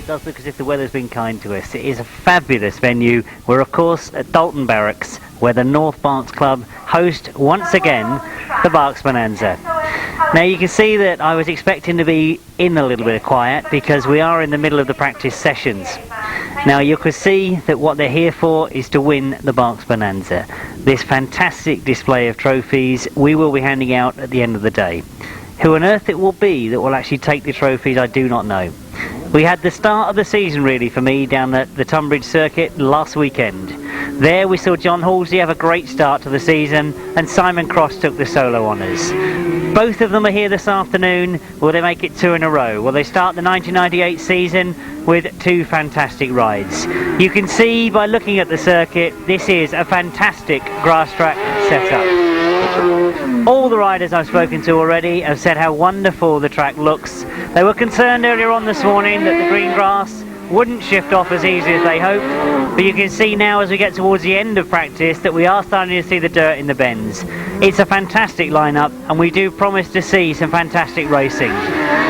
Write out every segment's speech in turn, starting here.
it does look as if the weather's been kind to us. It is a fabulous venue. We're of course at Dalton Barracks, where the North Berks Club host once again the Berks Bonanza. Now you can see that I was expecting to be in a little bit of quiet because we are in the middle of the practice sessions. Now you can see that what they're here for is to win the Berks Bonanza. This fantastic display of trophies we will be handing out at the end of the day. Who on earth it will be that will actually take the trophies, I do not know. We had the start of the season really for me down at the Tunbridge circuit last weekend. There we saw John Halsey have a great start to the season and Simon Cross took the solo honours. Both of them are here this afternoon. Will they make it two in a row? Will they start the 1998 season with two fantastic rides? You can see by looking at the circuit, this is a fantastic grass track setup. All the riders I've spoken to already have said how wonderful the track looks. They were concerned earlier on this morning that the green grass wouldn't shift off as easy as they hoped, but you can see now as we get towards the end of practice that we are starting to see the dirt in the bends. It's a fantastic lineup and we do promise to see some fantastic racing.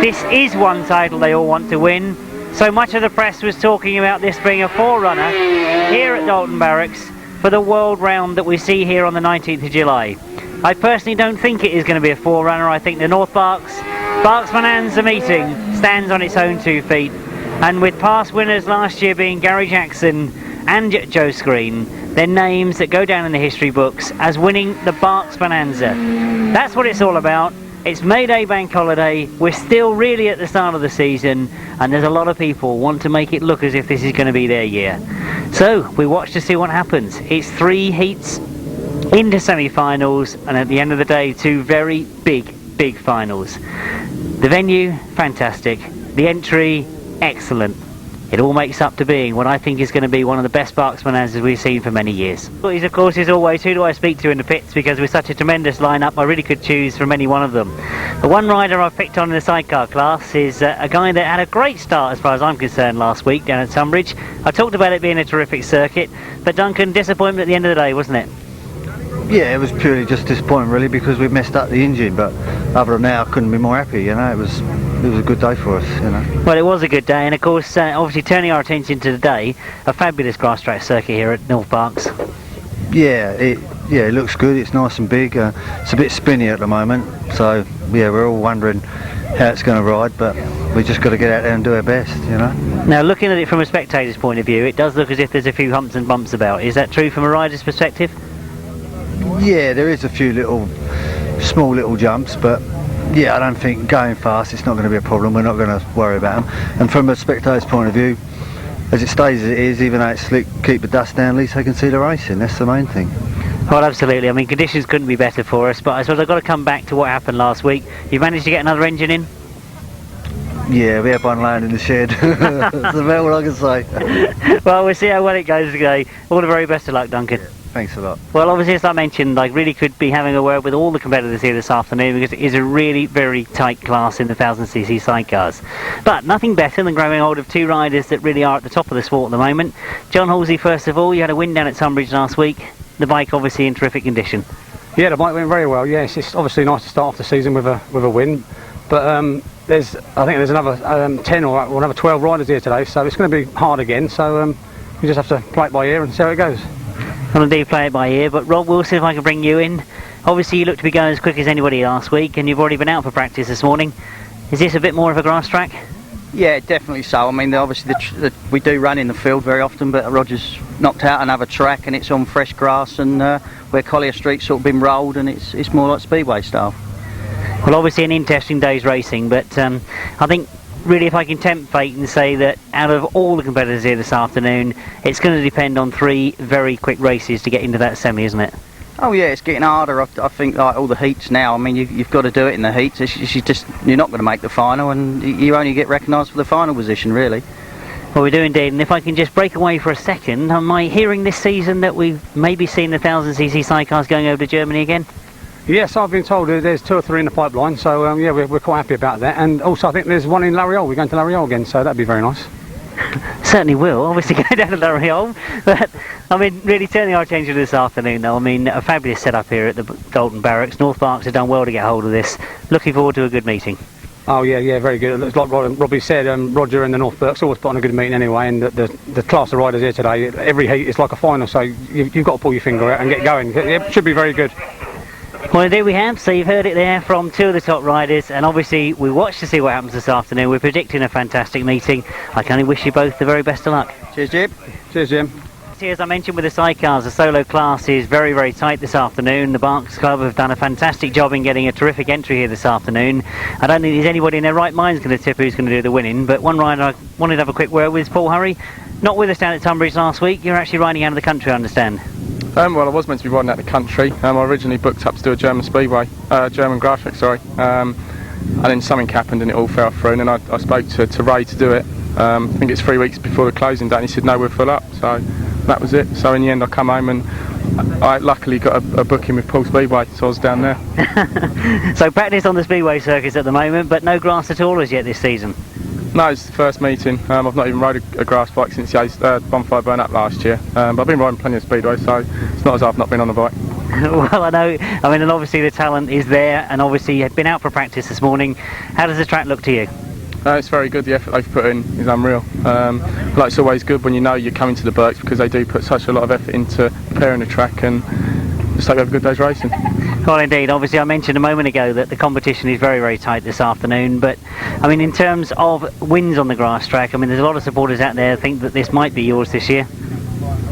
This is one title they all want to win. So much of the press was talking about this being a forerunner here at Dalton Barracks for the World Round that we see here on the 19th of July. I personally don't think it is going to be a forerunner. I think the North Berks Bonanza meeting stands on its own 2 feet. And with past winners last year being Gary Jackson and Joe Screen, they're names that go down in the history books as winning the Berks Bonanza. That's what it's all about. It's May Day bank holiday. We're still really at the start of the season and there's a lot of people want to make it look as if this is going to be their year. So we watch to see what happens. It's 3 heats into semi-finals and at the end of the day 2 very big finals. The venue, fantastic. The entry, excellent. It all makes up to being what I think is going to be one of the best Berks Bonanzas we've seen for many years. Of course, as always, who do I speak to in the pits? Because with such a tremendous lineup, I really could choose from any one of them. The one rider I've picked on in the sidecar class is a guy that had a great start as far as I'm concerned last week down at Tunbridge. I talked about it being a terrific circuit, but Duncan, disappointment at the end of the day, wasn't it? Yeah, it was purely just disappointing really because we messed up the engine, but other than that I couldn't be more happy, you know. It was a good day for us, you know. Well, it was a good day, and of course obviously turning our attention to today, a fabulous grass track circuit here at North Berks. Yeah, it looks good. It's nice and big. It's a bit spinny at the moment, so yeah, we're all wondering how it's going to ride, but we just got to get out there and do our best, you know. Now looking at it from a spectator's point of view, it does look as if there's a few humps and bumps about. Is that true from a rider's perspective? Yeah, there is a few small little jumps, but yeah, I don't think going fast it's not going to be a problem. We're not going to worry about them. And from a spectator's point of view, as it stays as it is, even though it's slick, keep the dust down, at least they can see the racing. That's the main thing. Well, absolutely. I mean, conditions couldn't be better for us, but I suppose I've got to come back to what happened last week. You managed to get another engine in? Yeah, we had one laying in the shed. That's about all I can say. Well, we'll see how well it goes today. All the very best of luck, Duncan. Thanks a lot. Well, obviously, as I mentioned, I really could be having a word with all the competitors here this afternoon because it is a really very tight class in the 1000cc sidecars. But nothing better than grabbing hold of 2 riders that really are at the top of the sport at the moment. John Halsey, first of all, you had a win down at Tunbridge last week. The bike obviously in terrific condition. Yeah, the bike went very well. Yes, it's obviously nice to start off the season with a win. But I think there's another 10 or another 12 riders here today, so it's going to be hard again. So we just have to play it by ear and see how it goes. Well, indeed, play it by ear, but Rob, we'll see if I can bring you in. Obviously you look to be going as quick as anybody last week and you've already been out for practice this morning. Is this a bit more of a grass track? Yeah, definitely so. I mean, obviously we do run in the field very often, but Roger's knocked out another track and it's on fresh grass and where Collier Street's sort of been rolled and it's more like speedway style. Well, obviously an interesting day's racing, but I think really if I can tempt fate and say that out of all the competitors here this afternoon, it's going to depend on 3 very quick races to get into that semi, isn't it? Oh yeah, it's getting harder. I think like all the heats now, I mean you've got to do it in the heats. You're not going to make the final and you only get recognised for the final position really. Well, we do indeed, and if I can just break away for a second, am I hearing this season that we've maybe seen the 1000cc sidecars going over to Germany again? Yes, I've been told there's 2 or 3 in the pipeline, so yeah, we're quite happy about that. And also I think there's one in Lariol. We're going to Lariol again, so that'd be very nice. Certainly will, obviously go down to Lariol, but I mean really turning our attention to this afternoon though, I mean a fabulous setup here at the Dalton Barracks. North Berks have done well to get hold of this. Looking forward to a good meeting. Oh yeah, very good. It's like Robbie said, Roger and the North Berks always put on a good meeting anyway, and the class of riders here today, every heat is like a final, so you've got to pull your finger out and get going. It should be very good. Well, indeed we have. So you've heard it there from two of the top riders, and obviously we watch to see what happens this afternoon. We're predicting a fantastic meeting. I can only wish you both the very best of luck. Cheers, Jim. Cheers, Jim. As I mentioned with the sidecars, the solo class is very, very tight this afternoon. The Berks Club have done a fantastic job in getting a terrific entry here this afternoon. I don't think there's anybody in their right mind going to tip who's going to do the winning, but one rider I wanted to have a quick word with is Paul Hurry. Not with us down at Tunbridge last week. You're actually riding out of the country, I understand. Well, I was meant to be riding out of the country. I originally booked up to do a German speedway, German Grasstrack, sorry. And then something happened and it all fell through, and then I spoke to Ray to do it. I think it's 3 weeks before the closing date, and he said no, we're full up, so that was it. So in the end I come home and I luckily got a booking with Paul Speedway, so I was down there. So practice on the speedway circuits at the moment, but no grass at all as yet this season? No, it's the first meeting. I've not even rode a grass bike since the bonfire burn up last year, but I've been riding plenty of speedway, so it's not as if I've not been on the bike. Well, I know, and obviously the talent is there, and obviously you had been out for practice this morning. How does the track look to you? It's very good. The effort they've put in is unreal. Like, it's always good when you know you're coming to the Berks, because they do put such a lot of effort into preparing the track, and just hope you have a good day's racing. Well, indeed. Obviously I mentioned a moment ago that the competition is very, very tight this afternoon, but I mean, in terms of wins on the grass track, I mean, there's a lot of supporters out there who think that this might be yours this year.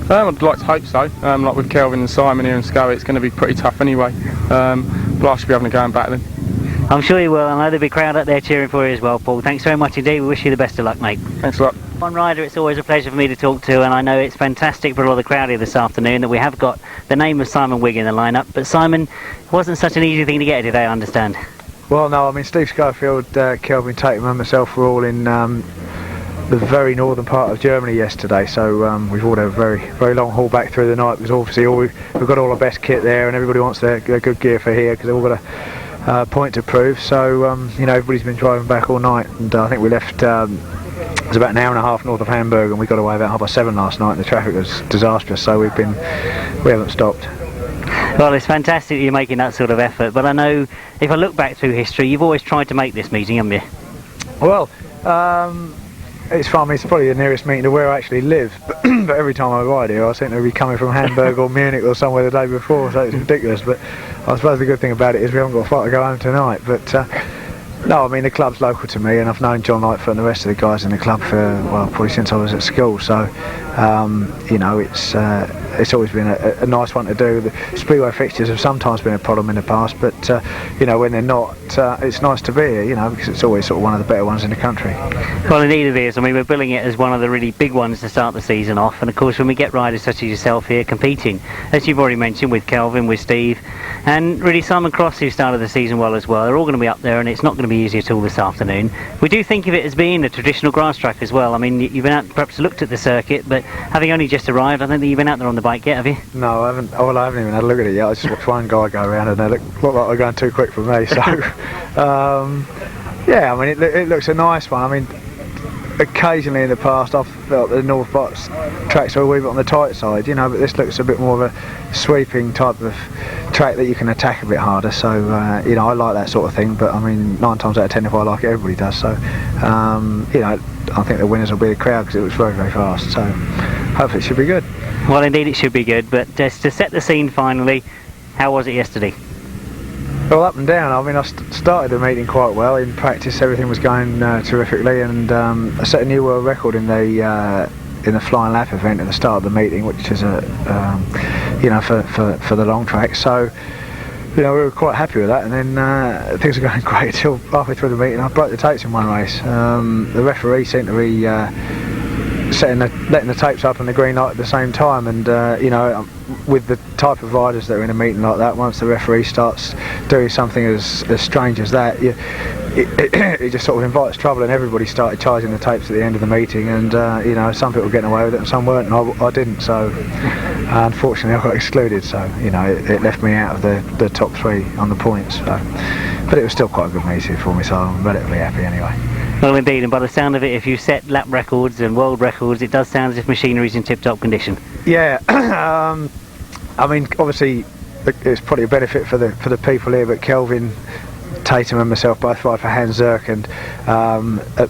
I'd like to hope so. Like with Kelvin and Simon here in Scout, it's going to be pretty tough anyway, but I should be having a go and battling. I'm sure you will. I know there'll be a crowd out there cheering for you as well, Paul. Thanks very much indeed. We wish you the best of luck, mate. Thanks a lot. One rider it's always a pleasure for me to talk to, and I know it's fantastic for all the crowd here this afternoon that we have got the name of Simon Wigg in the lineup. But Simon, it wasn't such an easy thing to get today, I understand. Well, no, I mean, Steve Schofield, Kelvin Tatum and myself were all in the very northern part of Germany yesterday, so we've all had a very, very long haul back through the night, because obviously we've got all our best kit there, and everybody wants their good gear for here, because they've all got a point to prove. So you know, everybody's been driving back all night, and I think we left it was about an hour and a half north of Hamburg, and we got away about 7:30 last night, and the traffic was disastrous, so we haven't stopped. Well, it's fantastic that you're making that sort of effort, but I know if I look back through history, you've always tried to make this meeting, haven't you? Well, it's fun. I mean, it's probably the nearest meeting to where I actually live, but every time I ride here I seem to be coming from Hamburg or Munich or somewhere the day before, so it's ridiculous. But I suppose the good thing about it is we haven't got far to go home tonight. But no, I mean, the club's local to me, and I've known John Lightfoot and the rest of the guys in the club for, well, probably since I was at school, so you know, it's always been a nice one to do. The speedway fixtures have sometimes been a problem in the past, but you know, when they're not, it's nice to be here, you know, because it's always sort of one of the better ones in the country. Well, indeed it is. I mean, we're billing it as one of the really big ones to start the season off, and of course when we get riders such as yourself here competing, as you've already mentioned, with Kelvin, with Steve, and really Simon Cross, who started the season well as well, they're all going to be up there, and it's not going to be easy at all this afternoon. We do think of it as being a traditional grass track as well. I mean, you've been out, perhaps looked at the circuit, but having only just arrived, I don't think you've been out there on the bike yet, have you? No, I haven't. Well, I haven't even had a look at it yet. I just watched one guy go around, and they look like they're going too quick for me. So, yeah, I mean, it looks a nice one. I mean, occasionally in the past I've felt the North Berks tracks are a wee bit on the tight side, you know, but this looks a bit more of a sweeping type of track that you can attack a bit harder, so you know, I like that sort of thing. But I mean, 9 times out of 10 if I like it, everybody does, so you know, I think the winners will be the crowd, because it was very, very fast, so hopefully it should be good. Well, indeed it should be good, but just to set the scene finally, how was it yesterday? Well, up and down. I mean, I started the meeting quite well. In practice, everything was going terrifically, and I set a new world record in the flying lap event at the start of the meeting, which is you know, for the long track. So, you know, we were quite happy with that, and then things were going great until halfway through the meeting I broke the tapes in one race. The referee seemed to be letting the tapes up and the green light at the same time, and you know, with the type of riders that are in a meeting like that, once the referee starts doing something as strange as that, it just sort of invites trouble, and everybody started charging the tapes at the end of the meeting, and you know, some people were getting away with it and some weren't, and I didn't, so unfortunately I got excluded, so you know, it left me out of the top 3 on the points, so. But it was still quite a good meeting for me, so I'm relatively happy anyway. Well, indeed, and by the sound of it, if you set lap records and world records, it does sound as if machinery's in tip-top condition. Yeah, I mean, obviously it's probably a benefit for the people here, but Kelvin Tatum and myself both ride for Hans Zerk, and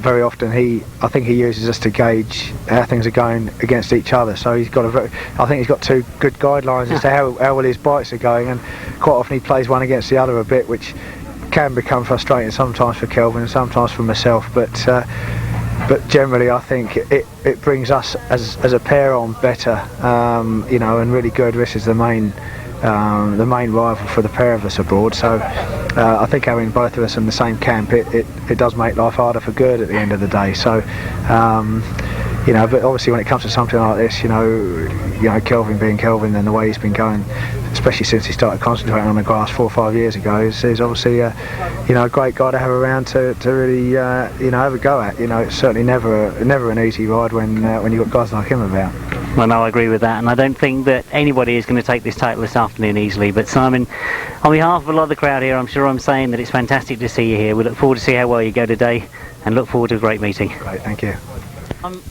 very often I think he uses us to gauge how things are going against each other. So I think he's got two good guidelines as to how well his bikes are going, and quite often he plays one against the other a bit, which can become frustrating sometimes for Kelvin and sometimes for myself. But generally, I think it brings us as a pair on better, you know, and really good. This is the main rival for the pair of us abroad. So I think having both of us in the same camp, it does make life harder for Gerd at the end of the day. So you know, but obviously when it comes to something like this, you know, Kelvin being Kelvin and the way he's been going, especially since he started concentrating on the grass 4 or 5 years ago, is obviously you know, a great guy to have around to really you know, have a go at. You know, it's certainly never an easy ride when you've got guys like him about. Well, no, I agree with that, and I don't think that anybody is going to take this title this afternoon easily. But Simon, on behalf of a lot of the crowd here, I'm sure I'm saying that it's fantastic to see you here. We look forward to see how well you go today, and look forward to a great meeting. Great, thank you.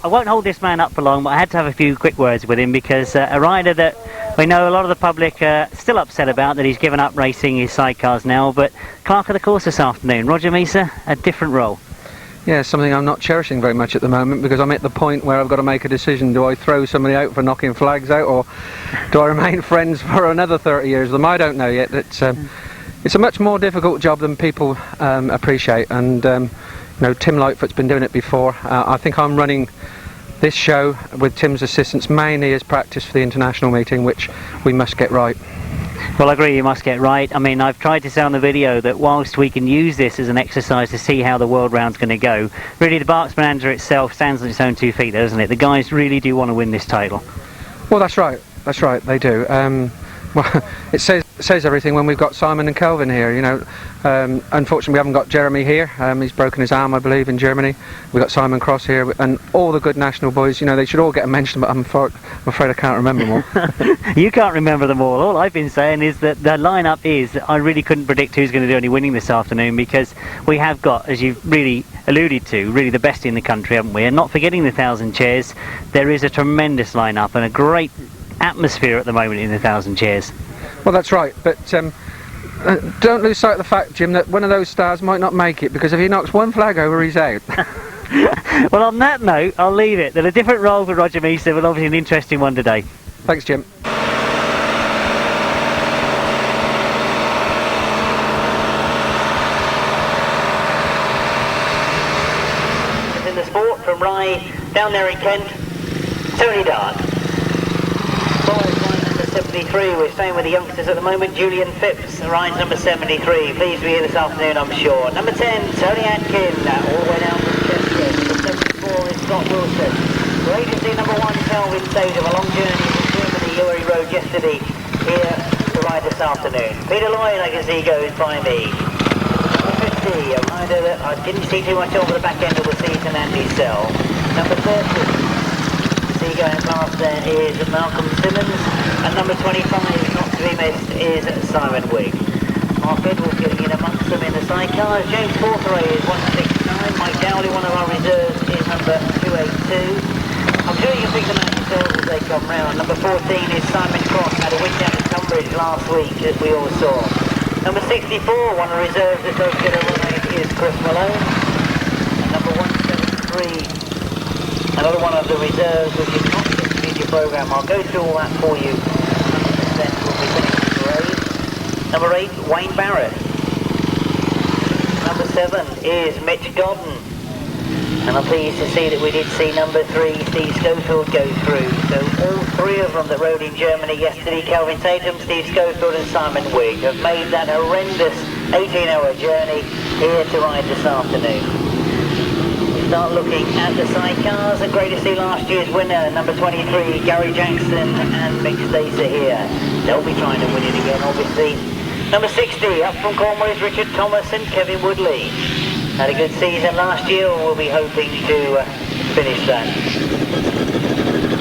I won't hold this man up for long, but I had to have a few quick words with him because a rider that we know a lot of the public are still upset about, that he's given up racing his sidecars now, but clerk of the course this afternoon, Roger Misa, a different role. Yeah, something I'm not cherishing very much at the moment, because I'm at the point where I've got to make a decision. Do I throw somebody out for knocking flags out, or do I remain friends for another 30 years with them? I don't know yet. It's a much more difficult job than people appreciate, and you know, Tim Lightfoot's been doing it before. I think I'm running this show with Tim's assistance mainly as practice for the international meeting, which we must get right. Well, I agree, you must get right. I mean, I've tried to say on the video that whilst we can use this as an exercise to see how the world round's going to go, really the Berks Bonanza itself stands on its own 2 feet, doesn't it? The guys really do want to win this title. Well, that's right, they do. Well, it says everything when we've got Simon and Kelvin here, you know. Unfortunately, we haven't got Jeremy here. He's broken his arm, I believe, in Germany. We've got Simon Cross here, and all the good national boys. You know, they should all get a mention, but I'm afraid I can't remember them all. You can't remember them all. I've been saying is that the lineup is, I really couldn't predict who's going to do any winning this afternoon, because we have got, as you've really alluded to, really the best in the country, haven't we? And not forgetting the 1,000 chairs, there is a tremendous lineup and a great atmosphere at the moment in the 1,000 chairs. Well, that's right, but don't lose sight of the fact, Jim, that one of those stars might not make it, because if he knocks one flag over, he's out. Well, on that note, I'll leave it. There's a different role for Roger Misa, but obviously an interesting one today. Thanks, Jim. In the sport from Rye down there in Kent, Tony Dart. 73, we're staying with the youngsters at the moment. Julian Phipps rides number 73. Pleased to be here this afternoon, I'm sure. Number 10, Tony Atkin, all the way down from Chester. Number 74 is Scott Wilson. We're agency number 1, Kelvin Tatum, a long journey from Germany, where he rode yesterday, here to ride this afternoon. Peter Lloyd, I can see, goes by me. Number 50, a rider that I didn't see too much over the back end of the season, Andy Sell. Number 30. Going past there is Malcolm Simmons, and number 25, not to be missed, is Simon Wigg. Mark Edwards getting in amongst them in the sidecars. James Fortheray is 169. Mike Dowley, one of our reserves, is number 282. I'm sure you can pick them out yourselves as they come round. Number 14 is Simon Cross, had a win down at Tunbridge last week, as we all saw. Number 64, one of the reserves that does get a ride, is Chris Malone. And number 173, another one of the reserves, which is not just the media programme. I'll go through all that for you. 100% will be finished number 8. Number 8, Wayne Barrett. Number 7 is Mitch Godden. And I'm pleased to see that we did see number 3, Steve Schofield, go through. So all 3 of them that rode in Germany yesterday, Kelvin Tatum, Steve Schofield and Simon Wigg, have made that horrendous 18-hour journey here to ride this afternoon. Start looking at the sidecars. Great to see last year's winner, number 23, Gary Jackson and Mick Stacer here. They'll be trying to win it again, obviously. Number 60, up from Cornwall, is Richard Thomas and Kevin Woodley. Had a good season last year, and we'll be hoping to finish that.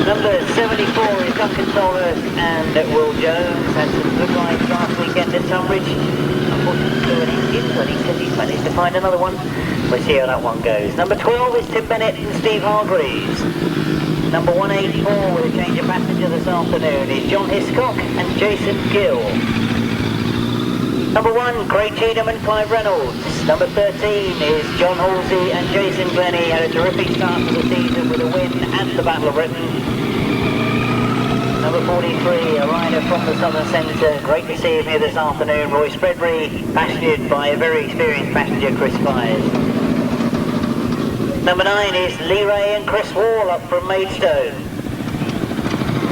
Number 74 is Duncan Torres and Will Jones. Had some good rides last weekend at Tunbridge. Unfortunately, an engine, but he says he's managed to find another one. We'll see how that one goes. Number 12 is Tim Bennett and Steve Hargreaves. Number 184 with a change of passenger this afternoon is John Hiscock and Jason Gill. Number 1, Craig Cheatham and Clive Reynolds. Number 13 is John Halsey and Jason Glenie. Had a terrific start to the season with a win at the Battle of Britain. Number 43, a rider from the Southern Centre. Great to see him here this afternoon. Roy Spreadbury, pastured by a very experienced passenger, Chris Fires. Number 9 is Lee Ray and Chris Wall up from Maidstone.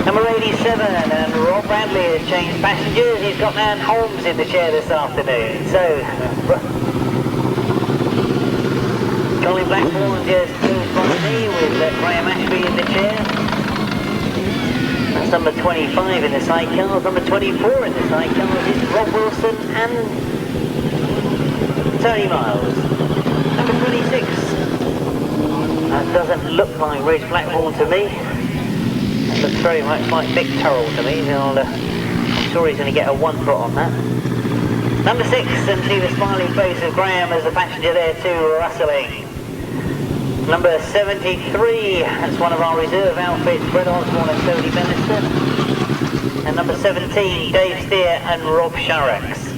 Number 87, and Rob Bradley has changed passengers. He's got Anne Holmes in the chair this afternoon. So, Colin Blackburn just goes by me with Graham Ashby in the chair. That's number 25 in the sidecars. Number 24 in the sidecars is Rob Wilson and Tony Miles. Number 26. That doesn't look like Reg Blackburn to me. That looks very much like Mick Turrell to me. I'm sure he's going to get a 1 foot on that. Number 6, and see the smiling face of Graham as the passenger there too, rustling. Number 73, that's one of our reserve outfits, Brett Osborne and Tony Minister. And number 17, Dave Steer and Rob Sharax.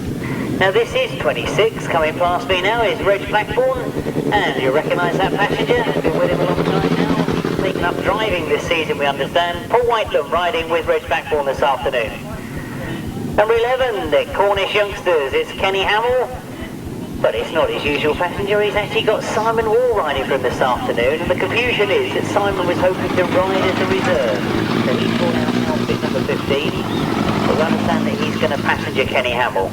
Now this is 26, coming past me now is Reg Blackburn, and you recognise that passenger, been with him a long time now, taken up driving this season we understand. Paul Whitelam riding with Reg Blackburn this afternoon. Number 11, the Cornish youngsters, it's Kenny Hamill, but it's not his usual passenger, he's actually got Simon Wall riding for him this afternoon, and the confusion is that Simon was hoping to ride as a reserve, so he's brought out outfit number 15, but we understand that he's going to passenger Kenny Hamill.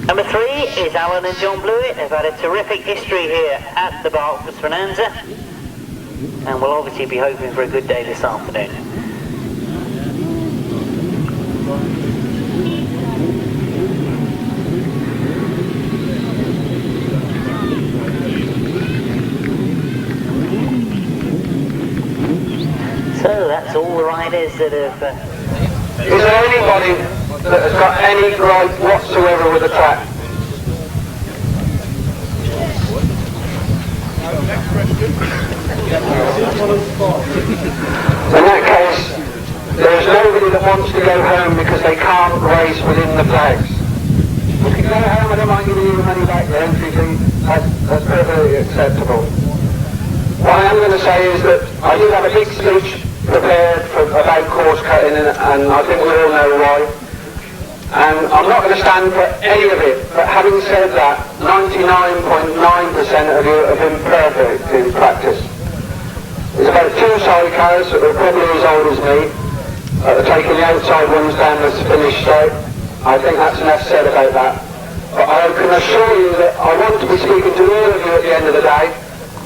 Number 3 is Alan and John Blewett. They've had a terrific history here at the Berks Bonanza, and we'll obviously be hoping for a good day this afternoon. So that's all the riders that have... Is there anybody that has got any gripe whatsoever with the track? In that case, there is nobody that wants to go home because they can't race within the flags. You can go home, I don't mind giving you the money back, the entry fee, that's perfectly acceptable. What I am going to say is that I did have a big speech prepared about course cutting, and I think we all know why. And I'm not going to stand for any of it, but having said that, 99.9% of you have been perfect in practice. There's about 2 sidecars that are probably as old as me, that are taking the outside ones down the finish straight. I think that's enough said about that. But I can assure you that I want to be speaking to all of you at the end of the day,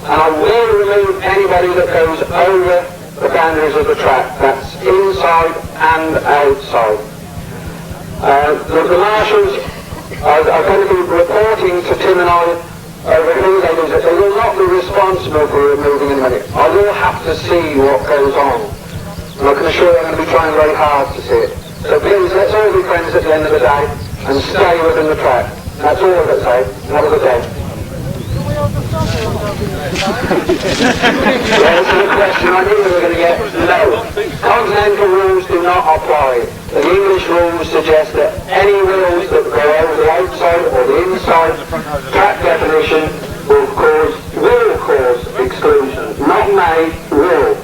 and I will remove anybody that goes over the boundaries of the track. That's inside and outside. The marshals are going to be reporting to Tim and I over who they do. They will not be responsible for removing anybody. I will have to see what goes on. And I can assure you I'm going to be trying very hard to see it. So please, let's all be friends at the end of the day and stay within the track. That's all I've got to say. Have a good day. Answer the question I knew we were going to get. No. Continental rules do not apply. The English rules suggest that any rules that go over the outside or the inside track definition will cause exclusion. Not may, will.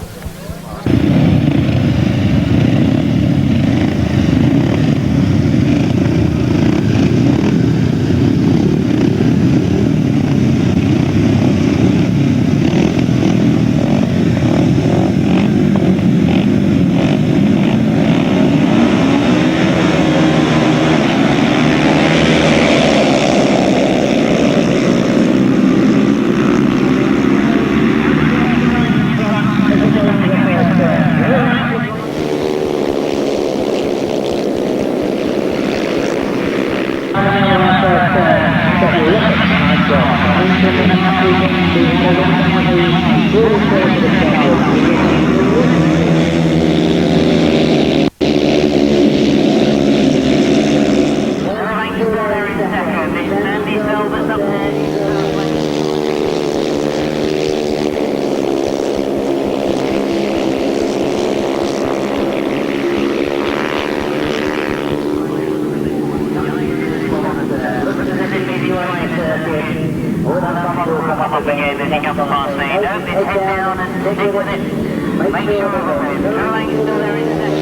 with it. Make sure the lane's still there in second.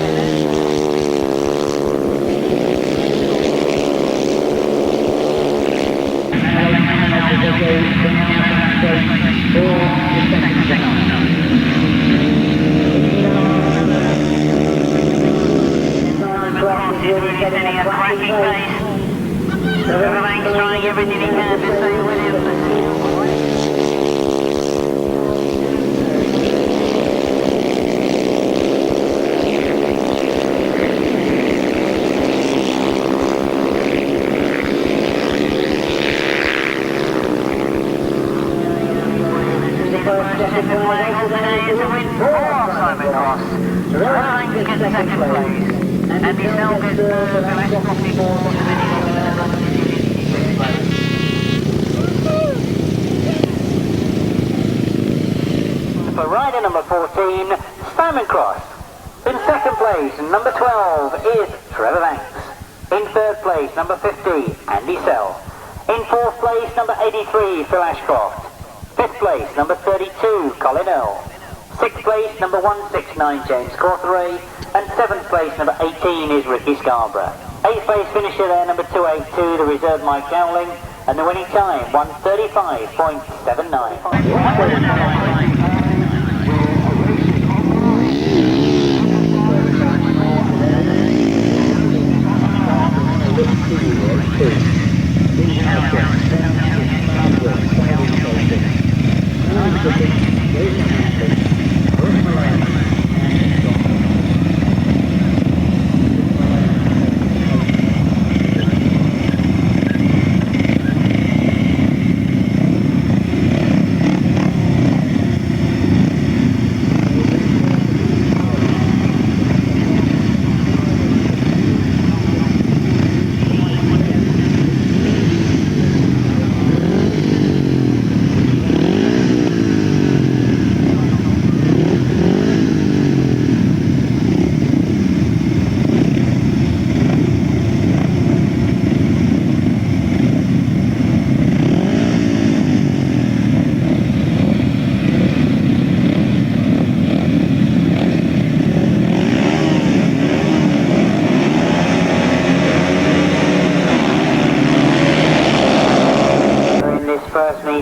Getting a cracking pace. Everything's trying everything he can to stay with him. Second place is a win for Simon Cross. Everything gets second place. And he's now gets the last property ball for rider number 14, Simon Cross. In second place, number 12 is Trevor Banks. In third place, number 50, Andy Sell. In fourth place, number 83, Phil Ashcroft. Fifth place, number 32, Colin Earl. Sixth place, number 169, James Cawthorey. And seventh place, number 18, is Ricky Scarborough. Eighth place finisher there, number 282, the reserve Mike Dowling. And the winning time, 1:35.79.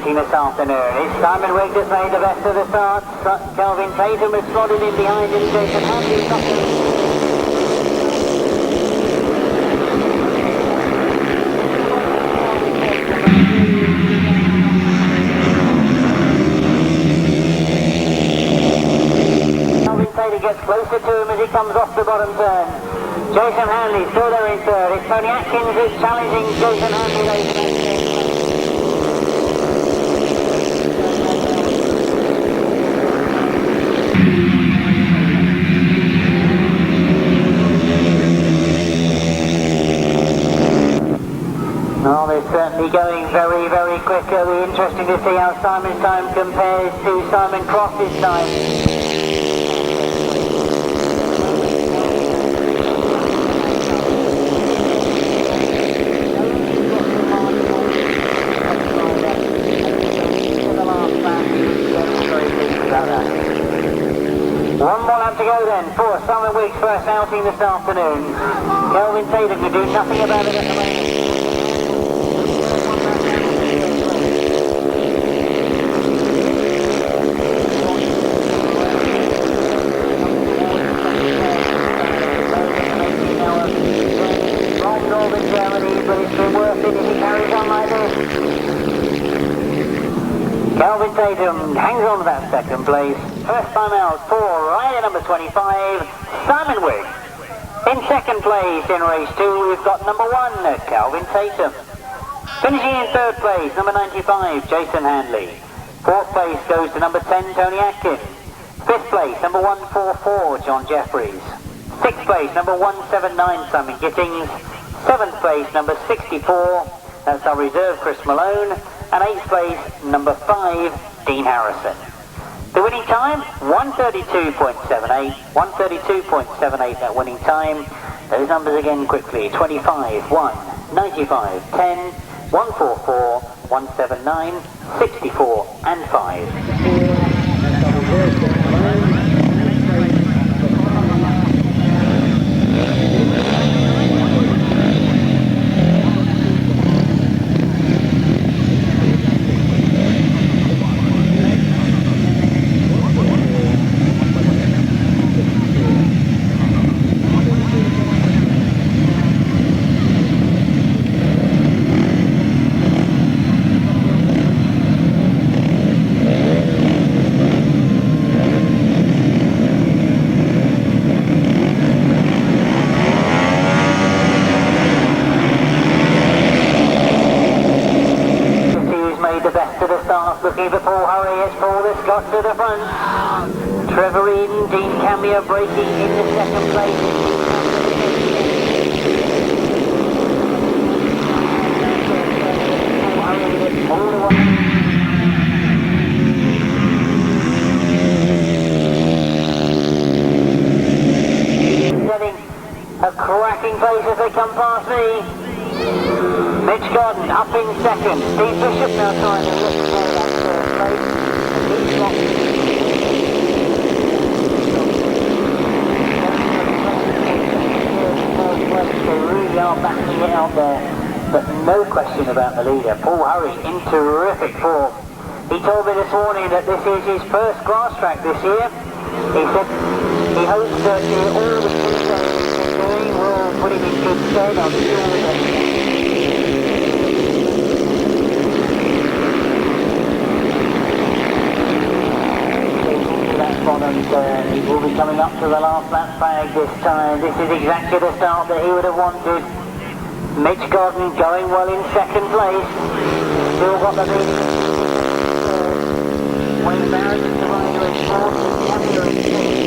This afternoon is Simon Wigg has made the best of the start. Kelvin Tatum has slotted in behind him. Jason Halsey got him. Kelvin Tatum gets closer to him as he comes off the bottom turn. Jason Handley still there in third. It's Tony Atkins who's challenging Jason Handley. Oh, they're certainly going very, very quick. It'll be interesting to see how Simon's time compares to Simon Cross's time. One more lap to go then for Simon Wigg's first outing this afternoon. Kelvin Tatum can do nothing about it at the moment. But it's been worth it if he carries on like this. Kelvin Tatum hangs on to that second place. First time out for rider number 25, Simon Wigg. In second place in race 2, we've got number 1, Kelvin Tatum. Finishing in third place, number 95, Jason Handley. Fourth place goes to number 10, Tony Atkins. Fifth place, number 144, John Jeffries. Sixth place, number 179, Simon Gittings. Seventh place, number 64, that's our reserve, Chris Malone. And eighth place, number 5, Dean Harrison. The winning time, 1:32.78, 1:32.78 that winning time. Those numbers again quickly, 25, 1, 95, 10, 144, 179, 64 and 5. Quickly before Hurry has Paul the Scott to the front. Trevor Eden, Dean Camia breaking in the second place. All the way. Getting a cracking pace as they come past me. Mitch Garden up in second. Steve Bishop now trying to look for that third place. He's lost. They really are backing it out there. But no question about the leader. Paul Hurry in terrific form. He told me this morning that this is his first grass track this year. He said he hopes that all the things that he's doing will put him in good stead. I'm sure that and he will be coming up to the last lap flag this time. This is exactly the start that he would have wanted. Mitch Godden going well in second place. Still got the lead. Wayne Barrett is the rider in fourth and Camilla in fifth.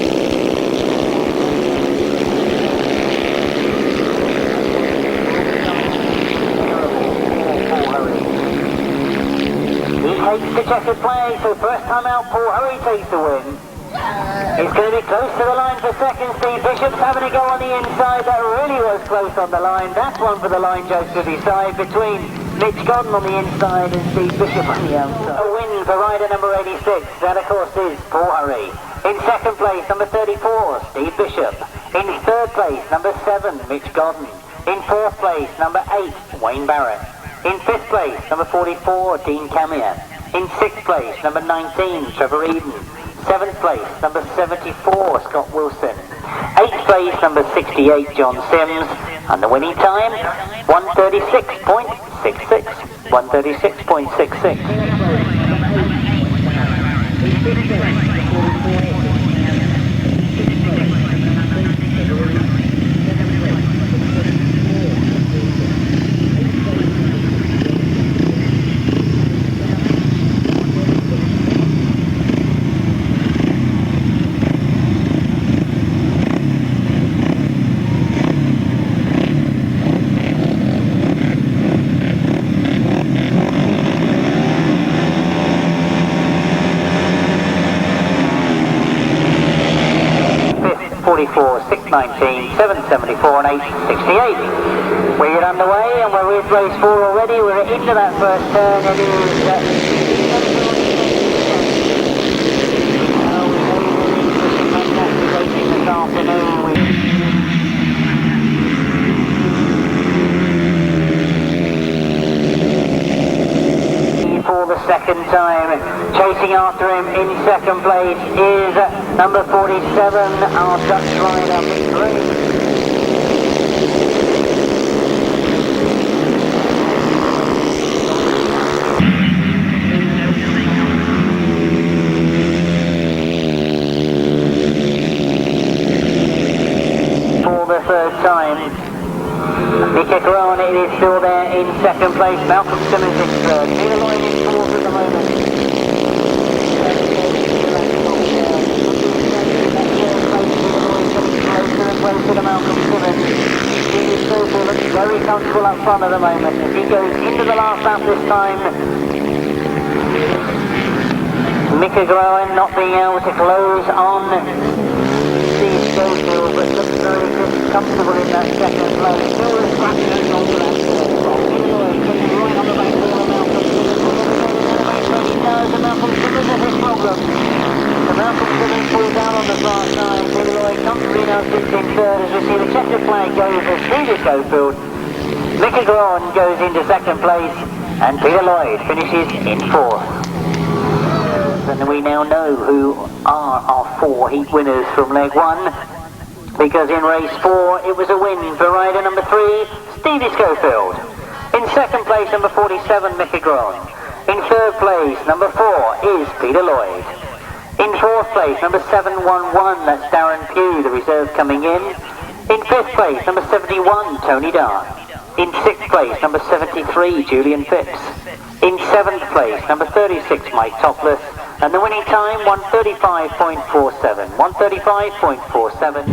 He takes the checkered flag, so first time out Paul Hurry takes the win. It's going to be close to the line for second. Steve Bishop's having a go on the inside. That really was close on the line. That's one for the line judge to decide between Mitch Godden on the inside and Steve Bishop on the outside. A win for rider number 86. That of course is Paul Hurry. In second place, number 34, Steve Bishop. In third place, number 7, Mitch Godden. In fourth place, number 8, Wayne Barrett. In fifth place, number 44, Dean Camia. In sixth place, number 19, Trevor Eden. 7th place, number 74, Scott Wilson. 8th place, number 68, John Sims. And the winning time, 1:36.66. 1:36.66. .44, 6:19, 7:74 and 8:68. We get underway and we're with race 4 already. We're into that first turn. It is fantastic racing this afternoon. For the second time, chasing after him in second place is number 47, our Dutch rider, Mick Green. For the third time, Mika Groen, it is still there in second place. Malcolm Simmons in third. Peter Lloyd in fourth at the moment. Closer to Malcolm Simmons. He still looks very comfortable up front at the moment. If he goes into the last lap this time, Mika Groen not being able to close on Steve Schofield, but looks very comfortable in that second place. Still is scratching onto that third spot. Getting right on the back wheel of Malcolm Simmons. He knows that Malcolm Simmons has his problem. So Malcolm Simmons pulls down on the far side. Billy Lloyd comfortably now sits in third as we see the checkered flag goes for Steve Schofield. Mika Groen goes into second place and Peter Lloyd finishes in fourth. And we now know who are our 4 heat winners from leg 1, because in race 4 it was a win for rider number 3, Stevie Schofield. In second place, number 47, Mickey Groen. In third place, number 4 is Peter Lloyd. In fourth place, number 711, that's Darren Pugh, the reserve coming in. In fifth place, number 71, Tony Dart. In sixth place, number 73, Julian Phipps. In 7th place, number 36, Mike Topless, and the winning time 1:35.47. 1:35.47.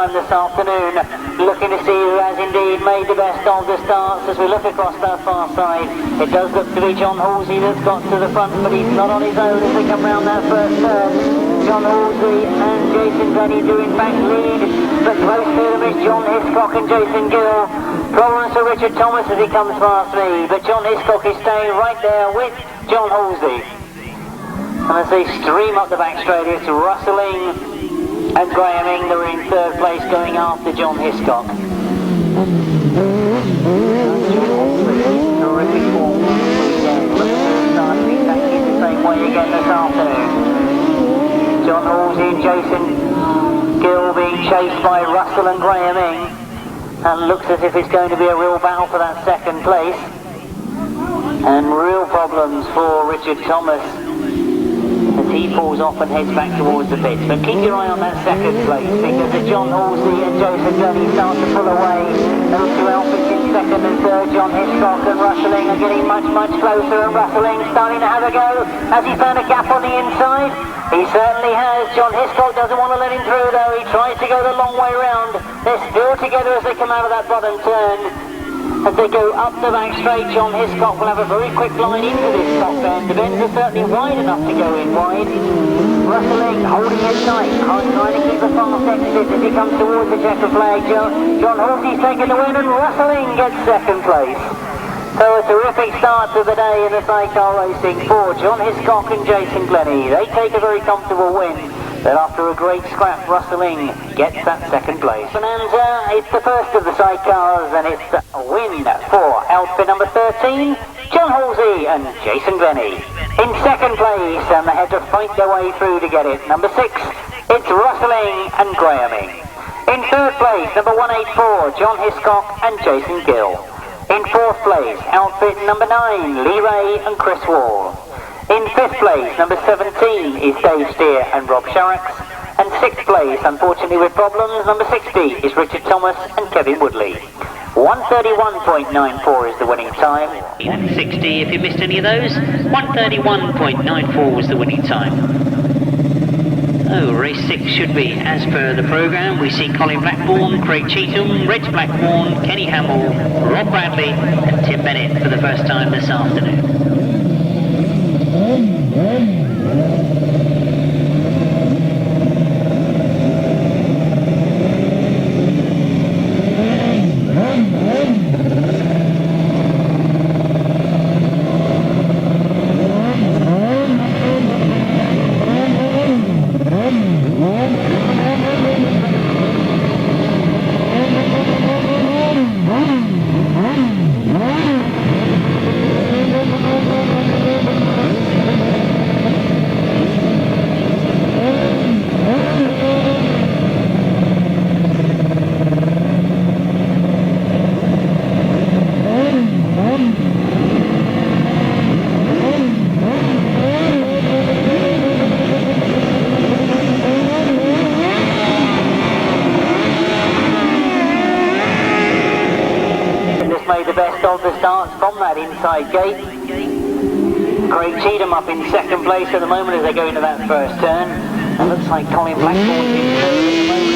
This afternoon, looking to see who has indeed made the best of the starts. As we look across that far side, it does look to be John Halsey that's got to the front, but he's not on his own as they come round that first turn. John Halsey and Jason Glenie do in fact lead, but close to them is John Hiscock and Jason Gill. Problems for Richard Thomas as he comes past me, but John Hiscock is staying right there with John Halsey. And as they stream up the back straight, it's rustling and Graham Ingler in 3rd place going after John Hiscock. Terrific form again. Looks to start exactly the same way again this afternoon. John Halsey and Jason Gill being chased by Russell and Graham Ing. And looks as if it's going to be a real battle for that 2nd place. And real problems for Richard Thomas as he pulls off and heads back towards the pits. But keep your eye on that 2nd place, because as John Halsey and Jason Glenie start to pull away, those two outfits in 2nd and 3rd, John Hiscock and Rustling are getting much closer, and Rustling starting to have a go. Has he found a gap on the inside? He certainly has. John Hiscock doesn't want to let him through though. He tries to go the long way round. They're still together as they come out of that bottom turn. As they go up the back straight, John Hiscock will have a very quick line into this top bend. The bends are certainly wide enough to go in wide. Rustling, holding it tight, trying to keep a fast exit as he comes towards the checker flag. John Halsey's taking the win and Rustling gets 2nd place. So a terrific start to the day in the sidecar racing for John Hiscock and Jason Glenie. They take a very comfortable win. Then after a great scrap, Rustling gets that 2nd place. Bonanza, it's the first of the sidecars, and it's a win for outfit number 13, John Halsey and Jason Glenie. In 2nd place, and they had to fight their way through to get it, number 6, it's Rustling and Graham Ing. In 3rd place, number 184, John Hiscock and Jason Gill. In 4th place, outfit number 9, Lee Ray and Chris Wall. In 5th place, number 17 is Dave Steer and Rob Sharrocks. And 6th place, unfortunately with problems, number 60 is Richard Thomas and Kevin Woodley. 1:31.94 is the winning time. And 60 if you missed any of those. 1:31.94 was the winning time. Oh, race 6 should be as per the programme. We see Colin Blackburn, Craig Cheetham, Reg Blackburn, Kenny Hamill, Rob Bradley and Tim Bennett for the first time this afternoon. Inside gate. Craig Cheetham up in 2nd place at the moment as they go into that first turn. It looks like Colin Blackburn is at the moment.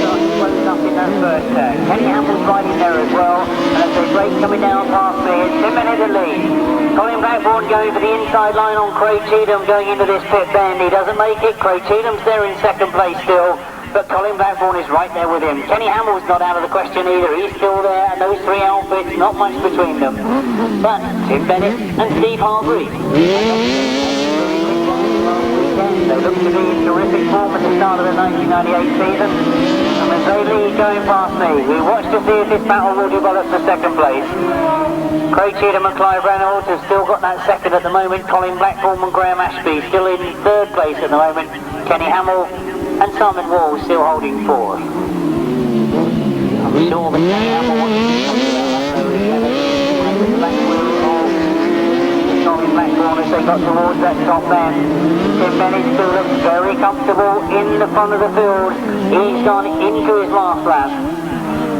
Starting to close up in that first turn. Kenny Hamill's right in there as well. And as they break coming down past me, it's 10 minutes to lead. Colin Blackburn going for the inside line on Craig Cheetham going into this pit bend. He doesn't make it. Craig Cheetham's there in 2nd place still. But Colin Blackburn is right there with him. Kenny Hamill's not out of the question either. He's still there, and those 3 outfits, not much between them. But Tim Bennett and Steve Harbury. They look to be in terrific form at the start of the 1998 season. And as they lead going past me. We watch to see if this battle will develop for second place. Craig Cheatham and Clive Reynolds have still got that second at the moment. Colin Blackburn and Graham Ashby still in third place at the moment. Kenny Hamill and Simon Wall still holding fourth. I'm sure that Kenny Hamill wants to do something about that road again. Colin Blackburn as they got towards that top man. Tim Bennett still looks very comfortable in the front of the field. He's gone into his last lap.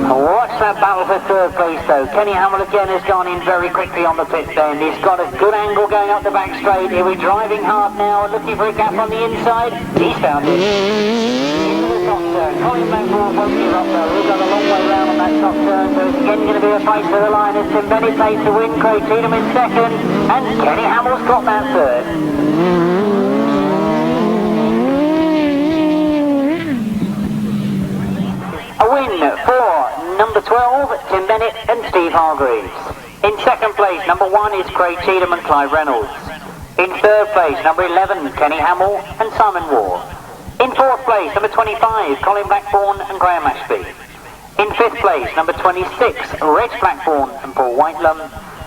Watch that battle for third place though. Kenny Hamill again has gone in very quickly on the pit bend. He's got a good angle going up the back straight. He'll be driving hard now, looking for a gap on the inside. He's found it. Into the top turn. Colin Blackburn won't give up though. He's got a long way round on that top turn, so it's again going to be a fight for the line as Tim Bennett plays to win. Craig Cheatham in second, and Kenny Hamill's got that third. A win for number 12, Tim Bennett and Steve Hargreaves. In second place, number 1 is Craig Cheatham and Clive Reynolds. In third place, number 11, Kenny Hamill and Simon Wall. In fourth place, number 25, Colin Blackburn and Graham Ashby. In fifth place, number 26, Reg Blackburn and Paul Whitelum.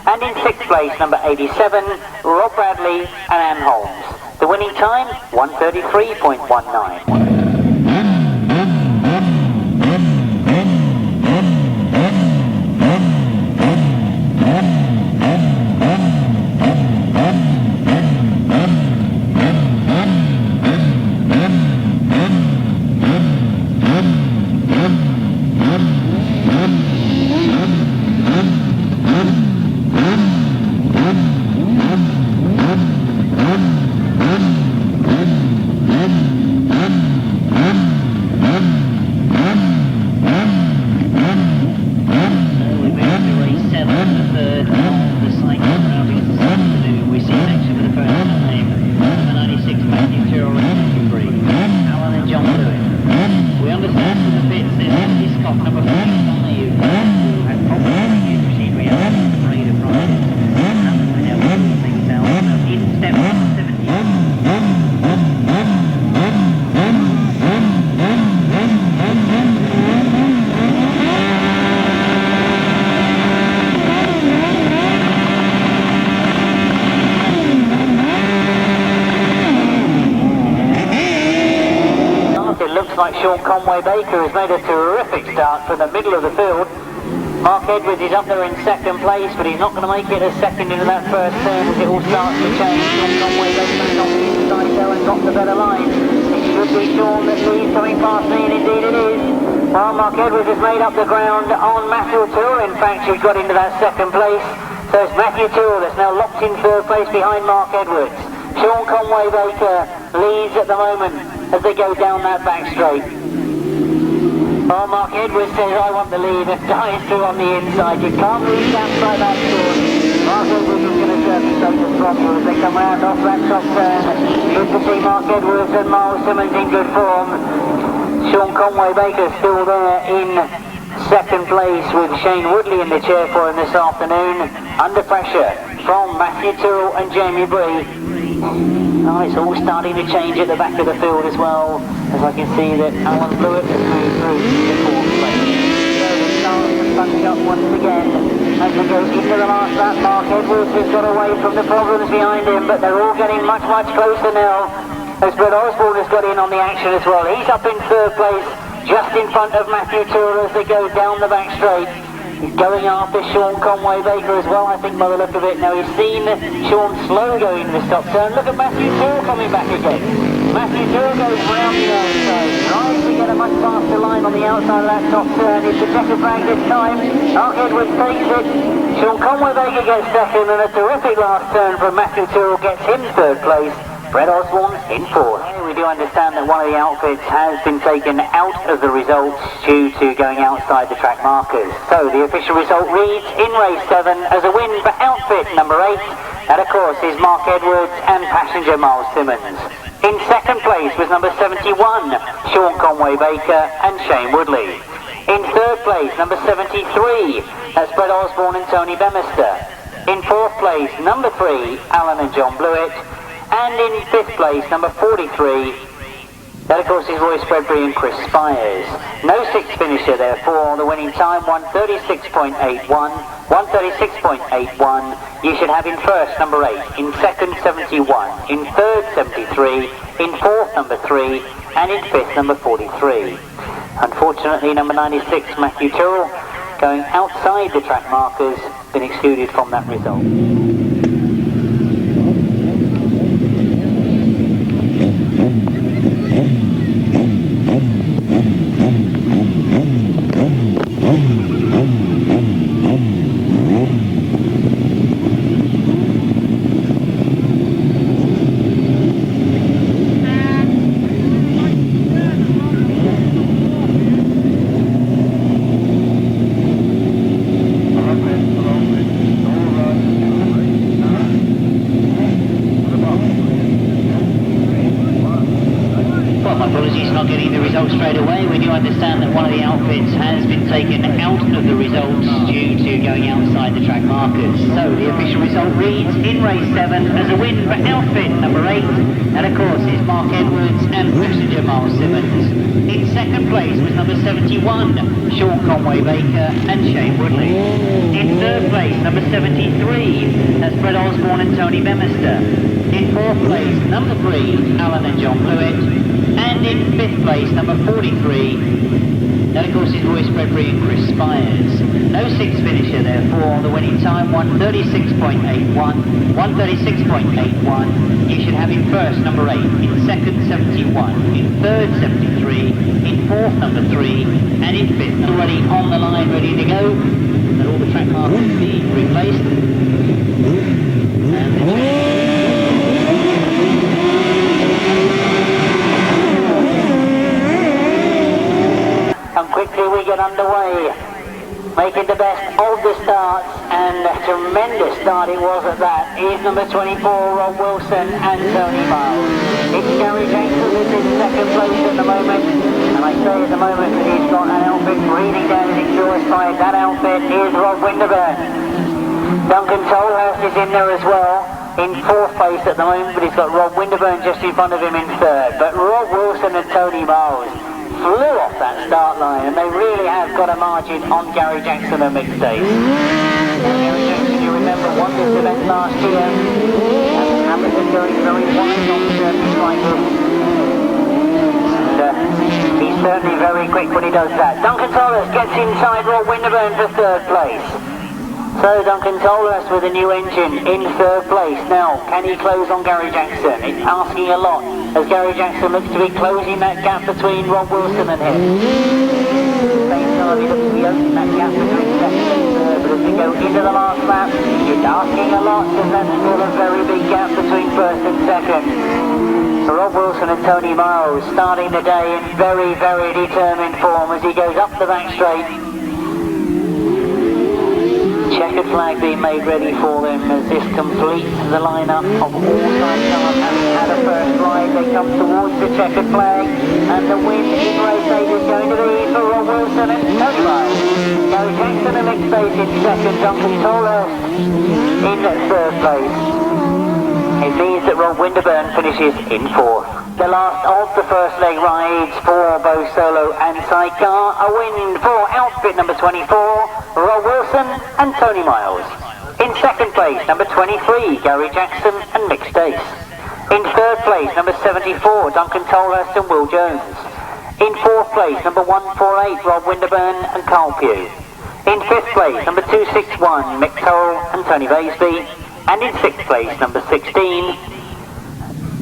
And in sixth place, number 87, Rob Bradley and Anne Holmes. The winning time, 1:33.19. Baker has made a terrific start from the middle of the field. Mark Edwards is up there in second place, but he's not going to make it a second into that first turn as it all starts to change. Conway Baker on the inside there and got the better line. It should be Sean that leads coming past me, and indeed it is. Well, Mark Edwards has made up the ground on Matthew Toole. In fact, he's got into that second place. So it's Matthew Toole that's now locked in third place behind Mark Edwards. Sean Conway Baker leads at the moment as they go down that back straight. Oh, Mark Edwards says, I want the lead, and dies through on the inside. You can't reach outside that score. Mark Edwards is going to certainly take the throttle as they come round off that top turn. Good to see Mark Edwards and Miles Simmons in good form. Sean Conway Baker still there in second place with Shane Woodley in the chair for him this afternoon. Under pressure from Matthew Tyrrell and Jamie Bree. Oh, it's all starting to change at the back of the field as well, as I can see that Alan Blewett has moved through the fourth place. So the stars to punch up once again as we go into the last lap. Mark Edwards has got away from the problems behind him, but they're all getting much, much closer now as Brett Osborne has got in on the action as well. He's up in third place, just in front of Matthew Tyrrell as they go down the back straight. He's going after Sean Conway Baker as well, I think, by the look of it. Now, he's seen Sean slow go into the stop turn. Look at Matthew Tyrrell coming back again. Matthew Tyrrell goes round the outside, tries to get a much faster line on the outside of that top turn. It's a checker flag this time. Mark Edwards takes it. Sean Conway Baker gets second, and a terrific last turn from Matthew Tyrrell gets him third place. Brett Osborne in fourth. We do understand that one of the outfits has been taken out of the results due to going outside the track markers. So the official result reads in race 7 as a win for outfit number 8. That of course is Mark Edwards and passenger Miles Simmons. In second place was number 71, Sean Conway Baker and Shane Woodley. In third place, number 73, that's Brett Osborne and Tony Bemister. In fourth place, number 3, Alan and John Blewett. And in fifth place, number 43, That of course is Roy Spreadbury and Chris Spires. No sixth finisher therefore. The winning time 136.81. 136.81. You should have in first number 8, in second 71, in third 73, in fourth number 3, and in fifth number 43. Unfortunately number 96 Matthew Tyrrell, going outside the track markers, been excluded from that result. Straight away, we do understand that one of the outfits has been taken out of the results due to going outside the track markers. So the official result reads in race 7 as a win for outfit number 8, and of course is Mark Edwards and passenger Miles Simmons. In second place was number 71, Sean Conway Baker and Shane Woodley. In third place, number 73, that's Fred Osborne and Tony Bemister. In fourth place, number 3, Alan and John Blewett. And in fifth place, number 43, that of course is Roy Spreadbury and Chris Spires. No sixth finisher therefore. The winning time 136.81. 136.81. You should have in first number 8, in second 71, in third 73, in fourth number 3, and in fifth already on the line, ready to go. And all the track markers being replaced. And the and quickly we get underway, making the best of the starts, and a tremendous start it was at that. Is number 24, Rob Wilson and Tony Miles. It's Gary Jackson who's in second place at the moment, and I say at the moment that he's got an outfit breathing down his exhaust pipe. That outfit is Rob Winterburn. Duncan Tolhurst is in there as well, in fourth place at the moment, but he's got Rob Winterburn just in front of him in third. But Rob Wilson and Tony Miles flew off that start line, and they really have got a margin on Gary Jackson and Mick Davis. Gary Jackson, you remember, won this event last year, and Hamilton going very wide on certain cycles. And he's certainly very quick when he does that. Duncan Tolhurst gets inside Rob Winterburn for third place. So Duncan Tolhurst with a new engine in third place. Now, can he close on Gary Jackson? It's asking a lot, as Gary Jackson looks to be closing that gap between Rob Wilson and him. Same time he looks to be opening that gap between second and third, but as we go into the last lap, it's asking a lot, because there's still a very big gap between first and second. Rob Wilson and Tony Miles starting the day in very, very determined form as he goes up the back straight. Checkered flag being made ready for them as this completes the lineup of all sidecars. Having had a first ride, they come towards the checkered flag, and the win in race 8 is going to be for Rob Wilson and Tony Miles. Gary Jackson and Mick Davis in second, Duncan Tolhurst in third place. It means that Rob Winterburn finishes in fourth. The last of the first leg rides for both solo and sidecar. A win for outfit number 24, Rob Wilson and Tony Miles. In second place, number 23, Gary Jackson and Mick Davis. In third place, number 74, Duncan Tolhurst and Will Jones. In fourth place, number 148, Rob Winterburn and Carl Pugh. In fifth place, number 261, Mick Toll and Tony Vaseby. And in sixth place, number 16,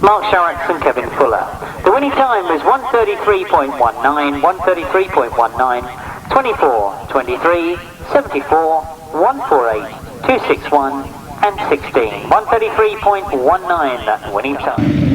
Mark Sharrocks and Kevin Fuller. The winning time was 133.19, 133.19, 24, 23, 74, 148, 261 and 16. 133.19, that winning time.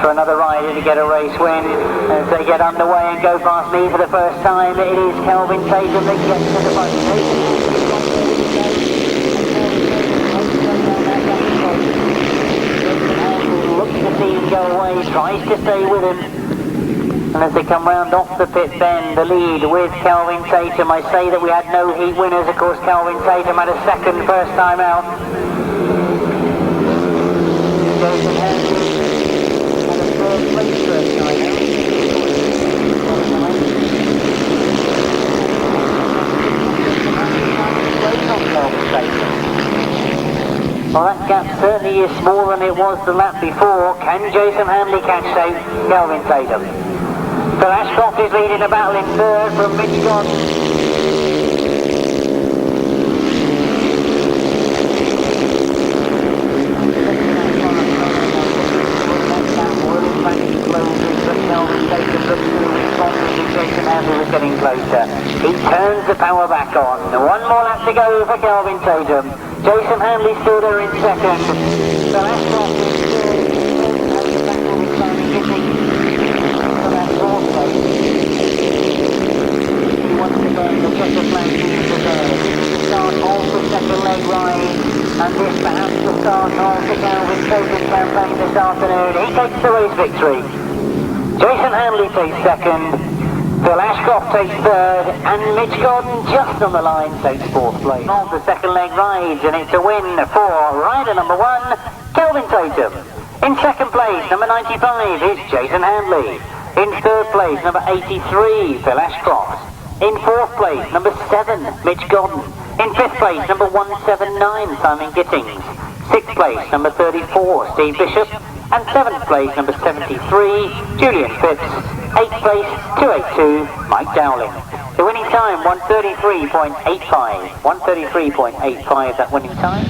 For another ride in to get a race win. As they get underway and go past me for the first time, it is Kelvin Tatum that gets to the front. Looks to see him go away, tries to stay with him. And as they come round off the pit bend, the lead with Kelvin Tatum. I say that we had no heat winners. Of course, Kelvin Tatum had a second first time out. Jason Hanley had a third place first time out. Well, that gap certainly is smaller than it was the lap before. Can Jason Hanley catch Kelvin Tatum? So Ashcroft is leading the battle in third from Mitch Gott. Jason Hanley was getting closer. He turns the power back on. One more lap to go for Kelvin Tatum. Jason Hanley still there in second. So Ashcroft is once again, the checker flag is reserved. Start off the second leg ride, and this perhaps the start of the Kelvin Tatum campaign this afternoon. He takes the race victory. Jason Hanley takes second, Phil Ashcroft takes third, and Mitch Gordon just on the line takes fourth place. Of the second leg rides, and it's a win for rider number 1, Kelvin Tatum. In second place, number 95 is Jason Hanley. In third place, number 83, Phil Ashcroft. In fourth place, number 7, Mitch Gordon. In fifth place, number 179, Simon Gittings. Sixth place, number 34, Steve Bishop. And seventh place, number 73, Julian Phipps. Eighth place, 282, Mike Dowling. The winning time, 133.85. 133.85, that winning time.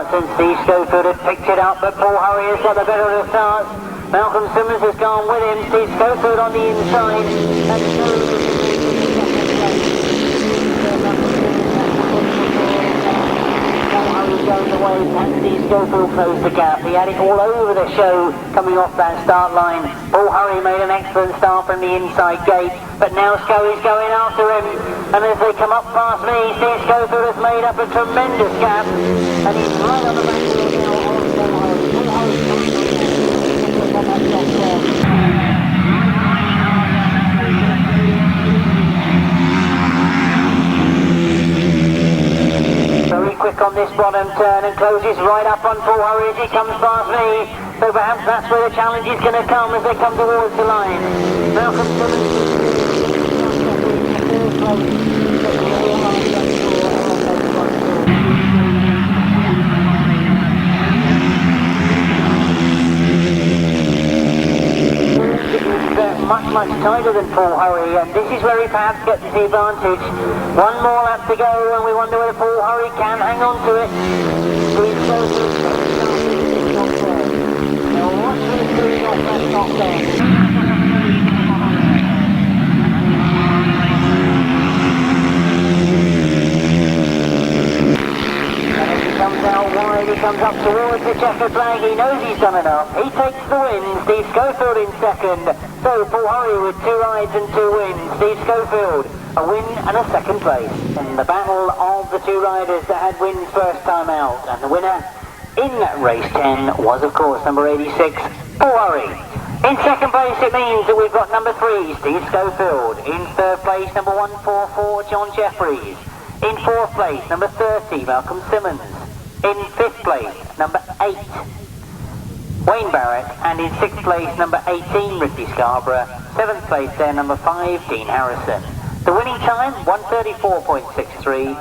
And Steve Schofield has picked it up, but Paul Hurry has got the better of the start. Malcolm Simmons has gone with him. Steve Schofield on the inside. And Paul Hurry going away, and Steve Schofield closed the gap. He had it all over the show coming off that start line. Paul Hurry made an excellent start from the inside gate, but now Scully's going after him. And as they come up past me, Steve Schofield has made up a tremendous gap. And he's right on the back of the hill on Paul Hurry. Paul Hurry comes from that top there. Very quick on this bottom turn and closes right up on Paul Hurry as he comes past me. So perhaps that's where the challenge is going to come as they come towards the line. Malcolm Simmons. Much tighter than Paul Hurry, and this is where he perhaps gets the advantage. One more lap to go, and we wonder whether Paul Hurry can hang on to it. Now watch what he's doing off that top there. Comes out wide, he comes up towards the checkered flag, he knows he's done enough. He takes the win, Steve Schofield in second. So Paul Hurry with 2 rides and 2 wins. Steve Schofield, a win and a second place. In the battle of the 2 riders that had wins first time out. And the winner in race 10 was of course number 86, Paul Hurry. In second place, it means that we've got number 3, Steve Schofield. In third place, number 144, John Jeffries. In fourth place, number 30, Malcolm Simmons. In fifth place, number 8, Wayne Barrett. And in sixth place, number 18, Ricky Scarborough. Seventh place there, number 5, Dean Harrison. The winning time, 1:34.63.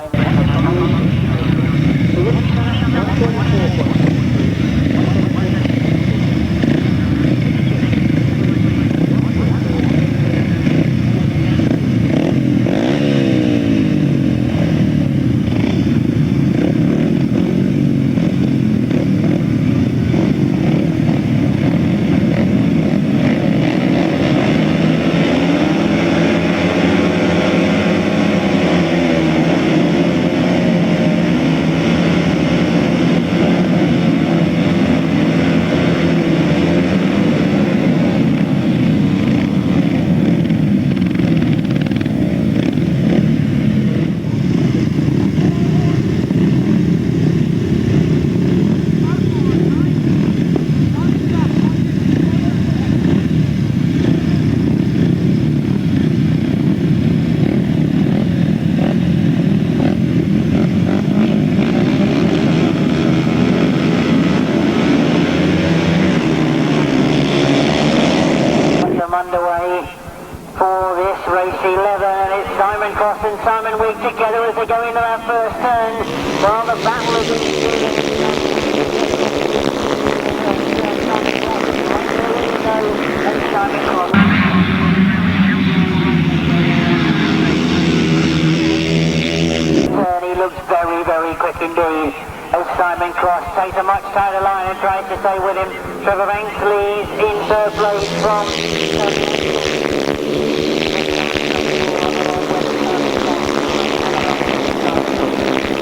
Underway for this race 11, and it's Simon Cross and Simon Wigg together as they go into that first turn. While the battle is he looks very, very quick indeed. As Simon Cross takes a much tighter line and tries to stay with him. Trevor Banks leads in third place from...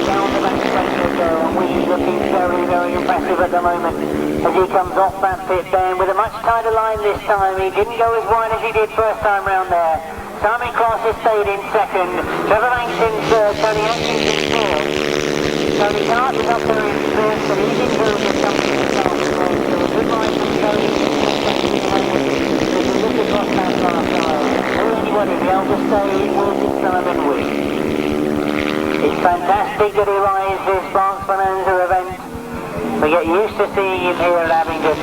Down the back straight will go, and Wigg looking very, very impressive at the moment as he comes off that pit band with a much tighter line this time. He didn't go as wide as he did first time round there. Simon Cross has stayed in second. Trevor Banks in third. Tony Atkins in fourth. Tony Hart is up there in first, and he's in third with something else. So a good ride from Tony. If you look across that last aisle, will anybody be able to stay with Simon Wigg? It's fantastic that he rides this Berks Bonanza event. We get used to seeing him here at Abingdon.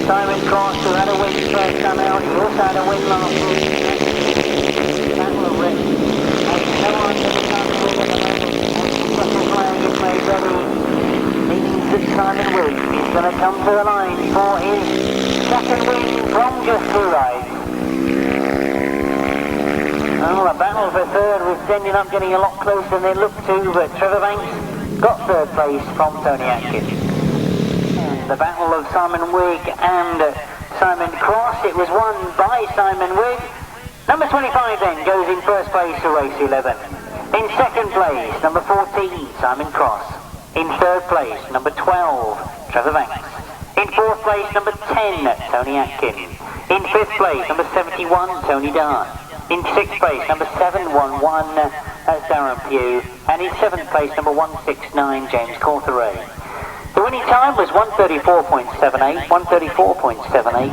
Simon Cross, who had a win first time out, he also had a win last week. That will rip. No one can come with at the moment. The flag is made ready. Means that Simon Wigg is going to come to the line for his second win from just 2 rides. Oh, the battle for third was ending up getting a lot closer than they looked to, but Trevor Banks got third place from Tony Atkins. The battle of Simon Wigg and Simon Cross, it was won by Simon Wigg. Number 25 then goes in first place for race 11. In second place, number 14, Simon Cross. In third place, number 12, Trevor Banks. In fourth place, number 10, Tony Atkins. In fifth place, number 71, Tony Dart. In sixth place, number 711, that's Darren Pugh. And in seventh place, number 169, James Cortheray. The winning time was 1:34.78, 1:34.78.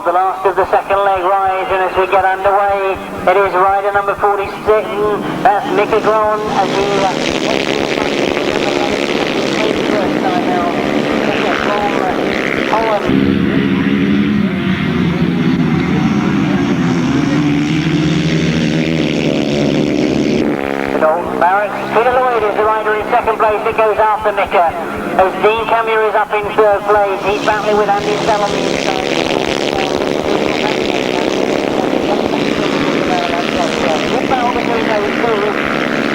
The last of the second leg rise, and as we get underway, it is rider number 46, that's Mick Agron, as he first time out, from Holland. Dalton Barrett, Peter Lloyd is the rider in second place, it goes after Micker, as Dean Camure is up in third place, he's battling with Andy Stellamy.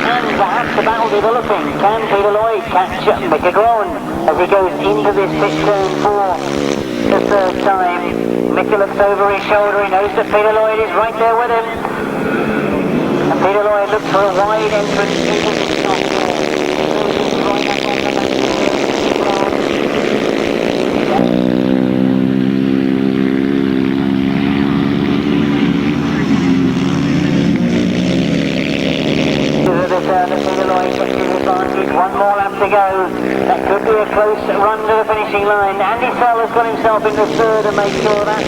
And perhaps the battle developing. Can Peter Lloyd catch Mick Agron as he goes into this pit turn 4? the third time. Mickey looks over his shoulder, he knows that Peter Lloyd is right there with him. And Peter Lloyd looks for a wide entrance into the stop. One more lap to go. That could be a close run to the finishing line. Andy Sell has got himself into third and made sure that.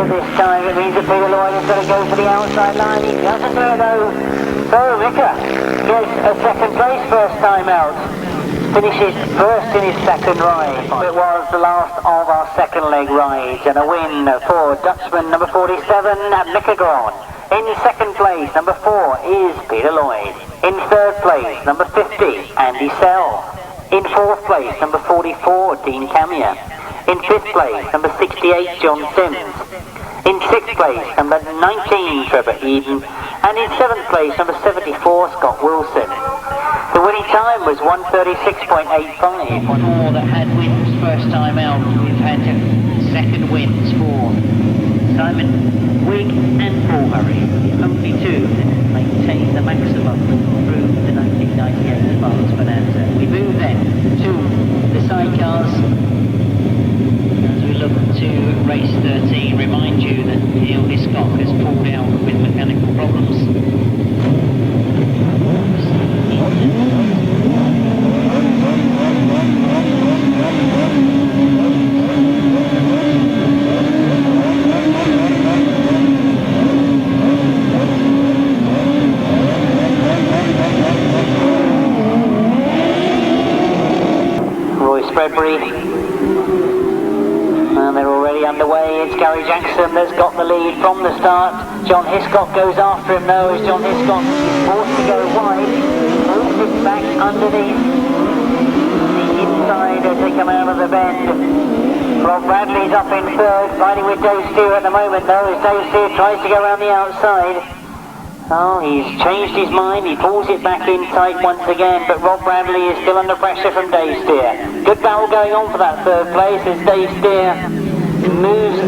This time it means that Peter Lloyd has got to go for the outside line. He doesn't do it though. So Ricker gets a second place first time out. Finishes first in his second ride. It was the last of our second leg rides, and a win for Dutchman number 47 at Mickegron. In second place, number 4 is Peter Lloyd. In third place, number 50, Andy Sell. In fourth place, number 44, Dean Camier. In fifth place, number 68, John Sims. In sixth place, number 19, Trevor Eden. And in seventh place, number 74, Scott Wilson. The winning time was 1:36.85. One more that had wins first time out. We've had second wins for Simon Wigg and Paul Hurry. Only two that maintained the maximum through the 1998 Berks Bonanza. We move then to the sidecars. As we look to race 13, remind you that Neil Hiscock has pulled out with mechanical problems. And they're already underway. It's Gary Jackson that's got the lead from the start. John Hiscock goes after him now as John Hiscock is forced to go wide. Moves it back underneath the inside as they come out of the bend. Rob Bradley's up in third, fighting with Dave Steer at the moment though, as Dave Steer tries to go around the outside. Oh, he's changed his mind, he pulls it back in tight once again, but Rob Bradley is still under pressure from Dave Steer. Good battle going on for that third place as Dave Steer moves in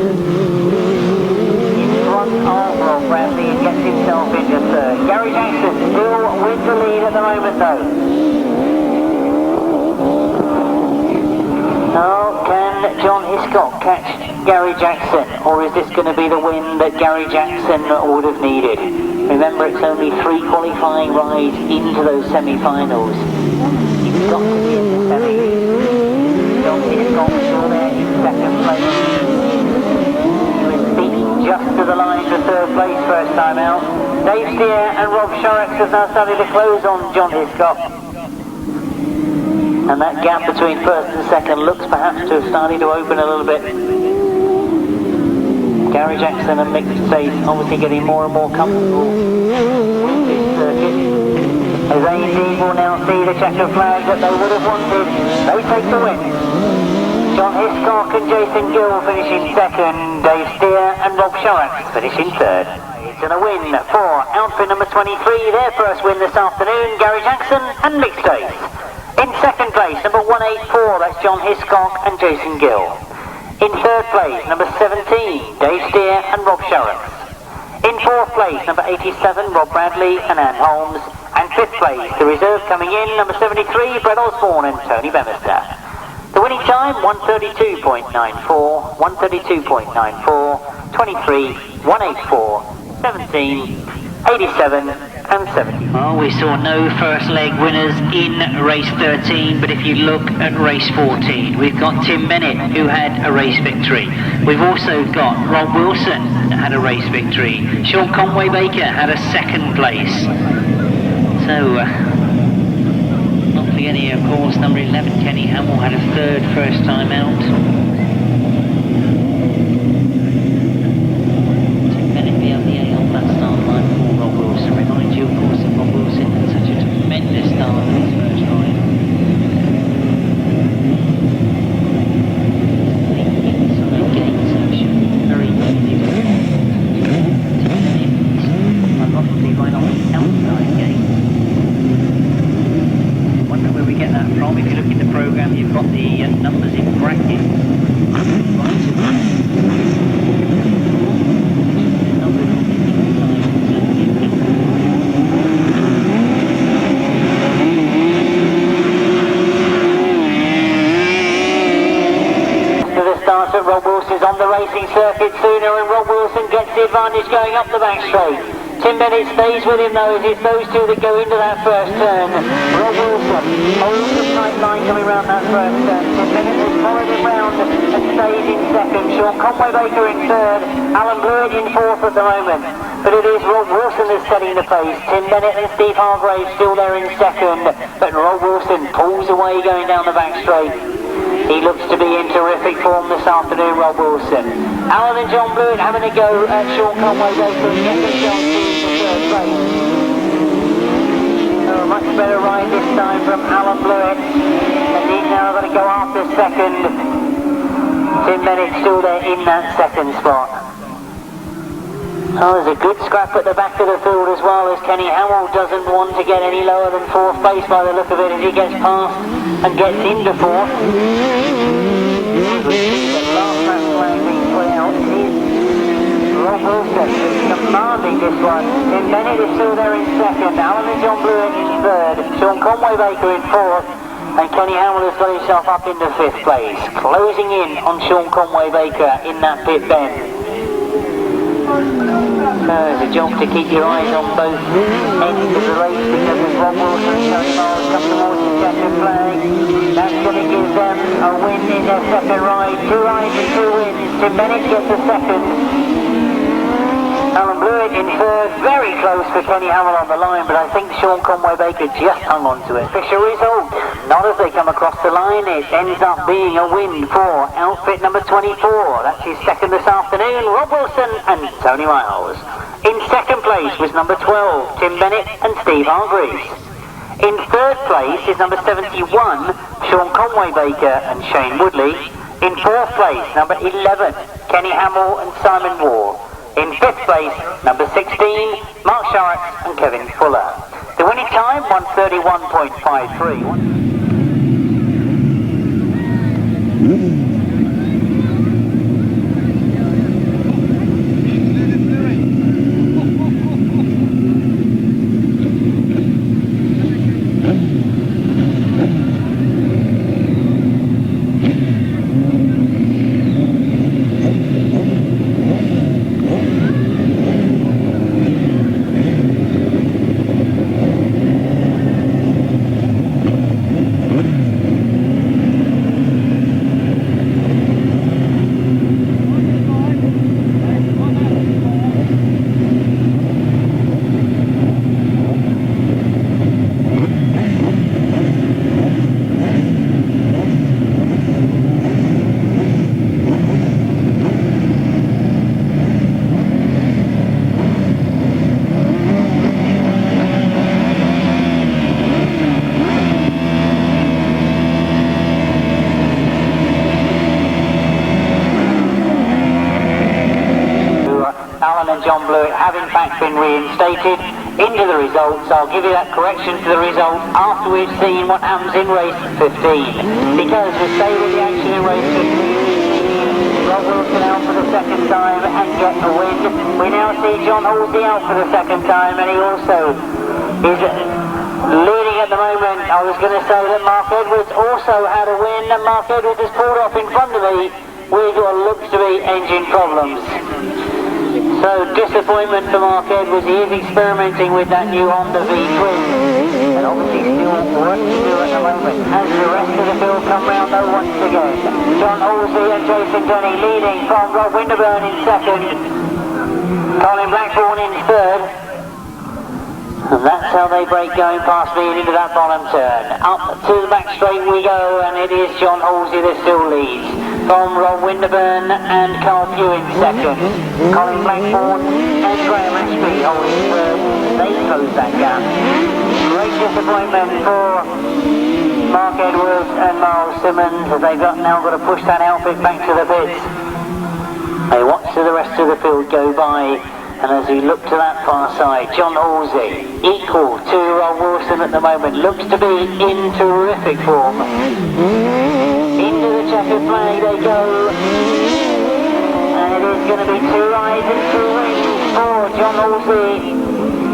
front of Rob Bradley and gets himself into third. Gary Jackson still with the lead at the moment though. Now, can John Hiscock catch Gary Jackson, or is this going to be the win that Gary Jackson would have needed? Remember, it's only 3 qualifying rides into those semi-finals. You've got to be in the semis. John Hiscock still there in second place. He was beaten just to the line for third place first time out. Dave Steer and Rob Shorrocks has now started to close on John Hiscock. And that gap between first and second looks perhaps to have started to open a little bit. Gary Jackson and Mick Stace obviously getting more and more comfortable with this circuit. As AD will now see the checkered flag that they would have wanted. They take the win. John Hiscock and Jason Gill finishing second. Dave Steer and Rob Shorrocks finishing third. It's a win for outfit number 23. Their first win this afternoon, Gary Jackson and Mick Stace. In second place, number 184, that's John Hiscock and Jason Gill. In third place, number 17, Dave Steer and Rob Shorrocks. In fourth place, number 87, Rob Bradley and Ann Holmes. And fifth place, the reserve coming in, number 73, Brett Osborne and Tony Bemister. The winning time, 1:32.94, 1:32.94, 23, 184, 17, 87 and 70. Well, we saw no first leg winners in race 13, but if you look at race 14, we've got Tim Bennett who had a race victory. We've also got Rob Wilson that had a race victory. Sean Conway Baker had a second place. So, not forgetting of course number 11 Kenny Hamill had a third first time out. the racing circuit sooner, and Rob Wilson gets the advantage going up the back straight. Tim Bennett stays with him though, as it's those two that go into that first turn. Rob Wilson holds the tight line coming round that first turn. Tim Bennett has followed him round and stays in second. Sean Conway-Baker in third. Alan Blewett in fourth at the moment. But it is Rob Wilson that's setting the pace. Tim Bennett and Steve Hargrave still there in second. But Rob Wilson pulls away going down the back straight. He looks to be in terrific form this afternoon, Rob Wilson. Alan and John Blewett having a go at Sean Conway-Baker and get themselves to third place. So a much better ride this time from Alan Blewett. And he's now got to go after second. Tim Bennett still there in that second spot. Oh, there's a good scrap at the back of the field as well, as Kenny Hamill doesn't want to get any lower than fourth place by the look of it as he gets past and gets into fourth. The last lap flag being put out is Rob Wilson commanding this one. Tim Bennett is still there in second, Alan and John Blewett in third, Sean Conway-Baker in fourth, and Kenny Hamill has got himself up into fifth place, closing in on Sean Conway-Baker in that pit bend. It's a job to keep your eyes on both ends of the race, because as Rob Wilson and Tony Miles come towards the checkered flag, that's going to give them a win in their second ride. 2 rides and 2 wins. Tim Bennett gets a second. Alan Blewett in third, very close for Kenny Hamill on the line, but I think Sean Conway-Baker just hung on to it. Official result, not as they come across the line, it ends up being a win for outfit number 24. That's his second this afternoon, Rob Wilson and Tony Miles. In second place was number 12, Tim Bennett and Steve Hargreaves. In third place is number 71, Sean Conway-Baker and Shane Woodley. In fourth place, number 11, Kenny Hamill and Simon Wigg. In fifth place, number 16, Mark Sharrett and Kevin Fuller. The winning time, 1:31.53. Alan and John Blewett have in fact been reinstated into the results. I'll give you that correction to the result after we've seen what happens in race 15. Because we stay with the action in race 15, Rob Wilson out for the second time and get a win. We now see John Halsey out for the second time, and he also is leading at the moment. I was going to say that Mark Edwards also had a win, and Mark Edwards has pulled off in front of me with what looks to be engine problems. So disappointment for Mark Edwards. He is experimenting with that new Honda V-Twin, and obviously still work to do at the moment. As the rest of the field come round though once again, John Halsey and Jason Denny leading from Rob Winterburn in second, Colin Blackburn in third, and that's how they break going past me and into that bottom turn. Up to the back straight we go, and it is John Halsey that still leads from Rob Winterburn and Carl Pugh in second. Colin Blackburn and Graham Ashby holding third. They close that gap. Great disappointment for Mark Edwards and Miles Simmons, as they've now got to push that outfit back to the pits. They watch the rest of the field go by, and as we look to that far side, John Halsey, equal to Rob Wilson at the moment, looks to be in terrific form. Into the checkered flag they go, and it is going to be 2 rides and 2 wins for John Halsey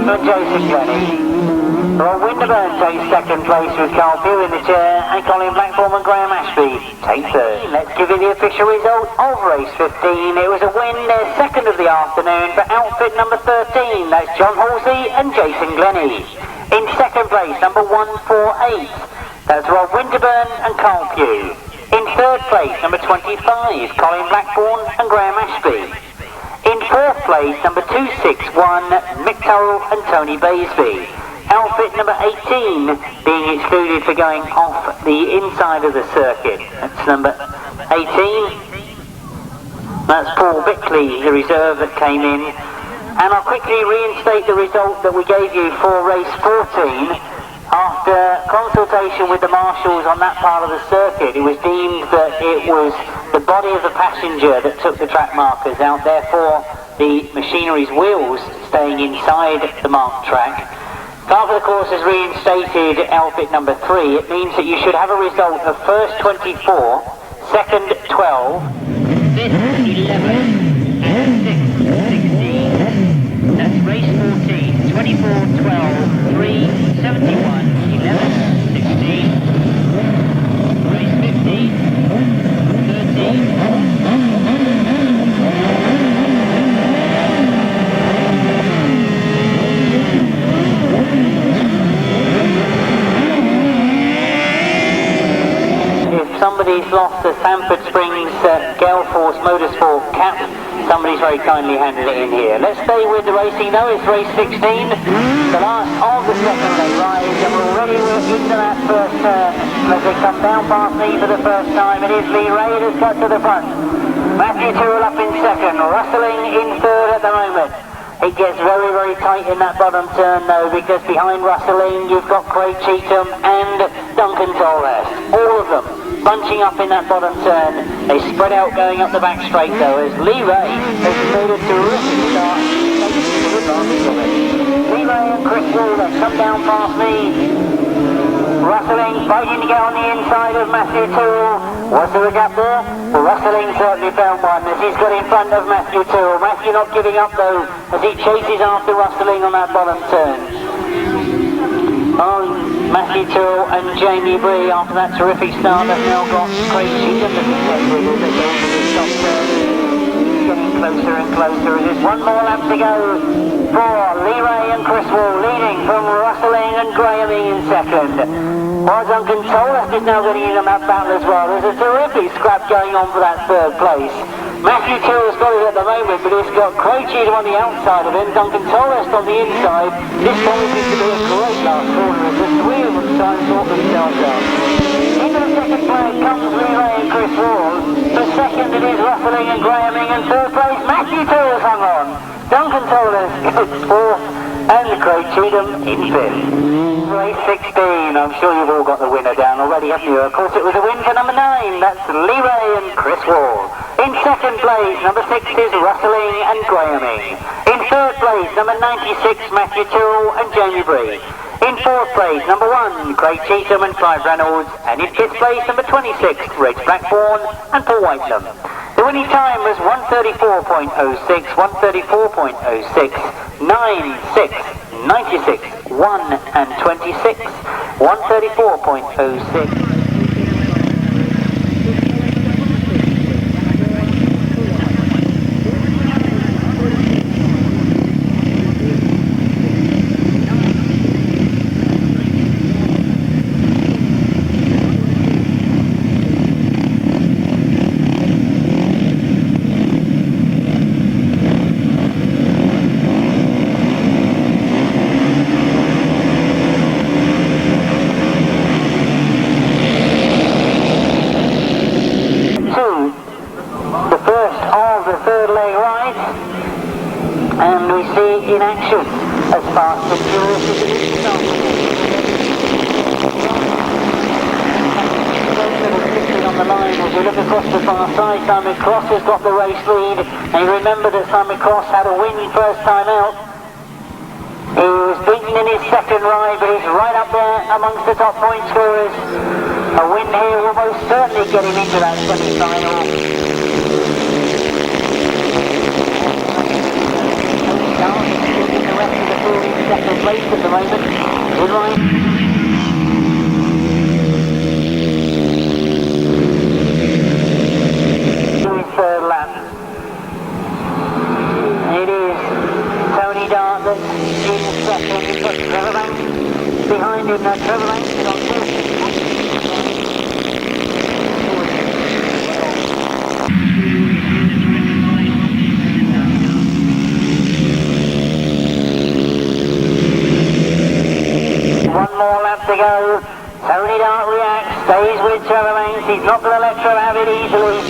and Jason Glenie. Well, Winterburn takes second place with Carl Pugh in the chair, and Colin Blackburn and Graham Ashby take third. Let's give you the official result of race 15. It was a win, their second of the afternoon, for outfit number 13. That's John Halsey and Jason Glenie. In second place, number 148. That's Rob Winterburn and Carl Pugh. In third place, number 25, Colin Blackburn and Graham Ashby. In fourth place, number 261, Mick Turrell and Tony Baisby. Outfit number 18 being excluded for going off the inside of the circuit. That's number 18. That's Paul Bickley, the reserve that came in. And I'll quickly reinstate the result that we gave you for race 14. After consultation with the marshals on that part of the circuit, it was deemed that it was the body of the passenger that took the track markers out, therefore the machinery's wheels staying inside the marked track. After the course has reinstated outfit number 3, it means that you should have a result of first 24, second 12, fifth 11, and sixth 16. That's race 14, 24, 12, 3, 71, 11, 16. Race 15, 13. If somebody's lost the Sanford Springs Gale Force Motorsport cap, somebody's very kindly handed it in here. Let's stay with the racing though. It's race 16, the last of the second leg ride, and we're already into that first turn as they come down past me for the first time. It is Lee Ray that's got to the front. Matthew Tyrrell up in second, rustling in third at the moment. It gets very, very tight in that bottom turn though, because behind rustling you've got Craig Cheatham and Duncan Tolhurst. All of them bunching up in that bottom turn. They spread out going up the back straight though, as Lee Ray has made a terrific start, taking full advantage of it. Lee Ray and Chris Walder come down past me. Rustling, fighting to get on the inside of Matthew Tyrrell. Was there a gap there? Well, Rustling certainly found one as he's got in front of Matthew Tyrrell. Matthew not giving up though, as he chases after Rustling on that bottom turn. Matthew Tyrrell and Jamie Bree, after that terrific start, have now got Craig Cheatham looking a little bit down to the top turn. He's getting closer and closer. There's one more lap to go for Lee Ray and Chris Wall, leading from Rustling and Graham in second. While Duncan Tolhurst is now getting in on that battle as well. There's a terrific scrap going on for that third place. Matthew Tyrrell's got it at the moment, but he's got Craig Cheatham on the outside of him, Duncan Tolhurst on the inside. This promises to be a great last corner as the three of them try and sort themselves out. Into the second place comes Lee Ray and Chris Wall. For second it is Rustling and Grahaming, and third place Matthew Tyrrell's hung on. Duncan Tolhurst goes fourth, and Craig Cheatham in fifth. Race 16, I'm sure you've all got the winner down already, haven't you? Of course it was a win for number 9, that's Lee Ray and Chris Wall. In second place, number 6 is Rustling and Grahaming. In third place, number 96, Matthew Tyrrell and Jamie Bree. In fourth place, number 1, Craig Cheatham and Clive Reynolds. And in fifth place, number 26, Reg Blackburn and Paul Whitelam. The winning time was 134.06, 134.06, 96, 96, 1 and 26, 134.06. In action as fast and furious as it is on the line as we look across the far side. Simon Cross has got the race lead, and you remember that Simon Cross had a win first time out. He was beaten in his second ride, but he's right up there amongst the top point scorers. A win here will most certainly get him into that semi-final. The rest of the field in second place at the moment. In Third lap. It is Tony Dart that's in second. He's got Trevor Banks behind him. Now Trevor Banks is on fourth. One more lap to go. Tony Dart reacts, stays with Trevor Banks. He's not going to let Trevor have it easily.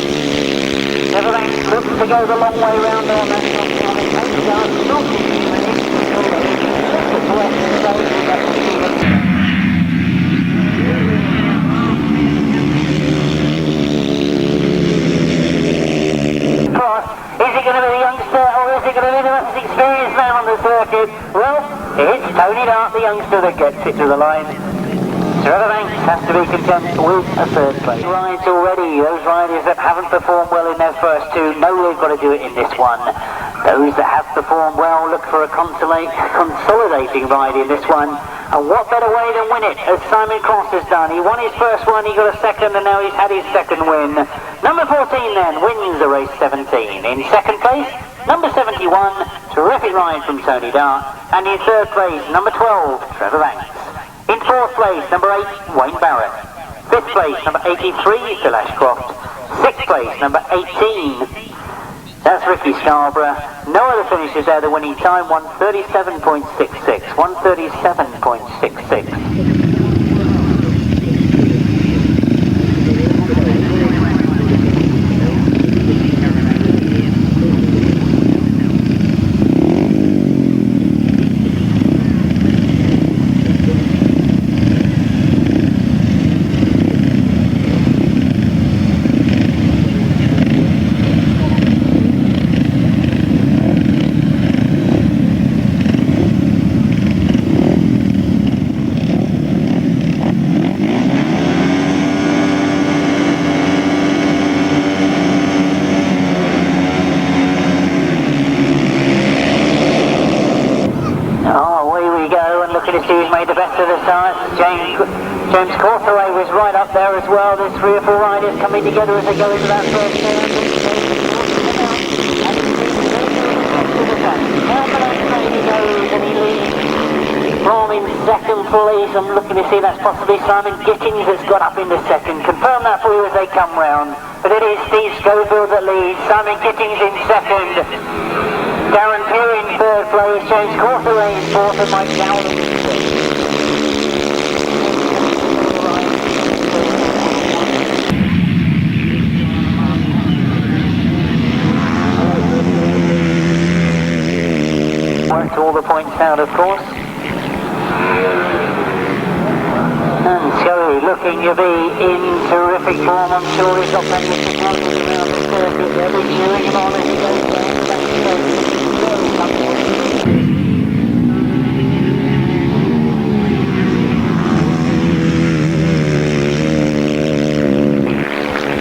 Trevor Banks looks to go the long way round on that. Tony Dart not Is it going to be the youngster or is it going to be the most experienced man on the circuit? Well, it's Tony Dart, the youngster, that gets it to the line. Trevor Banks has to be content with a third place. Rides already, those riders that haven't performed well in their first two know they've got to do it in this one. Those that have performed well look for a consolidating ride in this one. And what better way than win it, as Simon Cross has done. He won his first one, he got a second, and now he's had his second win. Number 14 then wins the race 17. In second place, number 71, terrific ride from Tony Dart. And in third place, number 12, Trevor Banks. In fourth place, number 8, Wayne Barrett. Fifth place, number 83, Phil Ashcroft. Sixth place, number 18, that's Ricky Scarborough. No other finishes there. The winning time, 1:37.66. 1:37.66. James Cortheray was right up there as well. There's 3 or 4 riders coming together as they go into that first turn. And he leads from in second place. I'm looking to see that's possibly Simon Gittings that's got up into second. Confirm that for you as they come round. But it is Steve Schofield that leads. Simon Gittings in second. Darren Pugh in third place. James Cortheray in fourth, and Mike Dowling in fifth. Worked all the points out, of course. And Scully looking to be in terrific form. I'm sure he's got plenty of supporters around the circuit. They'll be cheering him on as he goes down the back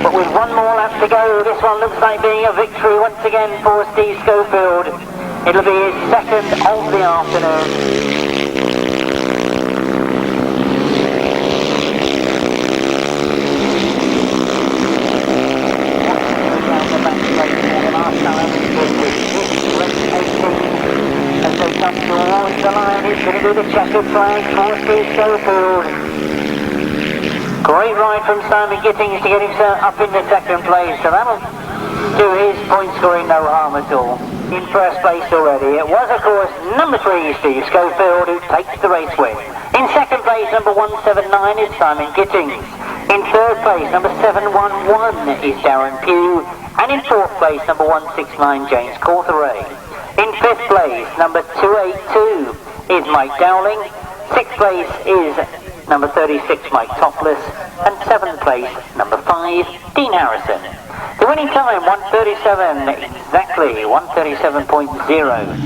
But with one more lap to go, this one looks like being a victory once again for Steve Schofield. It'll be his second of the afternoon. As they come towards the line, it's going to be the checkered flag for Steve Schofield. Great ride from Simon Gittings to get himself up into second place, so that'll do his point scoring no harm at all. In first place already, it was of course number 3 Steve Schofield who takes the race win. In second place, number 179 is Simon Gittings. In third place, number 711 is Darren Pugh. And in fourth place, number 169 James Cortheray. In fifth place, number 282 is Mike Dowling. Sixth place is number 36 Mike Topless. And seventh place, number 5 Dean Harrison. The winning time, 1:37, exactly, 1:37.0.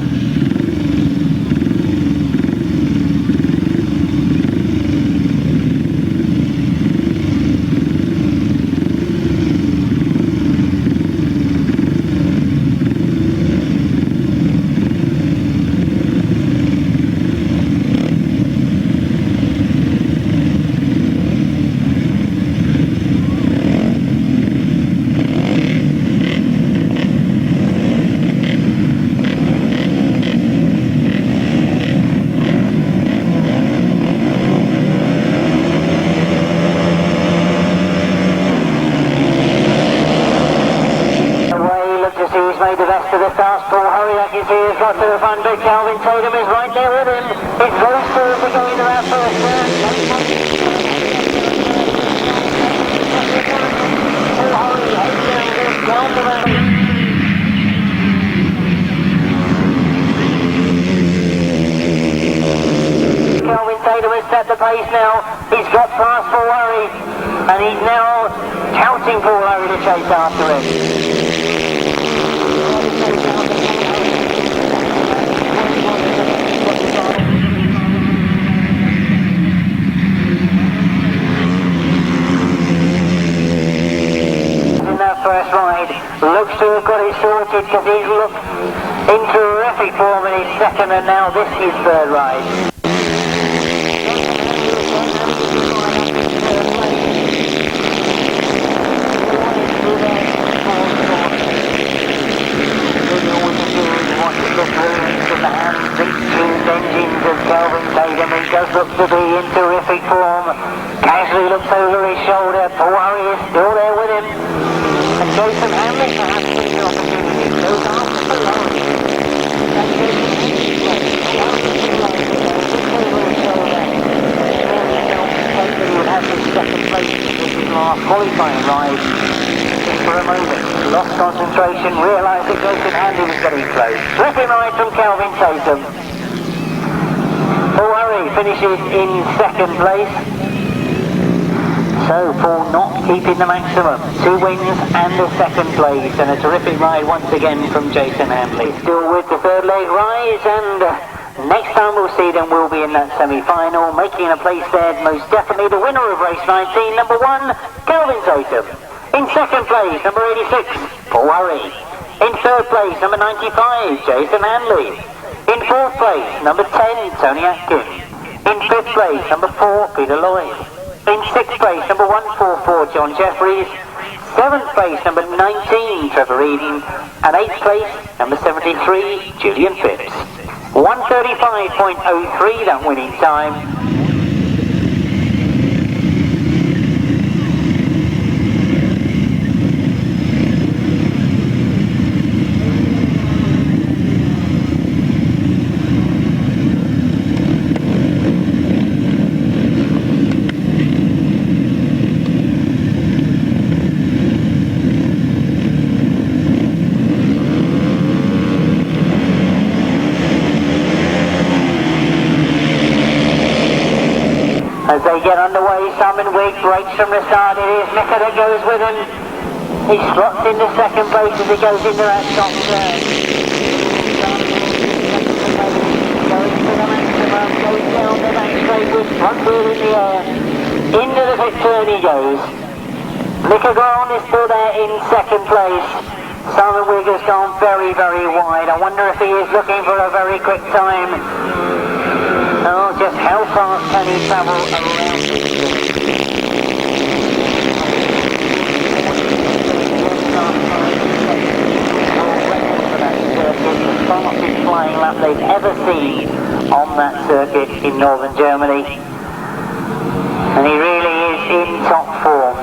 who's made the best of the start. Paul Hurry, I can see, has got to the front, but Calvin Tatum is right there with him. It's those two to go into that first turn. Paul Hurry heads down the round. Calvin Tatum has set the pace now. He's got past Paul Hurry, and he's now counting Paul Hurry to chase after him. In that first ride, looks to have got it sorted because he's looked in terrific form in his second, and now this is third ride. Engines of Calvin Tatum, he does look to be in terrific form. Casually looks over his shoulder. Paul Hurry is still there with him. And Jason Hamlin perhaps gives the opportunity. Goes after Paul Hurry. And Jason Hamlin would have his second place in this last qualifying ride. Just for a moment, lost concentration, realised that Jason Hamlin was getting close. Terrific ride from Calvin Tatum. Paul Hurry finishes in second place. So Paul not keeping the maximum. 2 wins and a second place, and a terrific ride once again from Jason Hamlin. Still with the third leg rise, and next time we'll see them will be in that semi-final, making a place there most definitely the winner of race 19, number 1, Calvin Tatum. In second place, number 86, Paul Hurry. In third place, number 95, Jason Hamlin. In fourth place, number 10, Tony Atkins. In fifth place, number 4, Peter Lloyd. In sixth place, number 144, John Jeffries. Seventh place, number 19, Trevor Eden. And eighth place, number 73, Julian Phipps. 1:35.03, that winning time. As they get underway, Simon Wigg breaks from the start. It is Mika that goes with him. He slots into second place as he goes into that top turn. Goes to the maximum, goes down the back straight with front wheel in the air. Into the pit turn he goes. Mika Goron is still there in second place. Simon Wigg has gone very, very wide. I wonder if he is looking for a very quick time. Oh, just how fast can he travel around this the fastest flying lap they've ever seen on that circuit in northern Germany. And he really is in top form.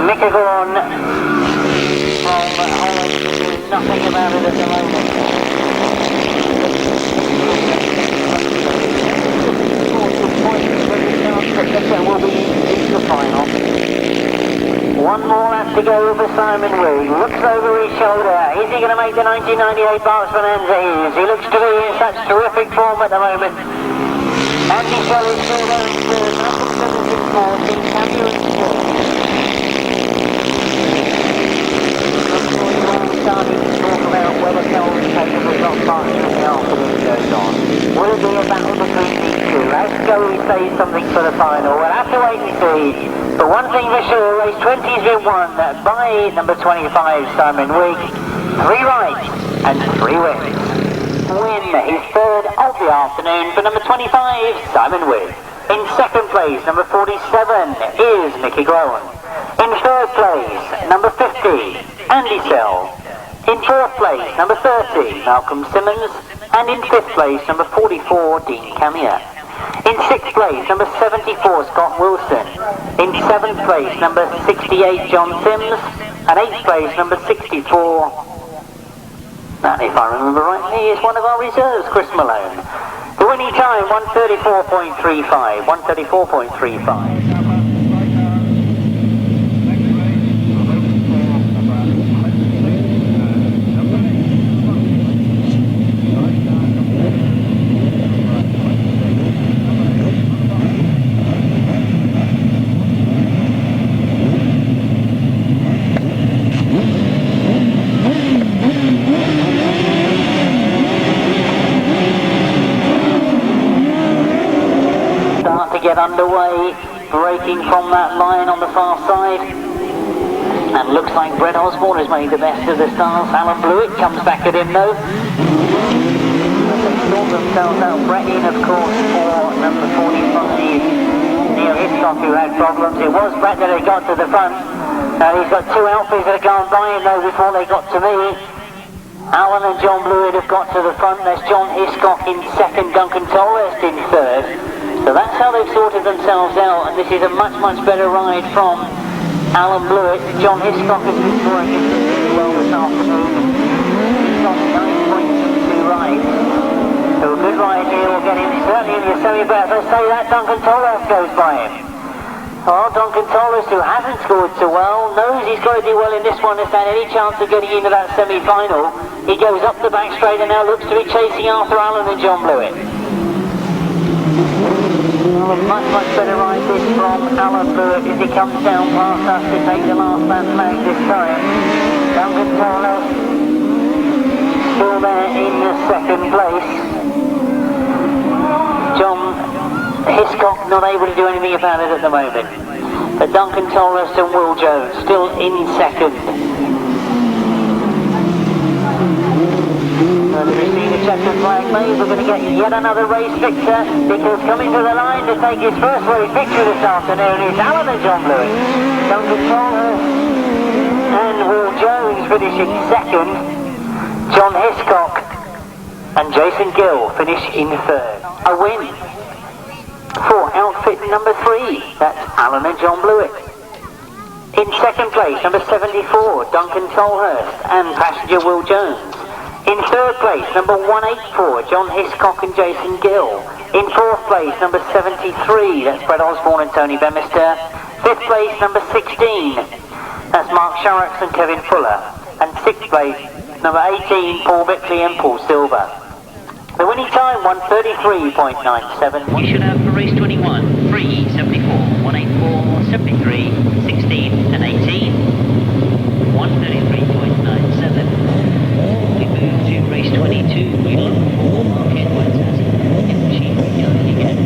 Mika Goron from Holland doing nothing about it at the moment. Will be in the final. One more lap to go for Simon Wigg. Looks over his shoulder. Is he going to make the 1998 Berks Bonanza? He looks to be in such terrific form at the moment. Andy Shelley still there in third. Number 17, starting to talk about whether Calvin Tatum was not fast enough the afternoon goes on. Will it be a battle between these two? Let's go say something for the final. We'll have to wait and see. But one thing for sure, race 20 has been won by number 25, Simon Wigg. 3 rides and 3 wins. Win his third of the afternoon for number 25, Simon Wigg. In second place, number 47 is Mickey Groen. In third place, number 50, Andy Sell. In fourth place, number 30, Malcolm Simmons. And in fifth place, number 44, Dean Camier. In sixth place, number 74, Scott Wilson. In seventh place, number 68, John Sims. And eighth place, number 64, That, if I remember rightly, is one of our reserves, Chris Malone. The winning time, 1:34.35. 1:34.35. Get underway, breaking from that line on the far side, and looks like Brett Osborne has made the best of the stars. Alan Blewett comes back at him though. They sort themselves out. Brett in, of course, for number 45, Neil Hitchcock, who had problems. It was Brett that had got to the front. He's got two outfits that have gone by him though before they got to me. Alan and John Blewett have got to the front. There's John Hiscock in second, Duncan Tolhurst in third. So that's how they've sorted themselves out, and this is a much, much better ride from Alan Blewett. John Hiscock has been scoring really well this afternoon. He's got 9.22 rides. So a good ride here will get him certainly in the semi-best. Let's say that Duncan Tolhurst goes by him. Oh, Duncan Tolhurst, who hasn't scored so well, knows he's got to do well in this one to stand any chance of getting into that semi-final. He goes up the back straight and now looks to be chasing after Alan and John Blewett. Well, a much, much better ride this from Alan Blewett as he comes down past us to take the last man flag this time. Duncan Tolhurst still there in the second place. John Hiscock not able to do anything about it at the moment. But Duncan Tolhurst and Will Jones still in second. We've seen a checkered flag made. We're going to get yet another race victor, because coming to the line to take his first race victory this afternoon is Alan and John Blewett. Duncan Tolhurst and Will Jones finishing second. John Hiscock and Jason Gill finish in third. A win for outfit number 3. That's Alan and John Blewett. In second place, number 74, Duncan Tolhurst and passenger Will Jones. In third place, number 184, John Hiscock and Jason Gill. In fourth place, number 73, that's Brett Osborne and Tony Bemister. Fifth place, number 16, that's Mark Sharrocks and Kevin Fuller. And sixth place, number 18, Paul Bickley and Paul Silver. The winning time, 1:33.97. You should have for race 21, 3, 74, 184, 73, 16 and 18. 1:33.97. We move to race 22. We look for Mark Edwards as he gets the machinery going again.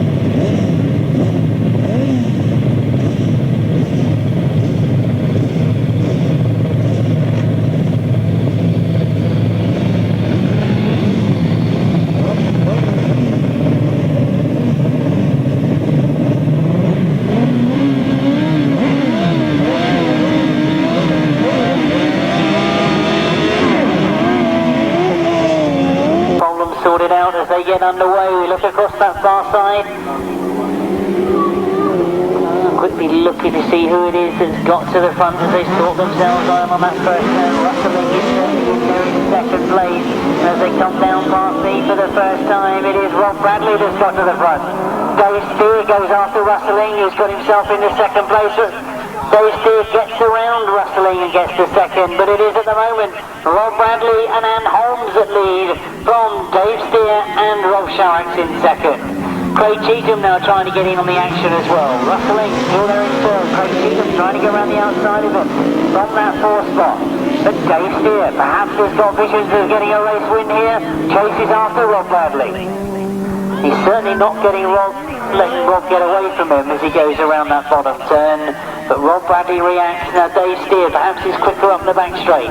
Sorted out as they get underway. We look across that far side. Quickly looking to see who it is that's got to the front as they sort themselves out on that first turn. Rustling is in there in second place. And as they come down past me for the first time, it is Rob Bradley that's got to the front. Dave Steer goes after Rustling, who's got himself in the second place. Dave Steer gets around Rustling and gets to second, but it is at the moment Rob Bradley and Ann Holmes that lead from Dave Steer and Rob Sharrocks in second. Craig Cheetham now trying to get in on the action as well. Rustling still there in third. Craig Cheetham trying to get around the outside of him from that fourth spot. But Dave Steer perhaps has got visions of getting a race win here. Chases after Rob Bradley. He's certainly not letting Rob get away from him as he goes around that bottom turn. But Rob Bradley reacts. Now Dave Steer perhaps is quicker up the back straight.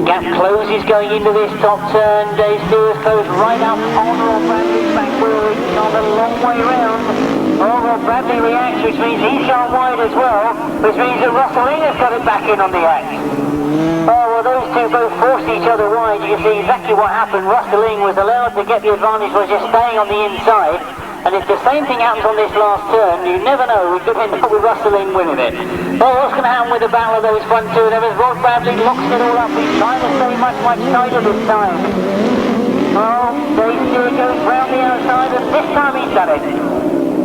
Gap closes going into this top turn. Dave Steer is closed right up on Rob Bradley's back wheel. He's gone a long way round. Oh, Rob Bradley reacts, which means he's gone wide as well, which means that Rustling has got it back in on the act. Oh, well, those two both forced each other wide. You can see exactly what happened. Rustling was allowed to get the advantage by just staying on the inside. And if the same thing happens on this last turn, you never know, we could end up with Russell winning it. Well, what's going to happen with the battle of those front two? There is Rod Bradley locks it all up. He's trying to stay much tighter this time. Oh, Dave Steer goes round the outside, and this time he's done it.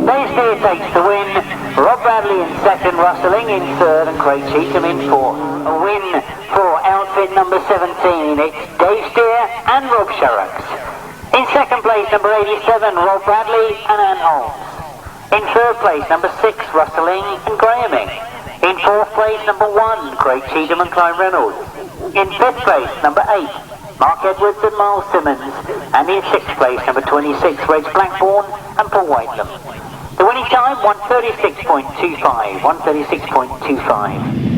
Dave Steer takes the win. Rob Bradley in second, Russelling in third, and Craig Cheetham in fourth. A win for outfit number 17. It's Dave Steer and Rob Sharrocks. In second place, number 87, Rob Bradley and Ann Holmes. In third place, number 6, Russelling and Grahaming. In fourth place, number 1, Craig Cheetham and Clive Reynolds. In fifth place, number 8, Mark Edwards and Miles Simmons. And in sixth place, number 26, Reg Blackburn and Paul Whitelam. The winning time, 1:36.25. 1:36.25.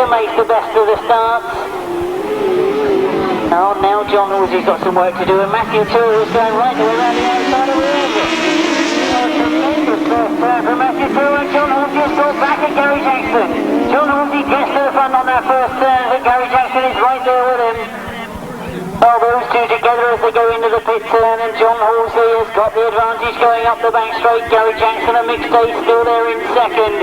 Makes the best of the starts. Oh, now John Halsey's got some work to do, and Matthew Toole is going right the way around the outside of the ring. Tremendous first turn from Matthew Toole, and John Halsey has got back at Gary Jackson. John Halsey gets to the front on that first turn, but Gary Jackson is right there with him. Oh, those two together as they go into the pit turn, and John Halsey has got the advantage going up the back straight. Gary Jackson and Mick Day still there in second.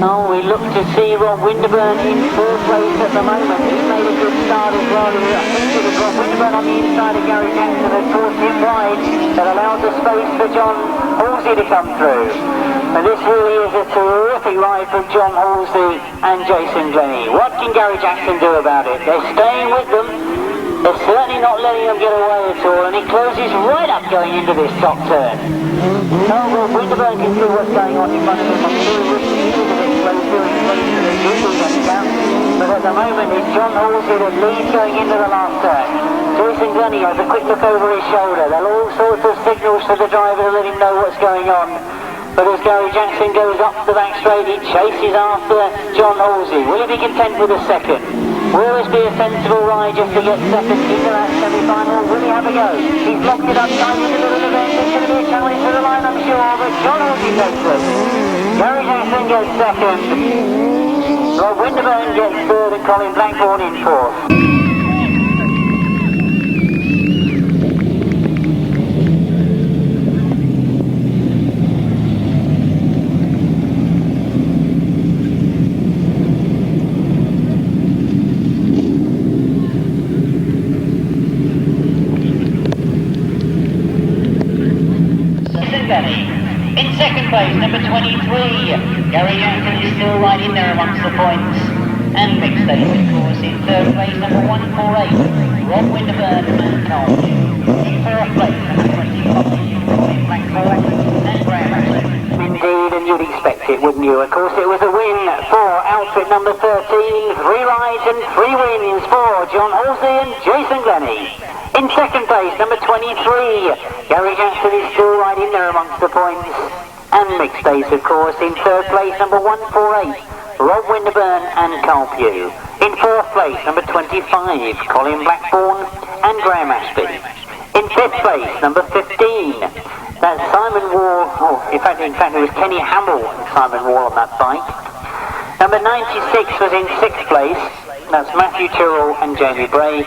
Oh, we look to see Rob Winterburn in third place at the moment. He made a good start as well. I think it was Rob Winterburn on the inside of Gary Jackson that forced him wide. That allowed the space for John Halsey to come through. And this really is a terrific ride from John Halsey and Jason Glenie. What can Gary Jackson do about it? They're staying with them. They're certainly not letting them get away at all. And he closes right up going into this top turn. Oh, well, Winterburn can see what's going on in front of him. I'm sure he but at the moment it's John Halsey that leads going into the last turn. Jason Glenie has a quick look over his shoulder. There are all sorts of signals to the driver to let him know what's going on. But as Gary Jackson goes up the back straight, he chases after John Halsey. Will he be content with a second? Will this be a sensible ride just to get second into that semi-final? Will he have a go? He's locked it up tight in the middle of the event. It's going to be a challenge for the line, I'm sure, but John Halsey takes it. Gary Jackson gets second. Rob Winterburn gets third, and Colin Blackburn in fourth. In second place, number 23, Gary Jackson is still right in there amongst the points. And Mick Stace, of course, in third place, number 148, Rob Winterburn and Cole. In fourth place, number 25, Colin Blackburn and Graham Ashley. Indeed, and you'd expect it, wouldn't you? Of course, it was a win for outfit number 13, 3 rides and 3 wins for John Halsey and Jason Glenie. In second place, number 23, Gary Jackson is still right in there amongst the points. And Mick Stace, of course, in third place, number 148, Rob Winterburn and Carl Pugh. In fourth place, number 25, Colin Blackburn and Graham Ashby. In fifth place, number 15, That's Simon Wall, in fact it was Kenny Hamill and Simon Wall on that bike. Number 96 was in 6th place, that's Matthew Tyrrell and Jamie Bray.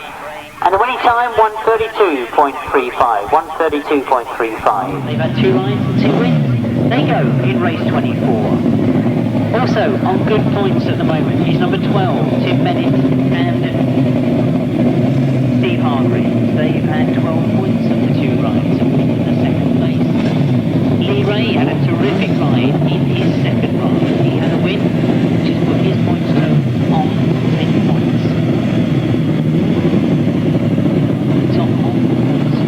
And the winning time, 1:32.35. 1:32.35. They've had 2 rides and 2 wins. They go in race 24. Also, on good points at the moment, is number 12, Tim Bennett and Steve Hargreaves. They've had 12 points of the 2 rides and win in the 2nd place. Lee Ray had a terrific ride in his 2nd ride. He had a win, which has put his points total on 10 points. Top on points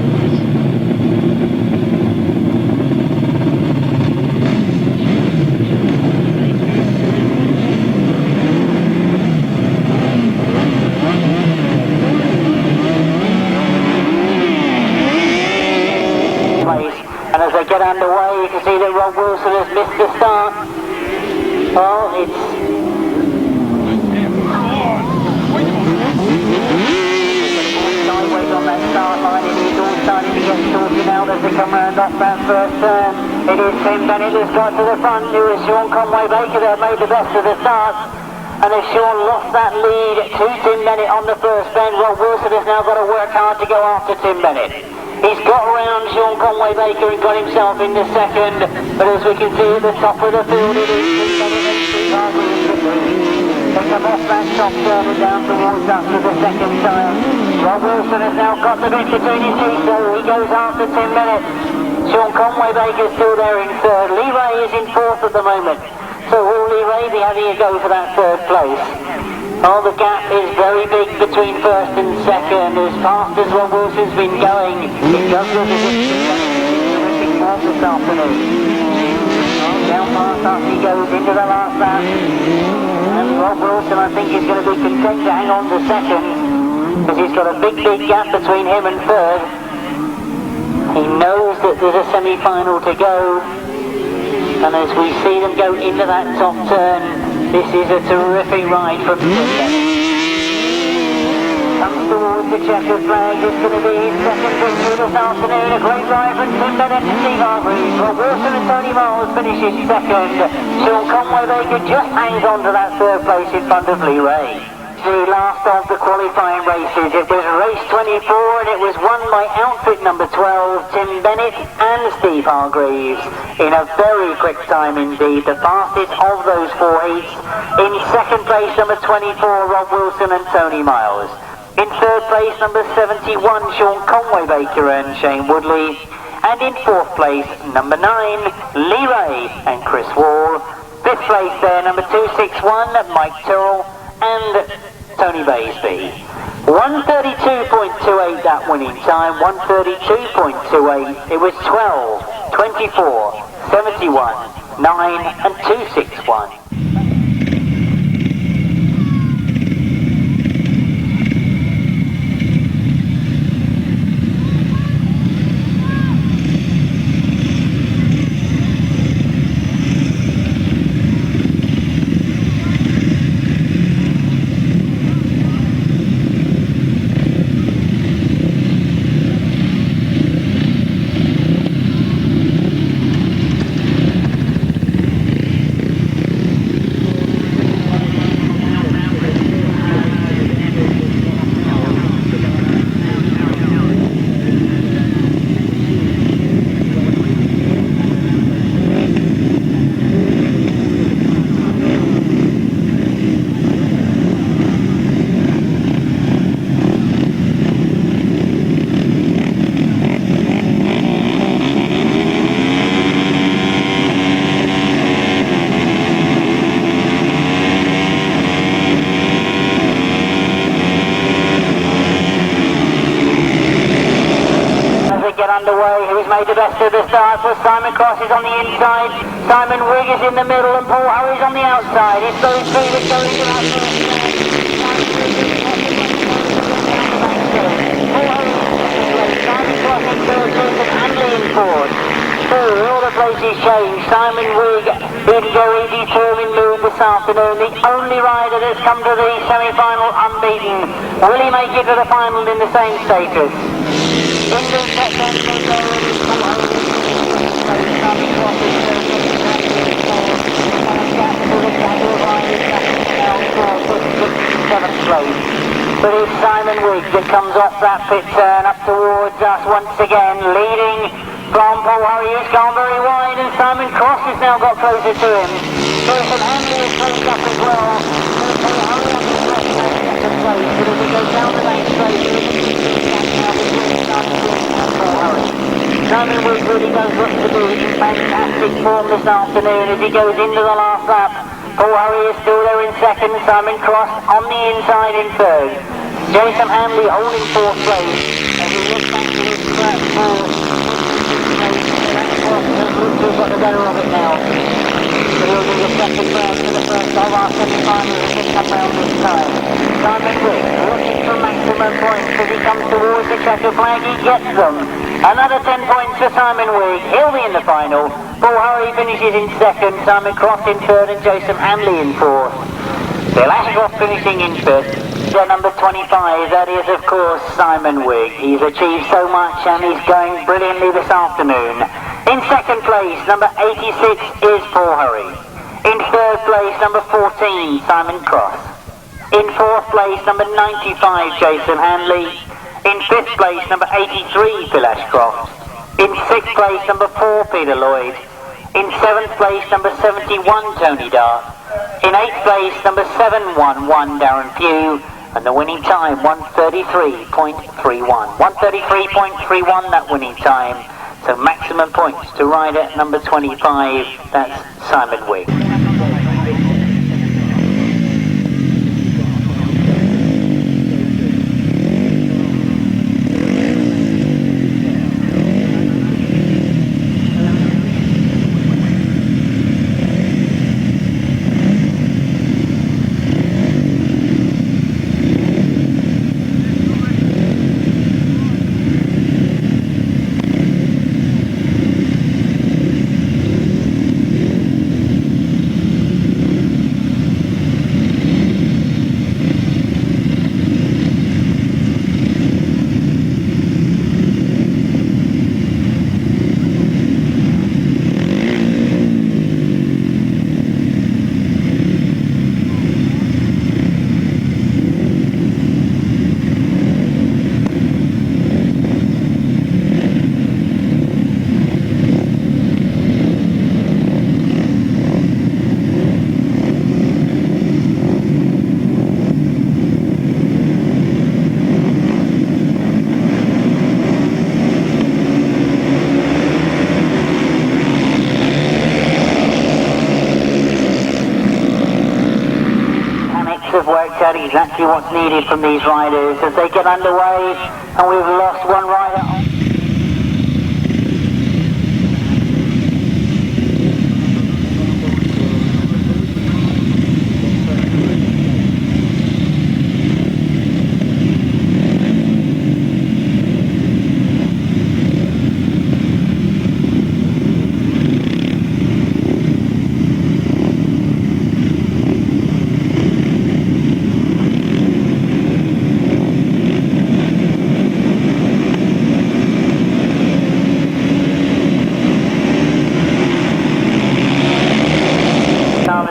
and as they get underway, you can see that Rob Wilson has missed the start. Well, it's sideways on that start line. It is all starting to get sorted out as they come round off that first turn. It is Tim Bennett who's got to the front. It was Sean Conway Baker that made the best of the start. And as Sean lost that lead to Tim Bennett on the first bend, Rob Wilson has now got to work hard to go after Tim Bennett. He's got around Sean Conway Baker and got himself in the 2nd, but as we can see at the top of the field, it is Tim Bennett and Steve Hargreaves. They come off that top turn and down towards us for the 2nd time. Rob Wilson has now got the bit between his teeth, so he goes after Tim Bennett. Sean Conway Baker's still there in 3rd. Lee Ray is in 4th at the moment. So will Lee Ray be having a go for that 3rd place? Oh, the gap is very big between 1st and 2nd. As fast as Rob Wilson's been going, it does look as if he's terrific form this afternoon. Oh, down past us he goes into the last lap. And Rob Wilson, I think, is going to be content to hang on to 2nd, because he's got a big gap between him and 3rd. He knows that there's a semi-final to go. And as we see them go into that top turn, this is a terrific ride from Tim Bennett. Comes towards the checkered flag. It's going to be his 2nd victory this afternoon. A great ride from Tim Bennett and Steve Hargreaves. Rob Wilson and Tony Miles finishes 2nd. Sean Conway Baker just hangs on to that 3rd place in front of Lee Ray. The last of the qualifying races. It was race 24 and it was won by outfit number 12, Tim Bennett and Steve Hargreaves, in a very quick time indeed, the fastest of those 4 heats. In 2nd place, number 24, Rob Wilson and Tony Miles. In 3rd place, number 71, Sean Conway Baker and Shane Woodley. And in 4th place, number 9, Lee Ray and Chris Wall. 5th place there, number 261, Mike Tyrrell and Tony Baisby. 1:32.28 that winning time, 1:32.28. It was 12, 24, 71, 9 and 261. Underway, who's made the best of the start was Simon Cross is on the inside, Simon Wigg is in the middle and Paul Hurry's on the outside. It's those 3 that go into that first Simon Cross in 13th and Lee in 4th. All the places changed. Simon Wigg in very determined mood this afternoon, the only rider that's come to the semi-final unbeaten. Will he make it to the final in the same status? In the second, they go But it's Simon Wigg that comes off that pit turn up towards us once again, leading from Paul Hurry, who's gone very wide, and Simon Cross has now got closer to him. Jason Hanley has closed up as well. Paul Hurry up to the second place, but as he goes down the main straight, Simon Wigg really knows what to do. He's in fantastic form this afternoon as he goes into the last lap. Paul Hurry is still there in second, Simon Cross on the inside in third. Jason Hanley holding fourth place as he looks back to his track for who's got the better of it now. So he'll do the second round to the first of our semi-finals as he comes round this time. Simon Wigg looking for maximum points as he comes towards the checker flag, he gets them. Another 10 points for Simon Wigg, he'll be in the final. Paul Hurry finishes in second, Simon Cross in third and Jason Hanley in fourth. Bill Ashcroft finishing in fifth. The number 25, that is of course Simon Wigg. He's achieved so much and he's going brilliantly this afternoon. In second place, number 86 is Paul Hurry. In third place, number 14, Simon Cross. In fourth place, number 95, Jason Hanley. In fifth place, number 83, Bill Ashcroft. In sixth place, number 4, Peter Lloyd. In seventh place, number 71, Tony Dart. In eighth place, number 711, Darren Pugh. And the winning time, 1:33.31. 1:33.31, that winning time. So maximum points to rider number 25, that's Simon Wigg. Have worked out exactly what's needed from these riders as they get underway, and we've lost one rider.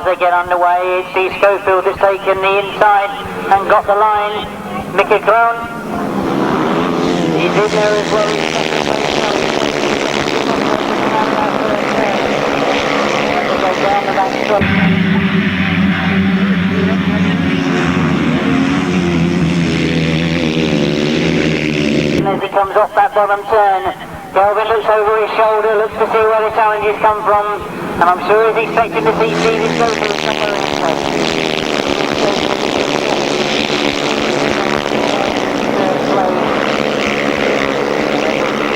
They get underway, Steve Schofield has taken the inside and got the line. Mickey Crone, he's in there as well. As he comes off that bottom turn, Kelvin looks over his shoulder, looks to see where the challenges come from, and I'm sure he's expecting to see Stevie Schofield somewhere in the place.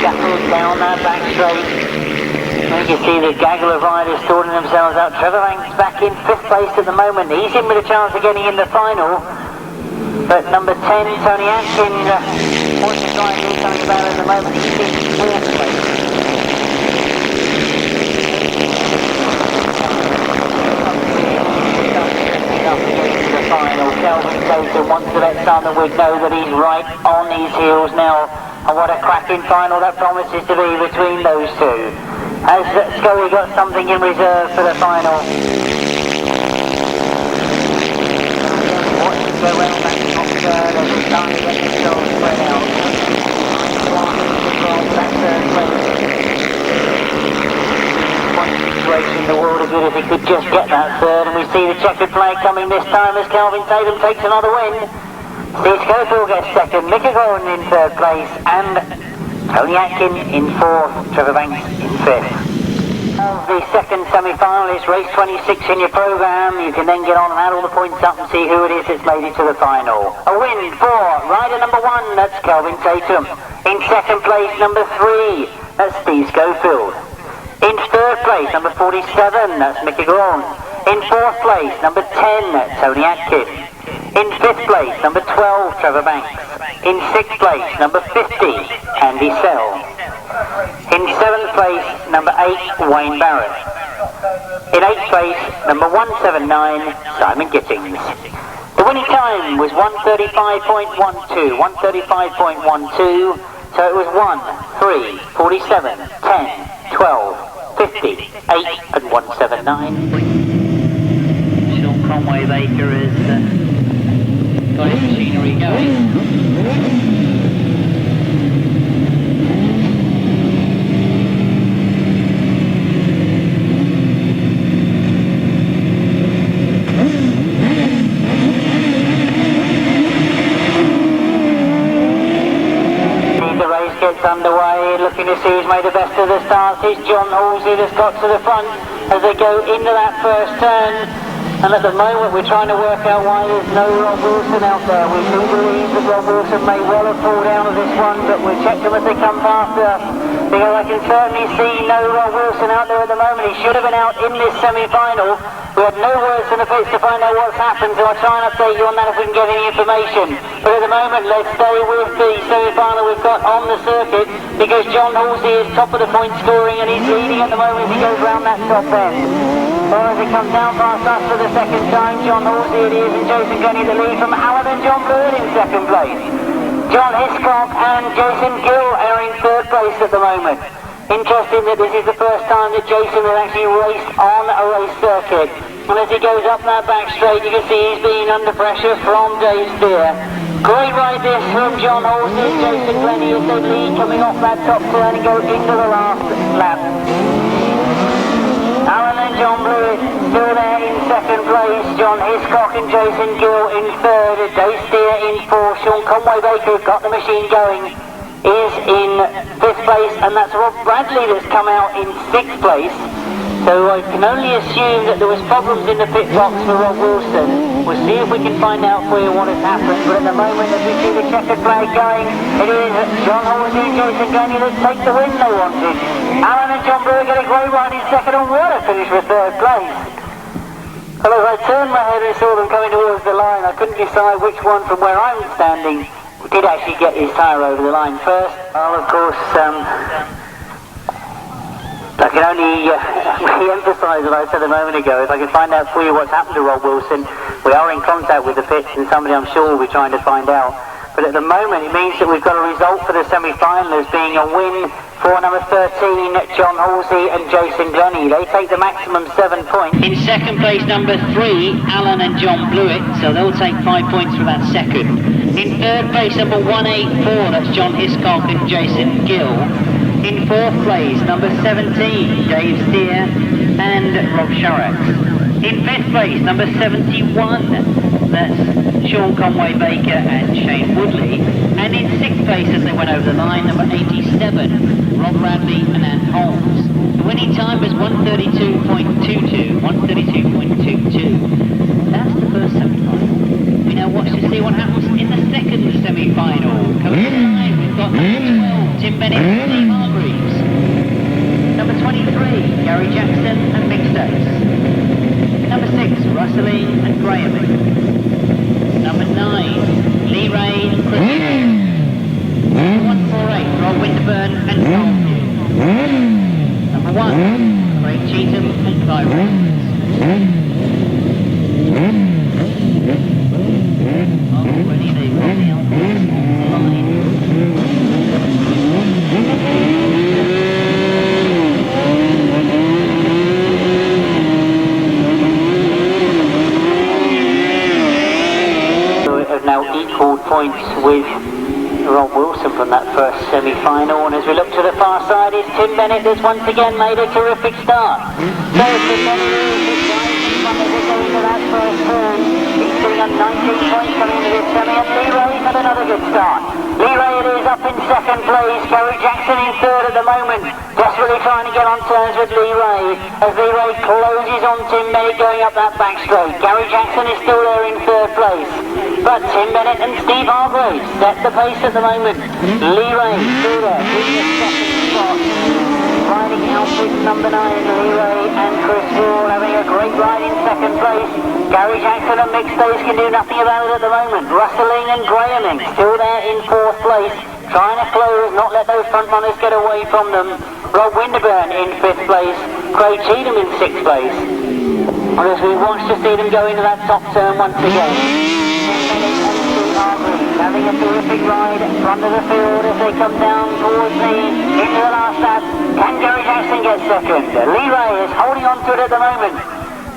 Shuffles down that back straight. You can see the gaggle of riders sorting themselves out. Trevor Hank's back in fifth place at the moment. He's in with a chance of getting in the final. But number 10, Tony Atkins, wants to try and do something about it at the moment. He's in fourth place. The final. Kelvin Coulter wants to let Simon Wigg know that he's right on his heels now, and what a cracking final that promises to be between those two. Has Scully got something in reserve for the final? Watch it go round that top third as it's starting to get themselves spread out. That third place. Point situation in the world is good if he could just get that third, and we see the checkered flag coming this time as Calvin Tatum takes another win. Steve Schofield gets second, Mick Gordon in third place, and Tony Atkin in fourth, Trevor Banks in fifth. The second semi-final is race 26 in your programme. You can then get on and add all the points up and see who it is that's made it to the final. A win for rider number 1, that's Calvin Tatum. In second place, number 3, that's Steve Schofield. In third place, number 47, that's Mickey Gordon. In fourth place, number 10, Tony Atkin. In fifth place, number 12, Trevor Banks. In sixth place, number 50, Andy Sell. In seventh place, number 8, Wayne Barrett. In eighth place, number 179, Simon Gittings. The winning time was 135.12, 135.12, so it was 1, 3, 47, 10, 12, 50, 8 and 179. Sean Conway Baker has got his machinery going. Underway, looking to see who's made the best of the starts. It's John Halsey that's got to the front as they go into that first turn, and at the moment we're trying to work out why there's no Rob Wilson out there. We do believe that Rob Wilson may well have pulled out of this one, but we'll check them as they come past us, because I can certainly see no Rob Wilson out there at the moment. He should have been out in this semi-final. We had no words in the pits to find out what's happened, so I'll try and update you on that if we can get any information. But at the moment, let's stay with the semi-final we've got on the circuit, because John Halsey is top of the point scoring and he's leading at the moment as he goes round that top end. Or as he comes down past us for the second time, John Halsey it is, and Jason Glenie the lead from Alan and John Blewett in second place. John Hiscock and Jason Gill are in third place at the moment. Interesting that this is the first time that Jason has actually raced on a race circuit. And as he goes up that back straight, you can see he's being under pressure from Dave Steer. Great ride this from John Halsey and Jason Glenie as they lead coming off that top turn and go into the last lap. Alan and John Blewett still there in second place. John Hiscock and Jason Gill in third. Dave Steer in fourth. Sean Conway Baker got the machine going, is in fifth place, and that's Rob Bradley that's come out in sixth place. So I can only assume that there was problems in the pit box for Rob Wilson. We'll see if we can find out for you what has happened, but at the moment as we see the checkered flag going, it is John Halsey and Jason Glenie that take the win they wanted. Alan and John Brewer get a great ride in second, and what a finish for third place. Well, as I turned my head and saw them coming towards the line, I couldn't decide which one from where I'm standing did actually get his tyre over the line first. Well, of course, I can only re-emphasise what I said a moment ago. If I can find out for you what's happened to Rob Wilson, we are in contact with the pits and somebody I'm sure will be trying to find out. But at the moment it means that we've got a result for the semi-finalers being a win for number 13, John Halsey and Jason Glenie. They take the maximum 7 points. In second place, number 3, Alan and John Blewett, so they'll take 5 points for that second. In third place, number 184, that's John Hiscock and Jason Gill. In fourth place, number 17, Dave Steer and Rob Sharrock. In fifth place, number 71, that's Sean Conway Baker and Shane Woodley. And in sixth place, as they went over the line, number 87, Rob Bradley and Ann Holmes. The winning time was 132.22, 132.22. That's the first semi-final. We now watch to see what happens in the second semi-final. Coming to the line, we've got number 12, Tim Bennett and Steve Hargreaves. Number 23, Gary Jackson and Mick Stace. Number 6, Russelling and Graham. Number 9, Lee Ray and Chris. Number 148, Rob Winterburn and Carl Hughes. Number 1, Craig Cheatham and Clive Raymond. Already they've got the outdoors line. Rob Wilson from that first semi-final, and as we look to the far side is Tim Bennett, that's once again made a terrific start. So Tim Bennett is as they go into that first turn. He's sitting on 19 points coming into this semi, and Lee Ray's had another good start. Lee Ray it is up in second place, Gary Jackson in third at the moment, desperately trying to get on terms with Lee Ray, as Lee Ray closes on Tim Bennett going up that back straight. Gary Jackson is still there in third place, but Tim Bennett and Steve Hargraves set the pace at the moment. Lee Ray still there in the second spot, riding out with number 9, Lee Ray and Chris Wall having a great ride in second place. Gary Jackson and Mick Stace can do nothing about it at the moment. Russelling and Grahaming still there in fourth place, trying to close, not let those front runners get away from them. Rob Winterburn in fifth place, Craig Cheatham in sixth place. And as we watch to see them go into that top turn once again, having a terrific ride in front of the field as they come down towards into the last lap. Can Gary Jackson get second? Lee Ray is holding on to it at the moment.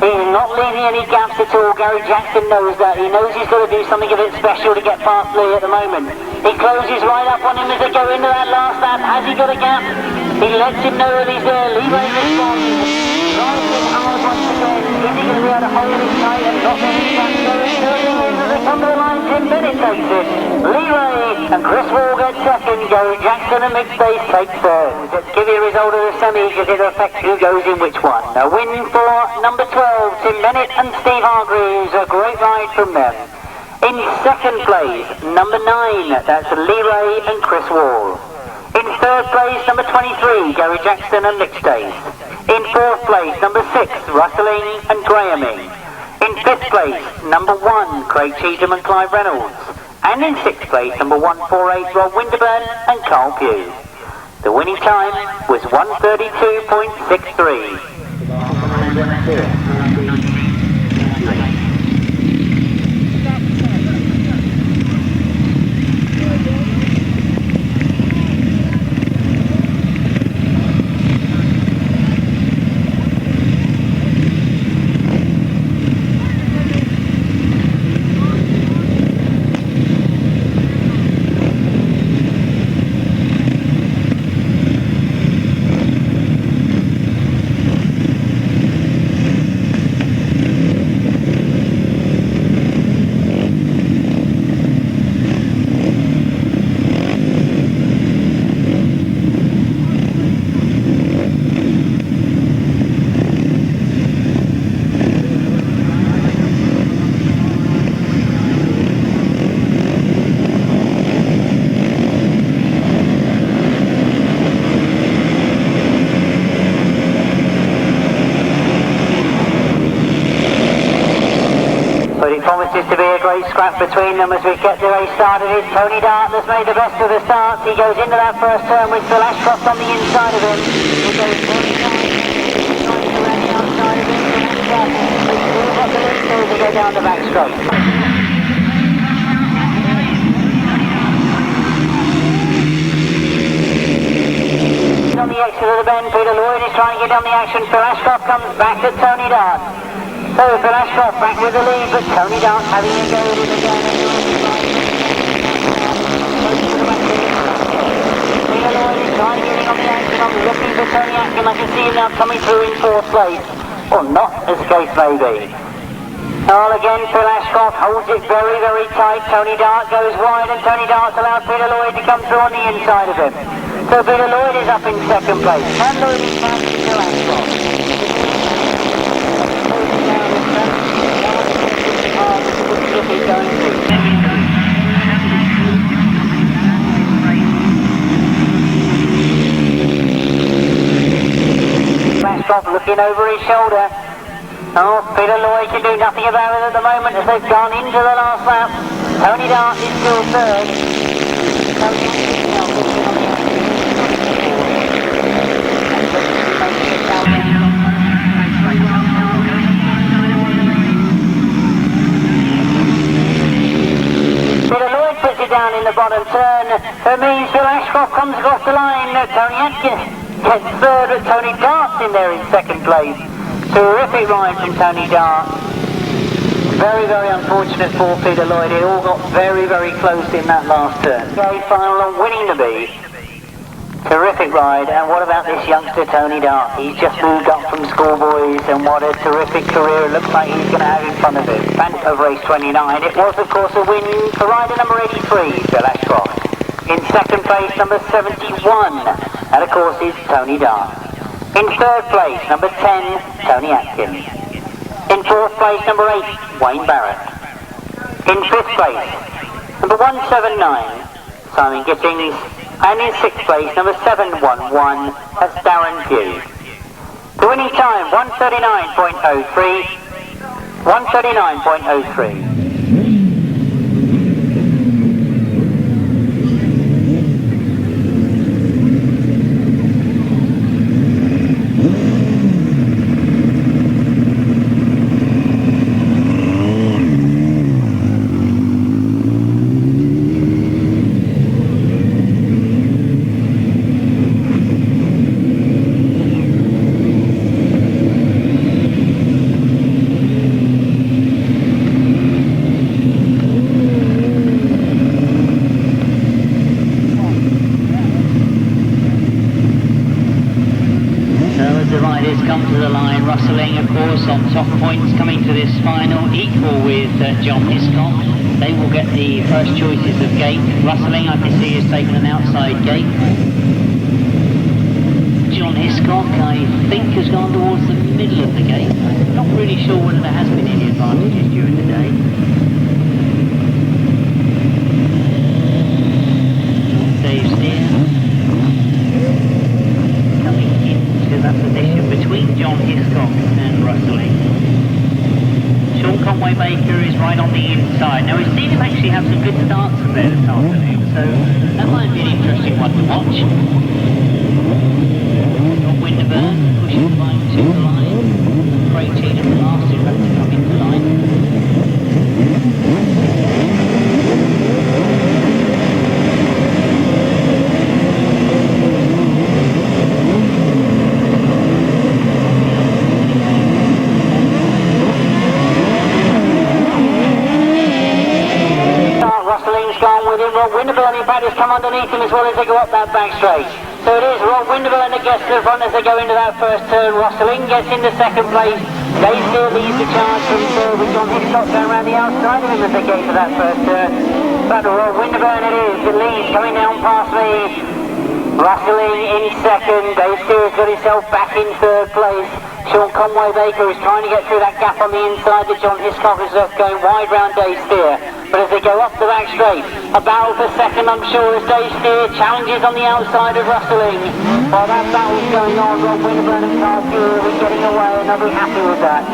He's not leaving any gaps at all. Gary Jackson knows that. He knows he's got to do something a bit special to get past Lee at the moment. He closes right up on him as they go into that last lap. Has he got a gap? He lets him know that he's there. Lee Ray responds. Drives in hard once again. Is he going to be able to hold it tight and not let him back go into it? As they come to the line, Tim Bennett takes it. Lee Ray and Chris Wall get second. Gary Jackson and Mick Stace take third. Let's give you a result of the semi because it'll affect who goes in which one. A win for number 12, Tim Bennett and Steve Hargreaves. A great ride from them. In second place, number 9, that's Lee Ray and Chris Wall. In third place, number 23, Gary Jackson and Mick Stace. In fourth place, number 6, Russelling and Grahaming. In fifth place, number 1, Craig Cheatham and Clive Reynolds. And in sixth place, number 148, Rob Winterburn and Carl Pugh. The winning time was 132.63. Promises to be a great scrap between them as we get the race started. It's Tony Dart that's made the best of the starts. He goes into that first turn with Phil Ashcroft on the inside of him. He goes around the outside of him. He's got the lead as they go down the back straight. On the exit of the bend, Peter Lloyd is trying to get on the action. Phil Ashcroft comes back to Tony Dart. So Phil Ashcroft back with the lead, but Tony Dart having a go with it again. Peter Lloyd is trying to get on the action. I'm looking for Tony Atkin. I can see him now coming through in fourth place. Or not, as the case may be. Well, again, Phil Ashcroft holds it very, very tight. Tony Dart goes wide, and Tony Dart's allowed Peter Lloyd to come through on the inside of him. So Peter Lloyd is up in second place. And Lloyd is back to Phil Ashcroft. Ashcroft looking over his shoulder. Oh, Peter Lloyd can do nothing about it at the moment as they've gone into the last lap. Tony Dart is still third. Peter Lloyd puts it down in the bottom turn. That means Phil Ashcroft comes across the line. Tony Atkins gets third, but Tony Dart's in there in second place. Terrific ride from Tony Dart. Very, very unfortunate for Peter Lloyd. It all got very, very close in that last turn. Okay, final on winning the B. Terrific ride, and what about this youngster Tony Dart? He's just moved up from schoolboys, and what a terrific career it looks like he's going to have in front of him. Bank of race 29. It was, of course, a win for rider number 83, Bill Ashcroft. In second place, number 71, and of course is Tony Dart. In third place, number 10, Tony Atkins. In fourth place, number 8, Wayne Barrett. In fifth place, number 179, Simon Gittings. And in sixth place, number 711, that's Darren Pugh. The winning time, 139.03. 139.03. On top points coming to this final, equal with John Hiscock. They will get the first choices of gate. Rustling, I can see, has taken an outside gate. John Hiscock, I think, has gone towards the middle of the gate. I'm not really sure whether there has been any advantages during the day. Dave Steer coming into that position between John Hiscock and Rustling. Sean Conway Baker is right on the inside. Now we've seen him actually have some good starts from there this afternoon, so that might be an interesting one to watch. Got Winterburn pushing the bike to the line. Craig Cheatham, the last who had to come into line. Winterburn in fact has come underneath him as well as they go up that back straight. So it is Rob Winterburn that gets to the front as they go into that first turn. Rustling gets into second place. Dave Steer leads the charge from third with John Hiscock going around the outside of him as they get into that first turn. But Rob Winterburn it is, the lead coming down past me. Rustling in second. Dave Steer has got himself back in third place. Sean Conway Baker is trying to get through that gap on the inside that John Hiscock is going wide round Dave Steer. But as they go up the back straight, a battle for second, I'm sure, as Dave Steer challenges on the outside of Rustling. While that battle's going on, Rob Winterburn and Carl Fury will be getting away, and they'll be happy with that.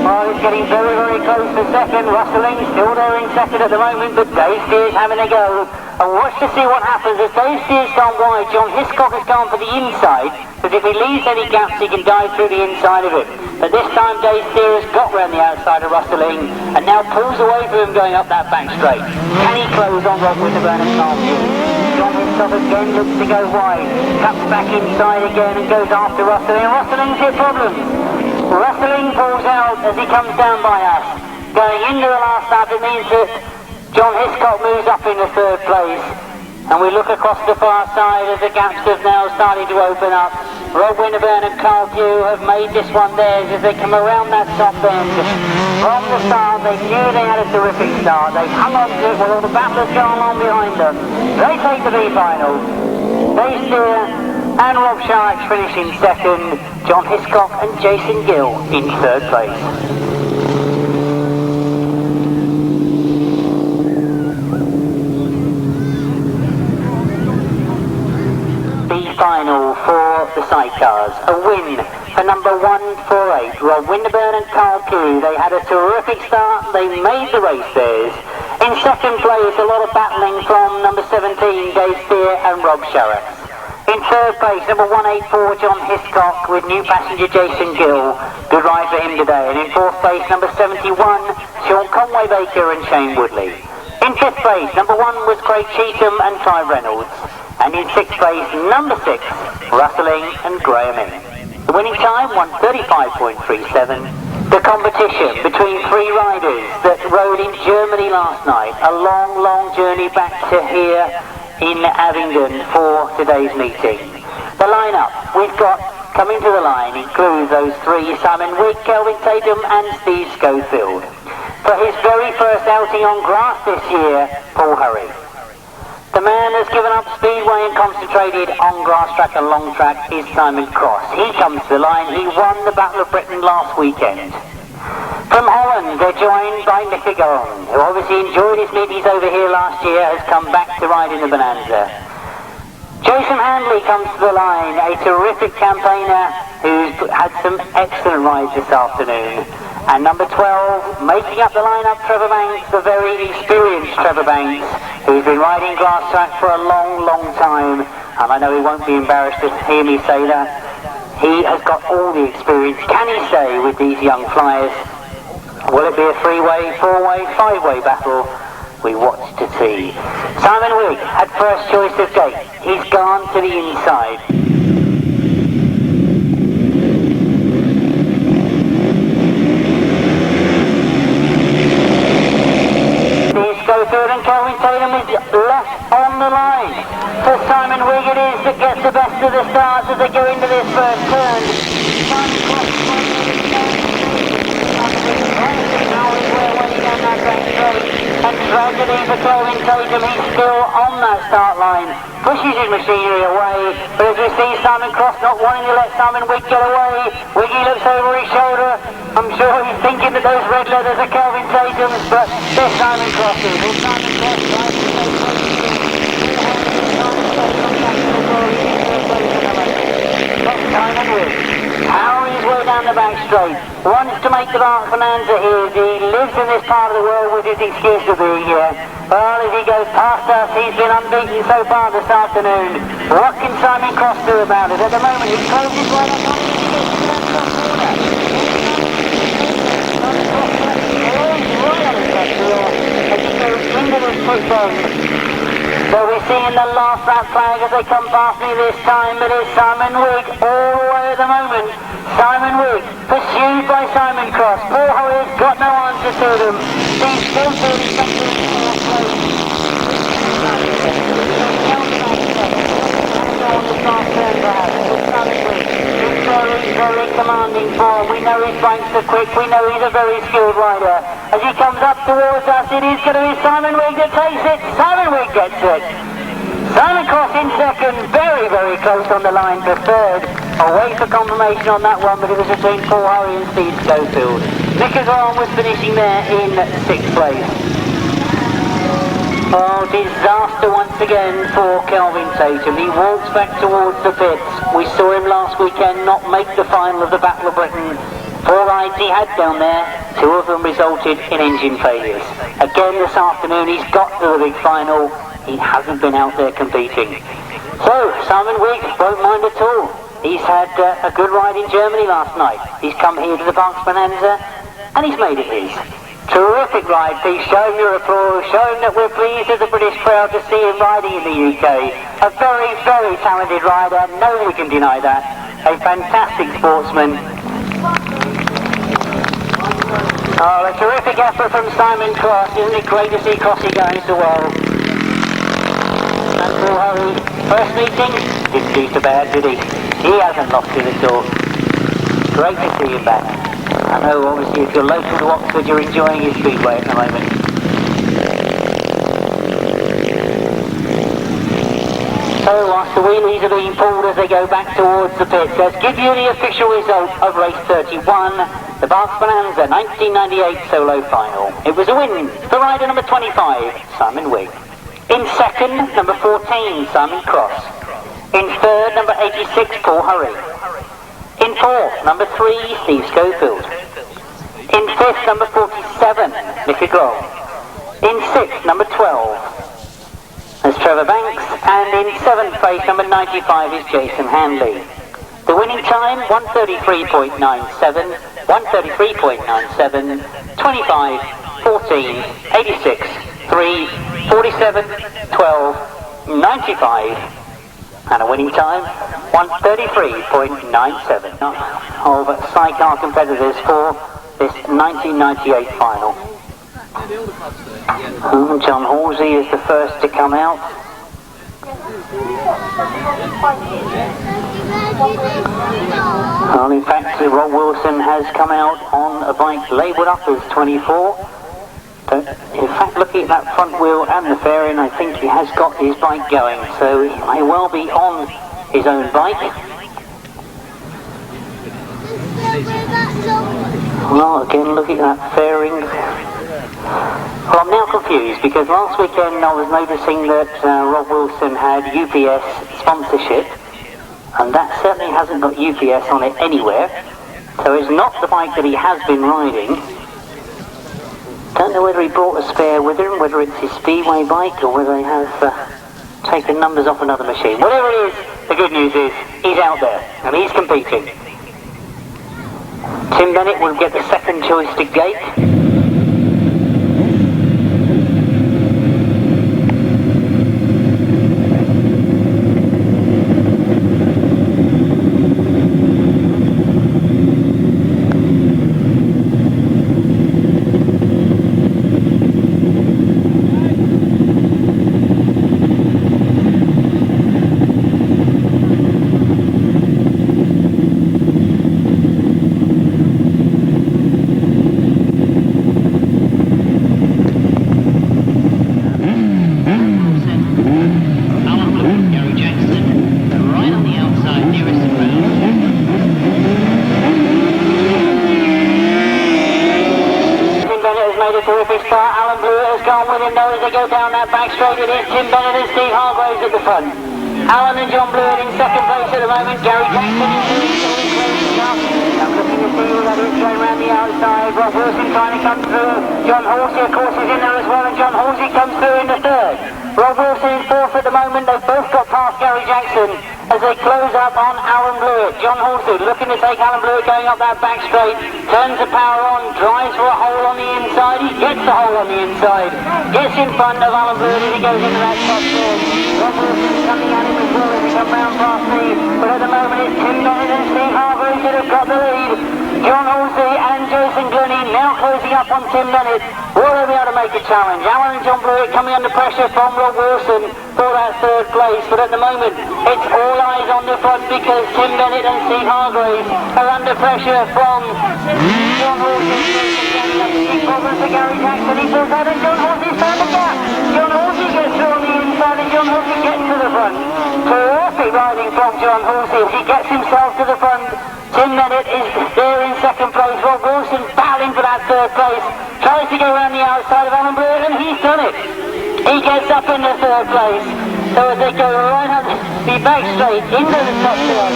Well, it's getting very, very close for second. Rustling still there in second at the moment, but Dave Steer's having a go. And watch to see what happens. As Dave Steer's gone wide, John Hiscock has gone for the inside, because if he leaves any gaps, he can dive through the inside of it. But this time Dave Steer has got round the outside of Rustling and now pulls away from him going up that back straight. Can he close on Rob Winterburn and Carl Fury? John Hiscock again looks to go wide, cuts back inside again and goes after Rustling. Rustling's hit problems. Rustling pulls out as he comes down by us. Going into the last lap, it means that John Hiscock moves up into third place. And we look across the far side as the gaps have now started to open up. Rob Winterburn and Carl Pugh have made this one theirs as they come around that top bend. From the start, they knew they had a terrific start. They hung on to it while all the battle has gone on behind them. They take the B final. Dave Steer and Rob Sharks finish in second. John Hiscock and Jason Gill in third place. Final for the sidecars. A win for number 148, Rob Winterburn and Carl Pugh. They had a terrific start. They made the race theirs. In second place, a lot of battling from number 17, Dave Steer and Rob Sharrock. In third place, number 184, John Hiscock with new passenger Jason Gill. Good ride for him today. And in fourth place, number 71, Sean Conway Baker and Shane Woodley. In fifth place, number 1 was Craig Cheatham and Ty Reynolds. And in sixth place, number 6, Rustling and Graham Inning. The winning time, 1:35.37. The competition between three riders that rode in Germany last night. A long, long journey back to here in Abingdon for today's meeting. The lineup we've got coming to the line includes those three: Simon Wigg, Kelvin Tatum and Steve Schofield. For his very first outing on grass this year, Paul Hurry. The man has given up speedway and concentrated on grass track and long track is Simon Cross. He comes to the line. He won the Battle of Britain last weekend. From Holland, they're joined by Nicky Garon, who obviously enjoyed his meetings over here last year, has come back to ride in the Bonanza. Jason Handley comes to the line, a terrific campaigner who's had some excellent rides this afternoon. And number 12, making up the lineup, Trevor Banks, the very experienced Trevor Banks, who's been riding grass track for a long, long time. And I know he won't be embarrassed to hear me say that. He has got all the experience. Can he say with these young flyers? Will it be a three-way, four-way, five-way battle? We watch to see. Simon Wigg had first choice of gate. He's gone to the inside. Schofield and Kelvin Tatum is left on the line. For Simon Wigg it is that gets the best of the starts as they go into this first turn. And tragedy for Kelvin Tatum, he's still on that start line. Pushes his machinery away, but as we see Simon Cross not wanting to let Simon Wigg get away. Wiggy looks over his shoulder. I'm sure he's thinking that those red leathers are Kelvin Tatum's, but they're Simon Cross's. Simon Cross tries to take Simon Wigg powering his way down the back straight. Wants to make the Berks Bonanza here. He lives in this part of the world with his excuse to be here. Well, as he goes past us, he's been unbeaten so far this afternoon. What can Simon Cross do about it? At the moment, he closes right up on So we're seeing the last lap flag as they come past me this time, but it's Simon Wigg all the way at the moment. Simon Wigg pursued by Simon Cross. Paul Hurry's got no answer to them. Steve still doing something very commanding form. We know his bikes are quick. We know he's a very skilled rider. As he comes up towards us, it is going to be Simon Wigg that takes it. Simon Wigg gets it. Simon Cross in second, very, very close on the line for third. I'll wait for confirmation on that one, but it was between Paul Hurry and Steve Schofield. Nicky Garon was finishing there in sixth place. Oh, disaster once again for Kelvin Tatum. He walks back towards the pits. We saw him last weekend not make the final of the Battle of Britain. 4 rides he had down there, 2 of them resulted in engine failures. Again this afternoon he's got to the big final. He hasn't been out there competing. So, Simon Wigg won't mind at all. He's had a good ride in Germany last night. He's come here to the Berks Bonanza and he's made it his. Terrific ride, please show him your applause, show him that we're pleased as a British crowd to see him riding in the UK. A very, very talented rider, nobody can deny that. A fantastic sportsman. Oh, a terrific effort from Simon Cross. Isn't it great to see Crossy going so well? And Paul Hurry, first meeting, didn't do so bad, did he? He hasn't lost it at all. Great to see him back. I know, obviously, if you're local to Oxford, you're enjoying his speedway at the moment. So, whilst the wheelies are being pulled as they go back towards the pits, let's give you the official result of race 31, the Berks Bonanza 1998 Solo Final. It was a win for rider number 25, Simon Wigg. In second, number 14, Simon Cross. In third, number 86, Paul Hurry. In fourth, number 3, Steve Schofield. In fifth, number 47, Nicky Garon. In sixth, number 12, is Trevor Banks. And in seventh place, number 95, is Jason Handley. The winning time, 1:33.97, 1:33.97, 25, 14, 86, 3, 47, 12, 95. And a winning time, 1:33.97 of sidecar competitors for this 1998 final. John Halsey is the first to come out. Well, in fact, Rob Wilson has come out on a bike labelled up as 24. But in fact, looking at that front wheel and the fairing, I think he has got his bike going. So he may well be on his own bike. Well, again, looking at that fairing. Well, I'm now confused because last weekend I was noticing that Rob Wilson had UPS sponsorship, and that certainly hasn't got UPS on it anywhere. So it's not the bike that he has been riding. Don't know whether he brought a spare with him, whether it's his Speedway bike or whether they have taken numbers off another machine. Whatever it is, the good news is he's out there and he's competing. Tim Bennett will get the second choice to gate. As they go down that back straight, it is Tim Bennett and Steve Hargraves at the front. Alan and John Blewett in second place at the moment. Gary Jackson is closing up. I'm looking to see that is going around the outside. Rob Wilson trying to come through. John Halsey, of course, is in there as well, and John Halsey comes through in the third. Rob Wilson in fourth at the moment. They've both got past Gary Jackson as they close up on Alan Blewett. John Halsey looking to take Alan Blewett going up that back straight. Turns the power on, drives for a hole on the inside. He gets the hole on the inside. Gets in front of Alan Blewett as he goes into that top turn. Rob Wilson's coming at him as well as he comes round past me. But at the moment it's Tim Bennett and Steve Hargraves that have got the lead. John Halsey and Jason Glenie now closing up on Tim Bennett. Will they be able to make a challenge? Alan and John Blewett coming under pressure from Rob Wilson for that third place. But at the moment it's all eyes on the front because Tim Bennett and Steve Hargraves are under pressure from John Halsey. Big problems for Gary Jackson. He pulls out and John Halsey's found the gap. John Halsey gets through on the inside and John Halsey gets to the front. Terrific riding from John Halsey as he gets himself to the front. Tim Bennett is there in second place. Rob Wilson battling for that third place. Tries to go around the outside of Alan Blewett and he's done it. He gets up in the third place. So as they go right up the back straight into the top turn.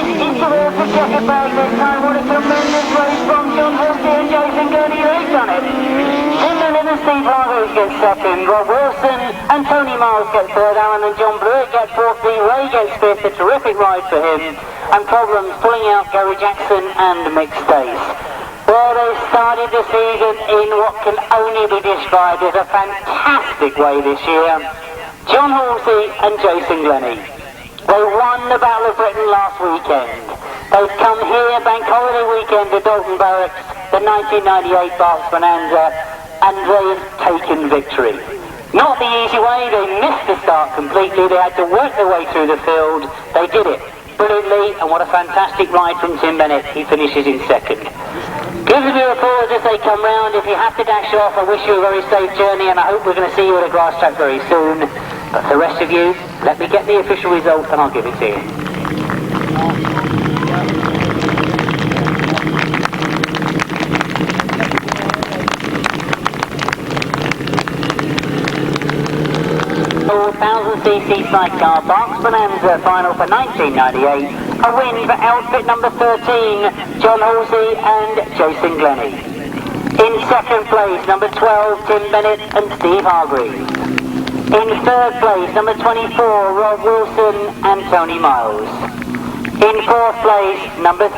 It's towards the checkered bag this time. What a tremendous race from John Halsey and Jason Glenie. They've done it. Tim Bennett and Steve Hargraves get second. Rob Wilson and Tony Miles get third. Alan and John Blewett get fourth. Ray gets fifth. A terrific ride for him. And problems pulling out Gary Jackson and Mick Stace. Well, they started the season in what can only be described as a fantastic way this year. John Halsey and Jason Glenie. They won the Battle of Britain last weekend. They've come here, Bank Holiday weekend, to Dalton Barracks, the 1998 Berks Bonanza, and they've taken victory. Not the easy way, they missed the start completely, they had to work their way through the field. They did it brilliantly, and what a fantastic ride from Tim Bennett. He finishes in second. Give them your applause as they come round. If you have to dash off, I wish you a very safe journey, and I hope we're going to see you at a grass track very soon. But for the rest of you, let me get the official result and I'll give it to you. cc sidecar Berks Bonanza final for 1998. A win for outfit number 13, John Halsey and Jason Glenie. In second place, number 12, Tim Bennett and Steve Hargraves. In third place, number 24, Rob Wilson and Tony Miles. In fourth place, number 3,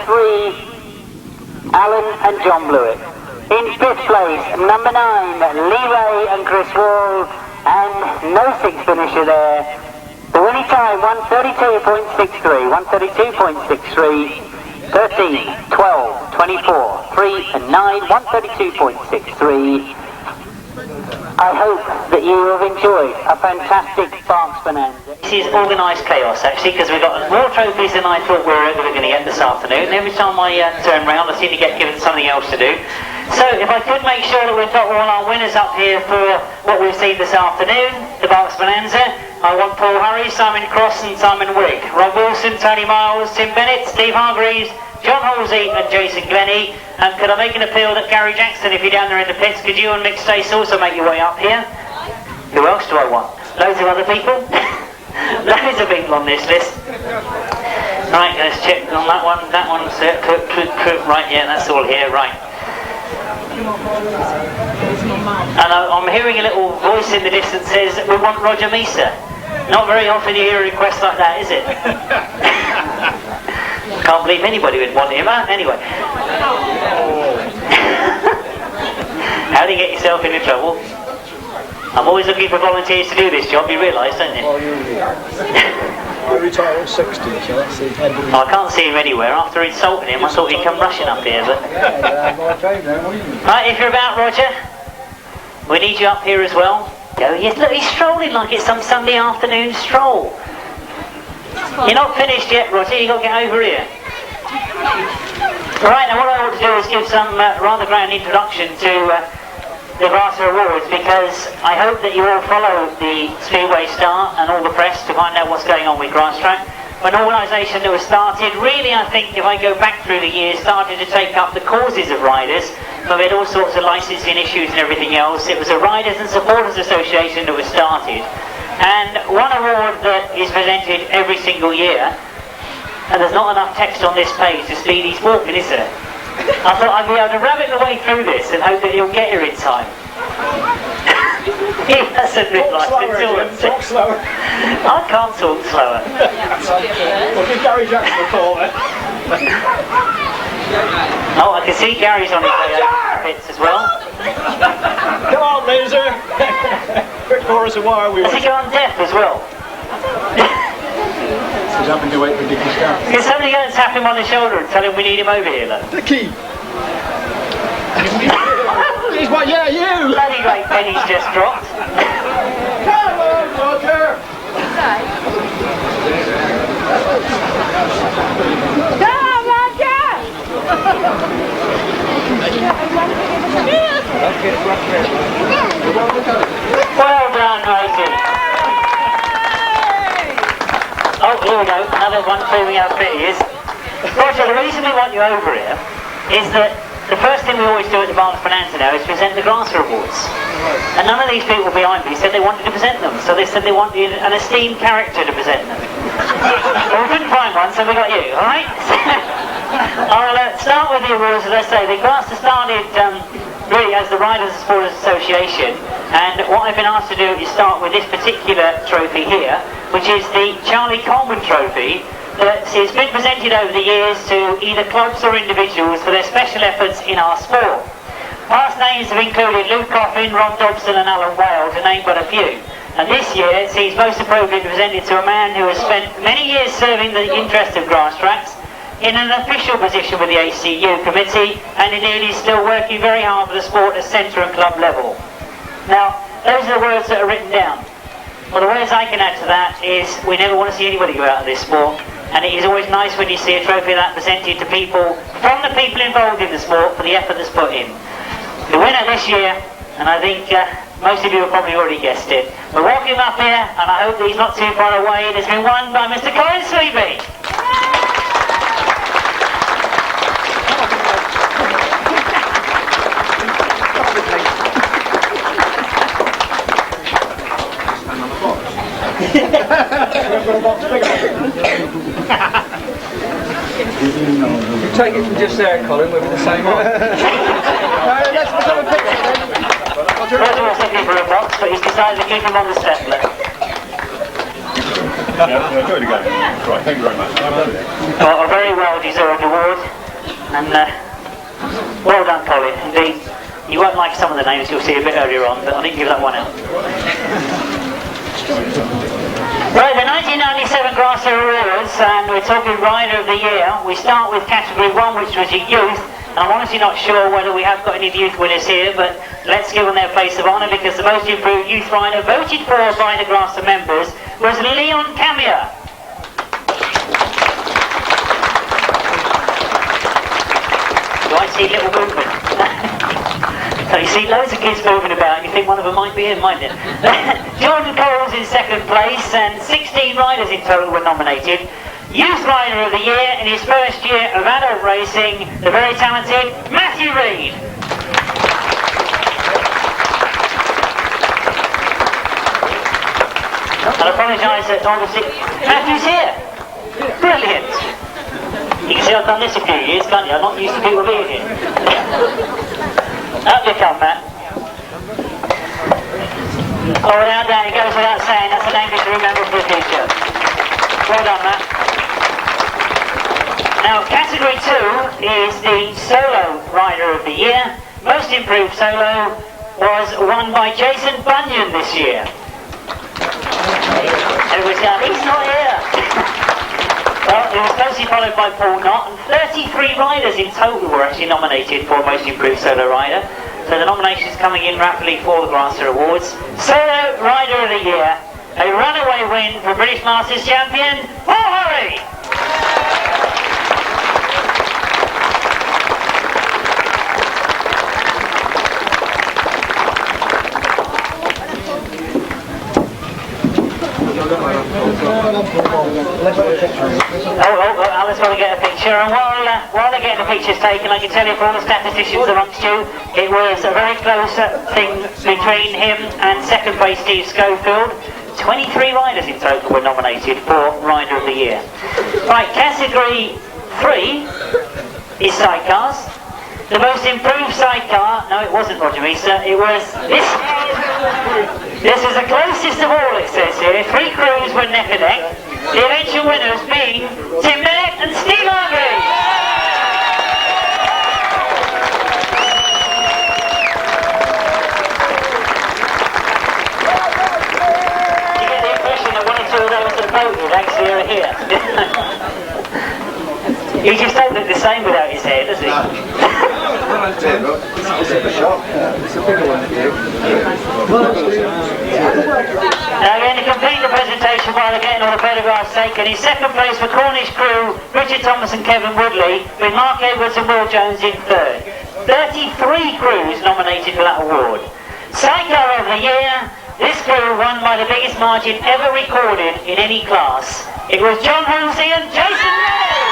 Alan and John Blewett. In fifth place, number 9, Lee Ray and Chris Wall. And no sixth finisher there. The winning time, 132.63. 132.63. 13, 12, 24, 3 and 9, 132.63. I hope that you have enjoyed a fantastic Berks Bonanza. This is organised chaos actually, because we've got more trophies than I thought we were ever going to get this afternoon. Every time I turn round I seem to get given something else to do. So if I could make sure that we've got all our winners up here for what we've seen this afternoon, the Berks Bonanza. I want Paul Hurry, Simon Cross and Simon Wigg, Rob Wilson, Tony Miles, Tim Bennett, Steve Hargreaves, John Halsey and Jason Glenie. And could I make an appeal that Gary Jackson, if you're down there in the pits, could you and Mick Stace also make your way up here? Who else do I want? Loads of other people? Loads of people on this list. Right, let's check on that one. That one's right, yeah, that's all here, right. And I'm hearing a little voice in the distance says we want Roger Misa. Not very often you hear a request like that, is it? Can't believe anybody would want him, huh? Anyway. How do you get yourself into trouble? I'm always looking for volunteers to do this job, you realise, don't you? Oh, I retired at 60, so that's the end of the... I can't see him anywhere. After insulting him, I thought he'd come rushing up here, but... Right, if you're about, Roger, we need you up here as well. Go, yes, look, he's strolling like it's some Sunday afternoon stroll. You're not finished yet, Roger, you've got to get over here. Right, now what I want to do is give some rather grand introduction to the Grasser Awards, because I hope that you all follow the Speedway Star and all the press to find out what's going on with Grasstrack. An organisation that was started, really I think if I go back through the years, started to take up the causes of riders, but we had all sorts of licensing issues and everything else. It was a Riders and Supporters Association that was started, and one award that is presented every single year, and there's not enough text on this page to speed his walking, is there? I thought I'd be able to rabbit the way through this and hope that he'll get here in time. He hasn't realised until talk slower. I can't talk slower. Well, give Gary Jackson a call then. Oh, I can see Gary's on his way over to the pits as well. Come on, Loser. Quick chorus of why are we Has he gone deaf as well? He's having to wait for Dicky's down. Can somebody go and tap him on the shoulder and tell him we need him over here, though? Dicky! He's what? Yeah, you! Bloody great penny's just dropped. Come on, Roger! Come on, Roger! Well done, Rosie. Oh, here we go, another one proving how fit he is. Roger, the reason we want you over here is that the first thing we always do at the Berks Bonanza now is present the Grasser Awards. And none of these people behind me said they wanted to present them, so they said they wanted an esteemed character to present them. Well, we couldn't find one, so we got you, alright? I'll start with the awards, as I say. The Grasser started really as the Riders and Supporters Association, and what I've been asked to do is start with this particular trophy here, which is the Charlie Coleman Trophy, that has been presented over the years to either clubs or individuals for their special efforts in our sport. Past names have included Luke Coffin, Ron Dobson and Alan Whale, to name but a few. And this year it seems most appropriate to present it to a man who has spent many years serving the interest of Grasstracks in an official position with the ACU committee, and indeed is still working very hard for the sport at centre and club level. Now, those are the words that are written down. Well, the words I can add to that is we never want to see anybody go out of this sport, and it is always nice when you see a trophy like that presented to people, from the people involved in the sport, for the effort that's put in. The winner this year, and I think most of you have probably already guessed it, we'll welcome him up here, and I hope that he's not too far away. It has been won by Mr. Colin Sweeby. Take it from just there, Colin, we'll be the same one. Let's have a picture then. Roger was looking for a box, but he's decided to keep him on the stepler. Yeah, do it again. Right, thank you very much. Well, a very well-deserved award, and well done, Colin. Indeed, you won't like some of the names you'll see a bit earlier on, but I didn't give that one out. Right, the 1997 Grass Grasser Awards, and we're talking Rider of the Year. We start with category 1, which was your youth. I'm honestly not sure whether we have got any of the youth winners here, but let's give them their place of honour, because the most improved youth rider voted for by the Grasser members was Leon Camia. Do I see little movement? So you see loads of kids moving about, and you think one of them might be in, mightn't it? Jordan Coles in second place, and 16 riders in total were nominated. Youth Rider of the Year in his first year of adult racing, the very talented Matthew Reid. I apologise that obviously Matthew's here. Brilliant. You can see I've done this a few years, can't you? I'm not used to people being here. Up you come, Matt. Oh, without that, it goes without saying, that's a name to remember for the future. Well done, Matt. Now, category 2 is the Solo Rider of the Year. Most improved solo was won by Jason Bunyan this year. Everybody's going, he's not here. Well, it was closely followed by Paul Knott, and 33 riders in total were actually nominated for Most Improved Solo Rider. So the nominations coming in rapidly for the Grasser Awards. Solo Rider of the Year, a runaway win for British Masters champion, Paul Hurry! Alice want to get a picture, and while they're getting the pictures taken, I can tell you for all the statisticians amongst you, it was a very close thing between him and second place Steve Schofield. 23 riders in total were nominated for Rider of the Year. Right, category 3 is sidecars. The most improved sidecar, no, it wasn't Roger Meester, it was this. This is the closest of all, it says here. 3 crews were neck and neck. The eventual winners being Tim Bennett and Steve Hargreaves. You get the impression that 1 or 2 of those that voted actually are here. He just don't look the same without his hair, does he? Now again, to complete the presentation while they're getting all the photographs taken, in second place for Cornish crew, Richard Thomas and Kevin Woodley, with Mark Edwards and Will Jones in third. 33 crews nominated for that award. Sidecar of the Year, this crew won by the biggest margin ever recorded in any class. It was John Halsey and Jason Wigg.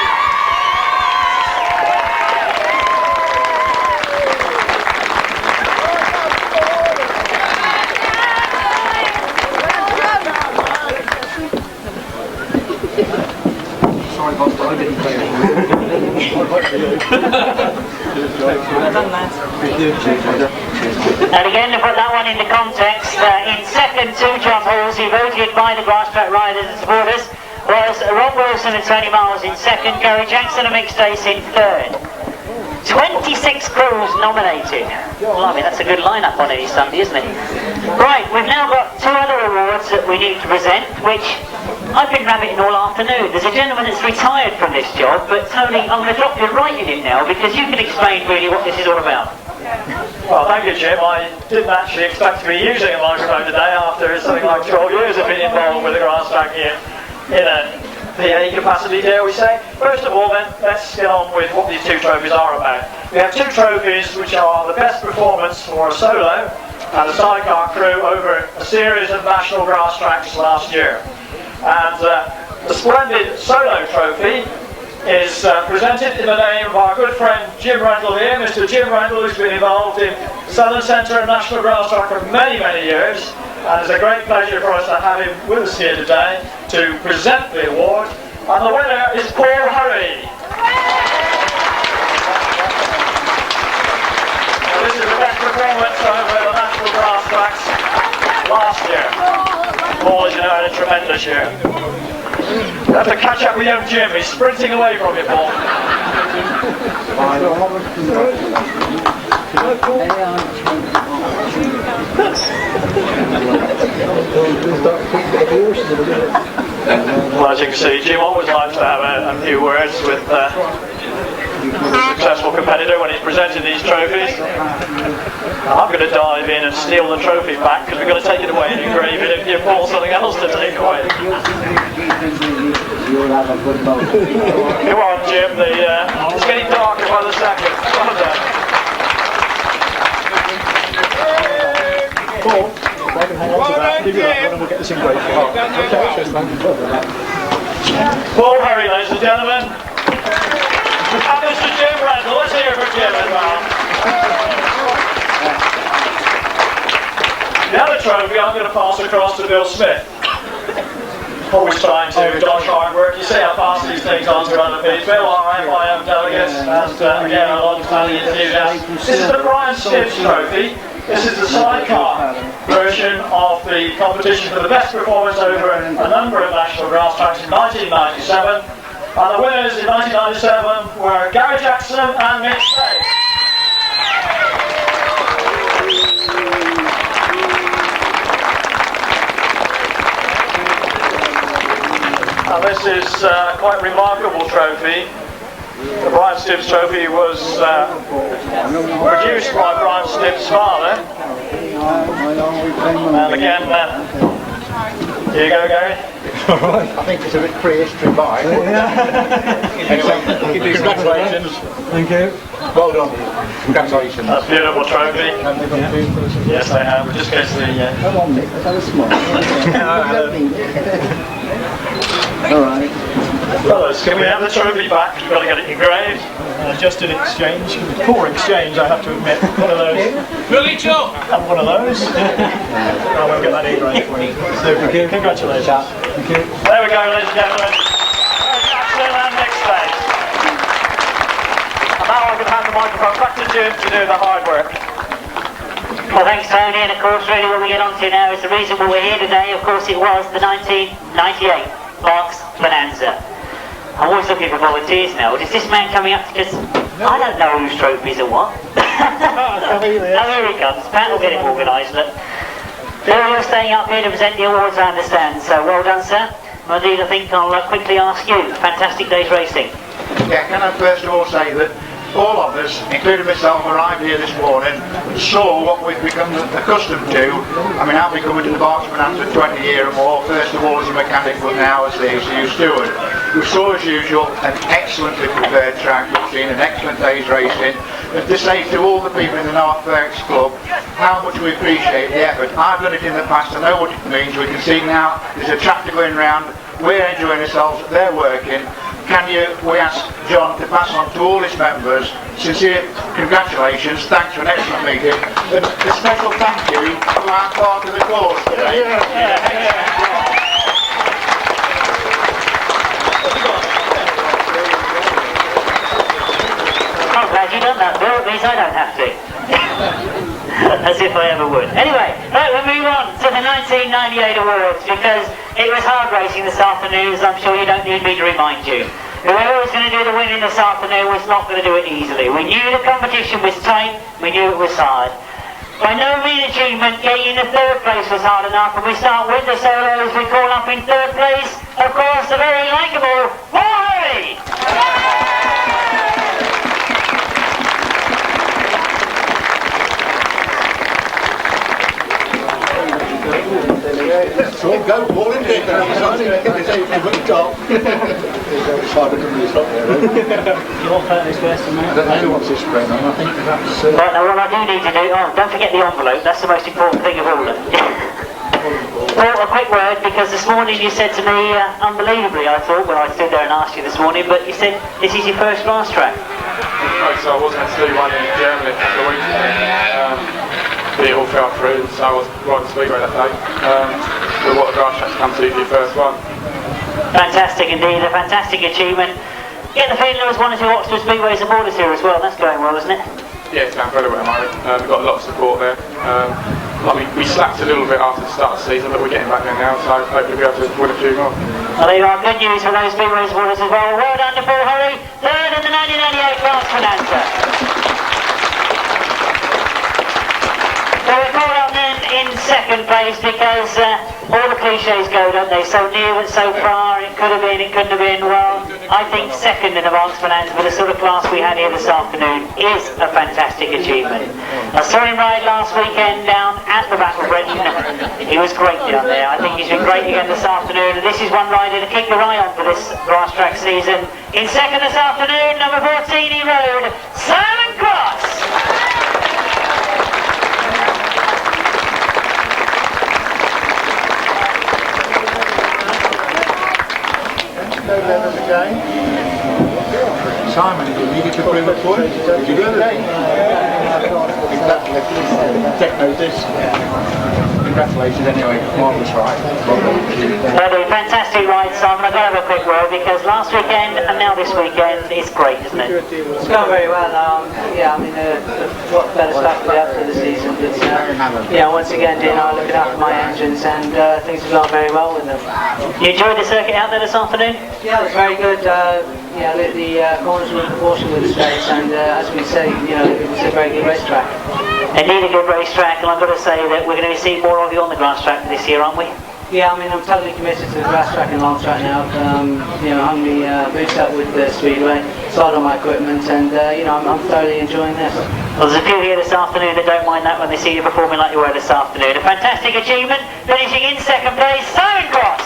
And again, to put that one into context, in second to John Halsey, voted by the Grasstrack riders and supporters, was Rob Wilson and Tony Miles in second, Gary Jackson and Mick Stace in third. 26 crews nominated. Well, I mean, that's a good lineup on any Sunday, isn't it? Right, we've now got 2 other awards that we need to present, which I've been rabbiting all afternoon. There's a gentleman that's retired from this job, but Tony, I'm going to drop you right in it now, because you can explain really what this is all about. Well, thank you, Jim. I didn't actually expect to be using a microphone today after something like 12 years of being involved with the Grasstrack here in a PA capacity, dare we say. First of all, then, let's get on with what these 2 trophies are about. We have 2 trophies which are the best performance for a solo and a sidecar crew over a series of national Grasstracks last year. And the splendid solo trophy is presented in the name of our good friend Jim Randall here. Mr. Jim Randall has been involved in Southern Centre and National Grasstrack for many, many years, and it's a great pleasure for us to have him with us here today to present the award. And the winner is Paul Hurry. Now, this is the best performance over the National Grasstracks last year. Paul, as you know, had a tremendous year. You have to catch up with young Jim, he's sprinting away from you, Paul. Well, as you can see, Jim always likes to have a few words with a successful competitor when he's presenting these trophies. I'm going to dive in and steal the trophy back because we're going to take it away and engrave it and give Paul something else to take away. Come on, Jim, it's getting darker by the second. Well done. Paul, if I can hang on to that, give you that one and we'll get this engraved. Paul Hurry, ladies and gentlemen. And Mr. Jim Randall, let's hear from Jim as well. The other trophy I'm going to pass across to Bill Smith. Always trying to dodge hard work. You see how fast these things are to run the pitch. Bill, our FIM delegates, and again, our long-standing enthusiast. This is the Brian Stibbs Trophy. This is the sidecar version of the competition for the best performance over a number of national grass tracks in 1997. And the winners in 1997 were Gary Jackson and Mick Stay. And this is quite a remarkable trophy. The Brian Stibbs Trophy was produced by Brian Stibbs' father. And again, here you go, Gary. I think it's a bit prehistory by. Anyway, congratulations. Thank you. Well done. Congratulations. A beautiful trophy. Yes, they have. We're just going to the... Come on, Nick, let's have a smile. All right. Fellas, can we have the trophy back? We've got to get it engraved. Just in exchange, poor exchange, I have to admit. One of those. Billy Joe! And one of those. I will get that engraved for you. Super. Congratulations. Thank you. There we go, ladies and gentlemen. Jackson and Nick Stay. And now I'm going to hand the microphone back to Jim to do the hard work. Well, thanks, Tony, and of course, really what we get on to now is the reason why we're here today. Of course, it was the 1998 Berks Bonanza. I'm always looking for volunteers now. Is this man coming up because I don't know whose trophies are what? Oh, here he comes. Pat will get it organised. Look, you're staying up here to present the awards, I understand. So well done, sir. Indeed, I think I'll quickly ask you. Fantastic day's racing. Yeah, can I first of all say that all of us, including myself, arrived here this morning and saw what we've become accustomed to. I mean, I've been coming to the Berks Bonanza 20 years or more, first of all as a mechanic, but now as the ECU steward. We saw, as usual, an excellently prepared track. We've seen an excellent day's racing. And to say to all the people in the North Berks Club how much we appreciate the effort. I've done it in the past, I know what it means. We can see now there's a tractor going round, we're enjoying ourselves, they're working. We ask John to pass on to all his members sincere congratulations, thanks for an excellent meeting, and a special thank you to our part of the course today. I'm glad you done that, Bill. It means I don't have to. As if I ever would. Anyway, right, we'll move on to the 1998 awards because it was hard racing this afternoon, as I'm sure you don't need me to remind you. Whoever was going to do the winning this afternoon was not going to do it easily. We knew the competition was tight, we knew it was hard. By no mean achievement, getting into third place was hard enough, and we start with the solos. We call up in third place, of course, the very likeable Halsey! Go, Paul, isn't it? You want Curtis first and that? I don't know who wants this spread on. I think perhaps... Right, now what I do need to do... Oh, don't forget the envelope. That's the most important thing of all. Well, a quick word, because this morning you said to me, unbelievably, I thought, when I stood there and asked you this morning, but you said, this is your first Grasstrack. No, so I was meant to do one in Germany a couple of weeks ago. It all fell through, so I was riding Speedway that day. But what a Grasstrack's come to for your first one. Fantastic indeed, a fantastic achievement. Get the feeling there was one or two Oxford Speedway supporters here as well. That's going well, isn't it? Yeah, it's going very well, mate. We've got a lot of support there. I mean, we slacked a little bit after the start of the season, but we're getting back there now, so hopefully we'll be able to win a few more. Well, there you are. Good news for those Speedway supporters as well. Well done to Paul Hurry, third in the 1998 Berks Bonanza. So we're caught up then in second place because all the cliches go, don't they? So near and so far, it could have been, it couldn't have been. Well, I think second in the Berks Bonanza for the sort of class we had here this afternoon is a fantastic achievement. I saw him ride last weekend down at the Battle of Britain. He was great down there. I think he's been great again this afternoon, and this is one rider to keep your eye on for this Grasstrack season. In second this afternoon, number 14 he rode, Simon Cross. Simon, did you get your private point? Did you do it? Take notice. Congratulations anyway, marvellous ride. Fantastic ride, Simon. I've got to have a quick word because last weekend and now this weekend is great, isn't it? It's gone very well. Yeah, I mean, what better stuff to be up for the season. But, yeah, once again, looking after my engines and things have gone very well with them. You enjoyed the circuit out there this afternoon? Yeah, it was very good. Yeah, the corners were in proportion with the straights, and as we say, it was a very good racetrack. Indeed, a good racetrack, and I've got to say that we're going to see more of you on the Grasstrack this year, aren't we? Yeah, I mean, I'm totally committed to the Grasstrack and long track now. I'm boosted up with the Speedway, sold on my equipment, and I'm thoroughly enjoying this. Well, there's a few here this afternoon that don't mind that when they see you performing like you were this afternoon. A fantastic achievement, finishing in second place, Simon Cross.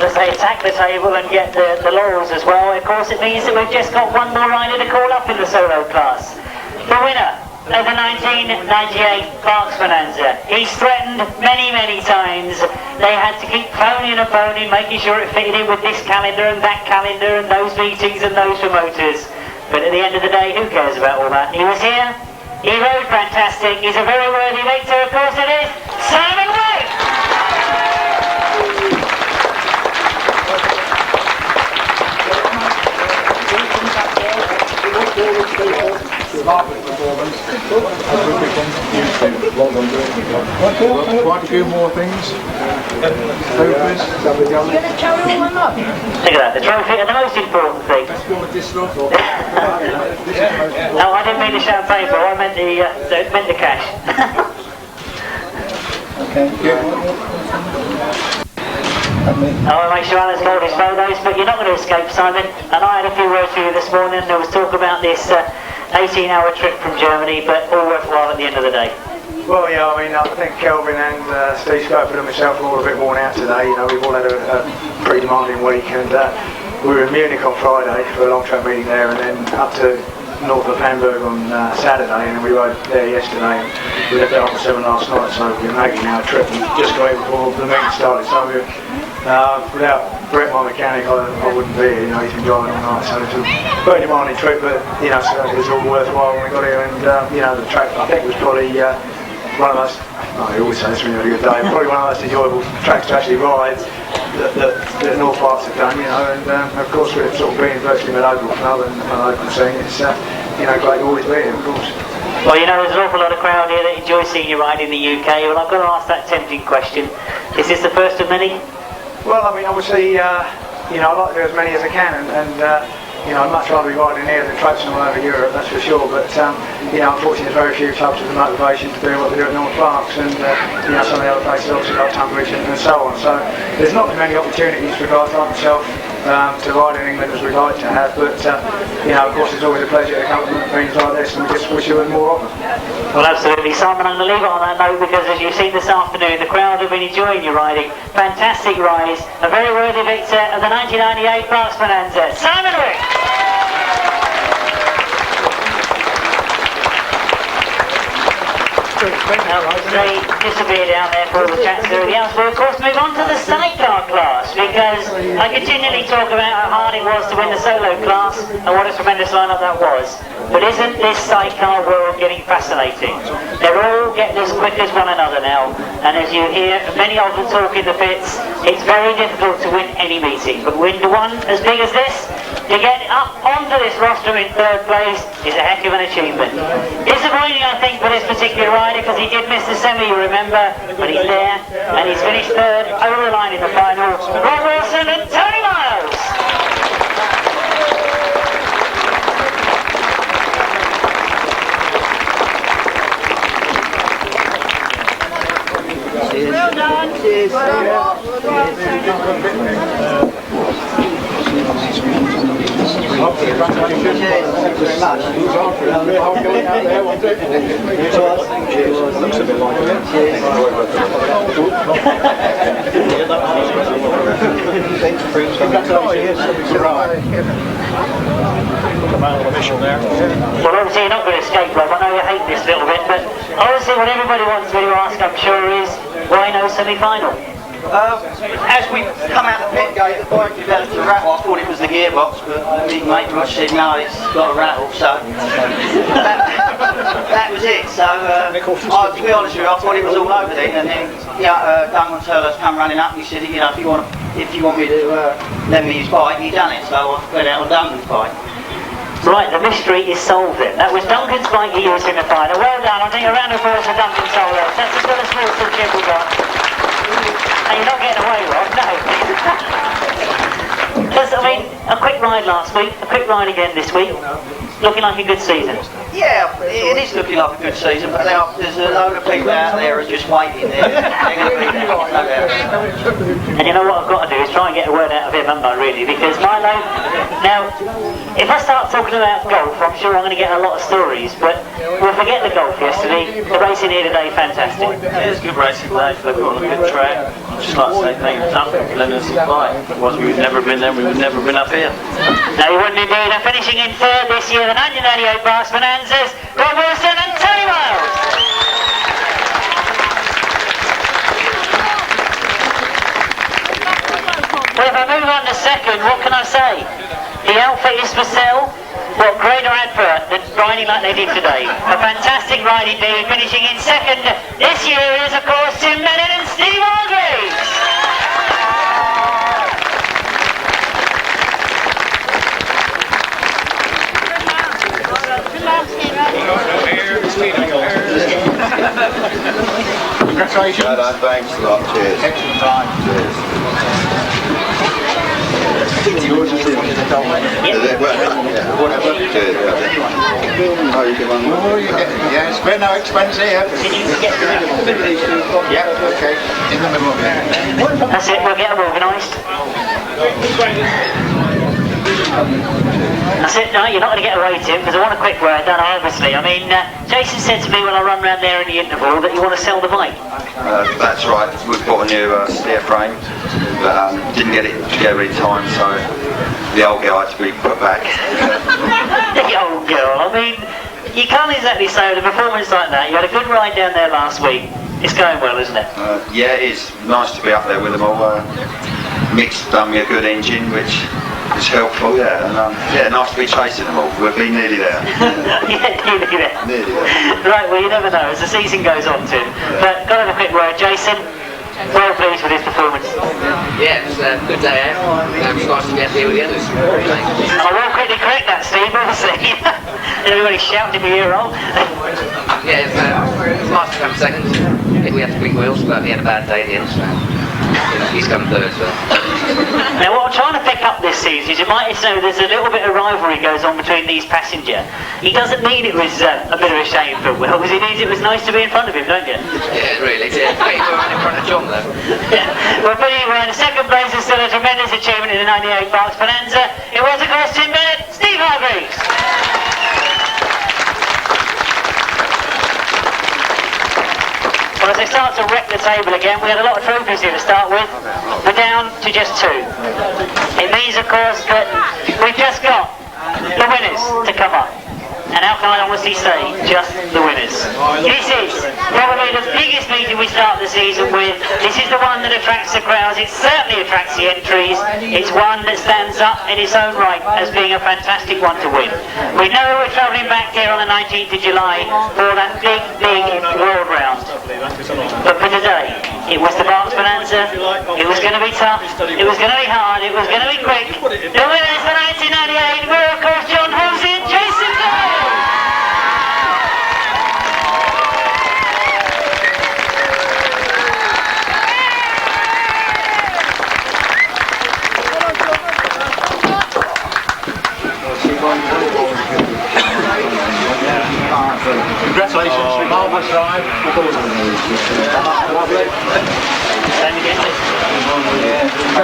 As they attack the table and get the laurels as well, of course it means that we've just got one more rider to call up in the solo class. The winner of the 1998 Berks Bonanza. He's threatened many times. They had to keep phoning and phoning, making sure it fitted in with this calendar and that calendar and those meetings and those promoters. But at the end of the day, who cares about all that? He was here, he rode fantastic, he's a very worthy victor, of course it is, Simon Wigg! Marvellous performance. As we become used to. Well done, quite a few more things. Trophies. Look at that, the trophy and the most important thing. No, I didn't mean the champagne, but I meant the cash. Okay. I want to make sure Alan's got his photos, but you're not going to escape, Simon. And I had a few words for you this morning. There was talk about this 18-hour trip from Germany, but all worthwhile at the end of the day. Well, yeah, I mean, I think Kelvin and Steve Scopeford and myself are all a bit worn out today. We've all had a pretty demanding week, and we were in Munich on Friday for a long track meeting there, and then up to north of Hamburg on Saturday, and then we rode there yesterday, and we left out for 7 last night, so we're making our trip and just got here before the meeting started. So without Brett, my mechanic, I wouldn't be here. He's been driving all night, so it's a very demanding trip, but so it was all worthwhile when we got here, and the track I think was probably one of the most, I always say it's been a really good day, probably one of the most enjoyable tracks to actually ride that North Berks have done, and of course with it sort of being virtually a local club and a local scene, it's great to always be here, of course. Well, there's an awful lot of crowd here that enjoy seeing you ride in the UK. Well, I've got to ask that tempting question. Is this the first of many? Well, I mean, obviously, I'd like to do as many as I can, and I'd much rather be riding here than traipsing all over Europe, that's for sure. But unfortunately, there's very few clubs with the motivation to do what they do at North Berks, and some of the other places, obviously like Tunbridge and so on. So there's not many opportunities for guys like myself to ride in England as we'd like to have. But of course, it's always a pleasure to come to things like this, and we just wish you more of them. Well, absolutely, Simon. I'm going to leave it on that note because, as you've seen this afternoon, the crowd have been enjoying your riding. Fantastic rise, a very worthy victor of the 1998 Berks Bonanza, Simon Wigg. They disappear down there for all the chats through the house. We'll of course move on to the sidecar class because I continually talk about how hard it was to win the solo class and what a tremendous lineup that was. But isn't this sidecar world getting fascinating? They're all getting as quick as one another now, and as you hear many of them talk in the pits, it's very difficult to win any meeting. But win one as big as this, to get up onto this rostrum in third place is a heck of an achievement. Disappointing, I think, for this particular rider because he did miss the semi, you remember, but he's there and he's finished third over the line in the final. Rob Wilson and Tony Miles. Well done. Cheers. Well, obviously you're not going to escape, Rob. I know you hate this little bit, but obviously what everybody wants me to ask, I'm sure, is why no semi-final? As we come out the pit gate, the bike developed a rattle. I thought it was the gearbox, but the big mate said no, it's got a rattle. So that was it. So to be honest with you, I thought it was all over then. And then Duncan Turler's come running up and he said, you know, if you want me to lend me his bike, he done it. So I went out on Duncan's bike. Right, the mystery is solved then. That was Duncan's bike he used in the final. Well done. I think a round of applause for Duncan Solo. That's as good a sportsmanship we got. And you're not getting away, Rob, no. Because, I mean, a quick ride last week, a quick ride again this week, looking like a good season. Yeah, it is looking like a good season, but there's a load of people out there who are just waiting there. They're going to be there, no doubt. And you know what I've got to do is try and get a word out of him, haven't I, really? Because Milo, now, if I start talking about golf, I'm sure I'm going to get a lot of stories, but we'll forget the golf yesterday. The racing here today, fantastic. Yeah, it's good racing today. They've got on a good track. I'd just like to say thank you for letting us apply. Otherwise we would never have been there, we would never have been up here. No, you wouldn't indeed. And finishing in third this year, the 1988 Berks Bonanzas, Rob Wilson and Tony Miles. Well, if I move on to second, what can I say? The outfit is for sale. What greater advert than riding like they did today. A fantastic ride indeed. Finishing in second this year is, of course, Tim Bennett and Steve Aldridge. Congratulations. Thanks a lot. Cheers. Excellent time. Cheers. Yours is the whatever. Cheers. Oh, you can yeah, it's very no expense here. Yeah, okay. In the middle of it. That's it, we'll get them organised. That's it, no, you're not going to get away, Tim, because I want a quick word done, obviously. I mean, Jason said to me when I run round there in the interval that you want to sell the bike. That's right, we've bought a new steer frame, but didn't get it together in time, so the old girl had to be put back. The old girl, I mean, you can't exactly say with a performance like that. You had a good ride down there last week. It's going well, isn't it? Yeah, it is. Nice to be up there with them all. Mick's done me a good engine, which is helpful, yeah, and yeah, nice to be chasing them all. We'll be nearly there. Yeah, nearly there. Nearly there. Right, well, you never know as the season goes on, Tim. But got to have a quick word, Jason. Well pleased with his performance. Yeah, it was a good day out. It was nice to get here with the others. I will quickly correct that, Steve, obviously. Everybody shouting at me here, old. Yeah, it was nice to come second. I think we had to clean wheels, but he had a bad day at the end, so he's come third. So. Now, what I'm trying to pick up this season is you might know there's a little bit of rivalry goes on between these passengers. He doesn't mean it was a bit of a shame for Will, because he means it was nice to be in front of him, don't you? Yeah, really. Yeah, we were in front of John, though. Well, but anyway, in second place is still a tremendous achievement in the 98 Berks Bonanza. It was, of course, Tim Bennett, Steve Hargreaves. Well, as they start to wreck the table again, we had a lot of trophies here to start with. We're down to just 2. It means, of course, that we've just got the winners to come up. And how can I honestly say, just the winners. This is probably the biggest meeting we start the season with. This is the one that attracts the crowds. It certainly attracts the entries. It's one that stands up in its own right as being a fantastic one to win. We know we're travelling back here on the 19th of July for that big, big world round. But for today, it was the Berks Bonanza. It was going to be tough. It was going to be hard. It was going to be quick. The winners for 1998 were, of course, John Halsey and Jason Gale. Congratulations, marvellous ride.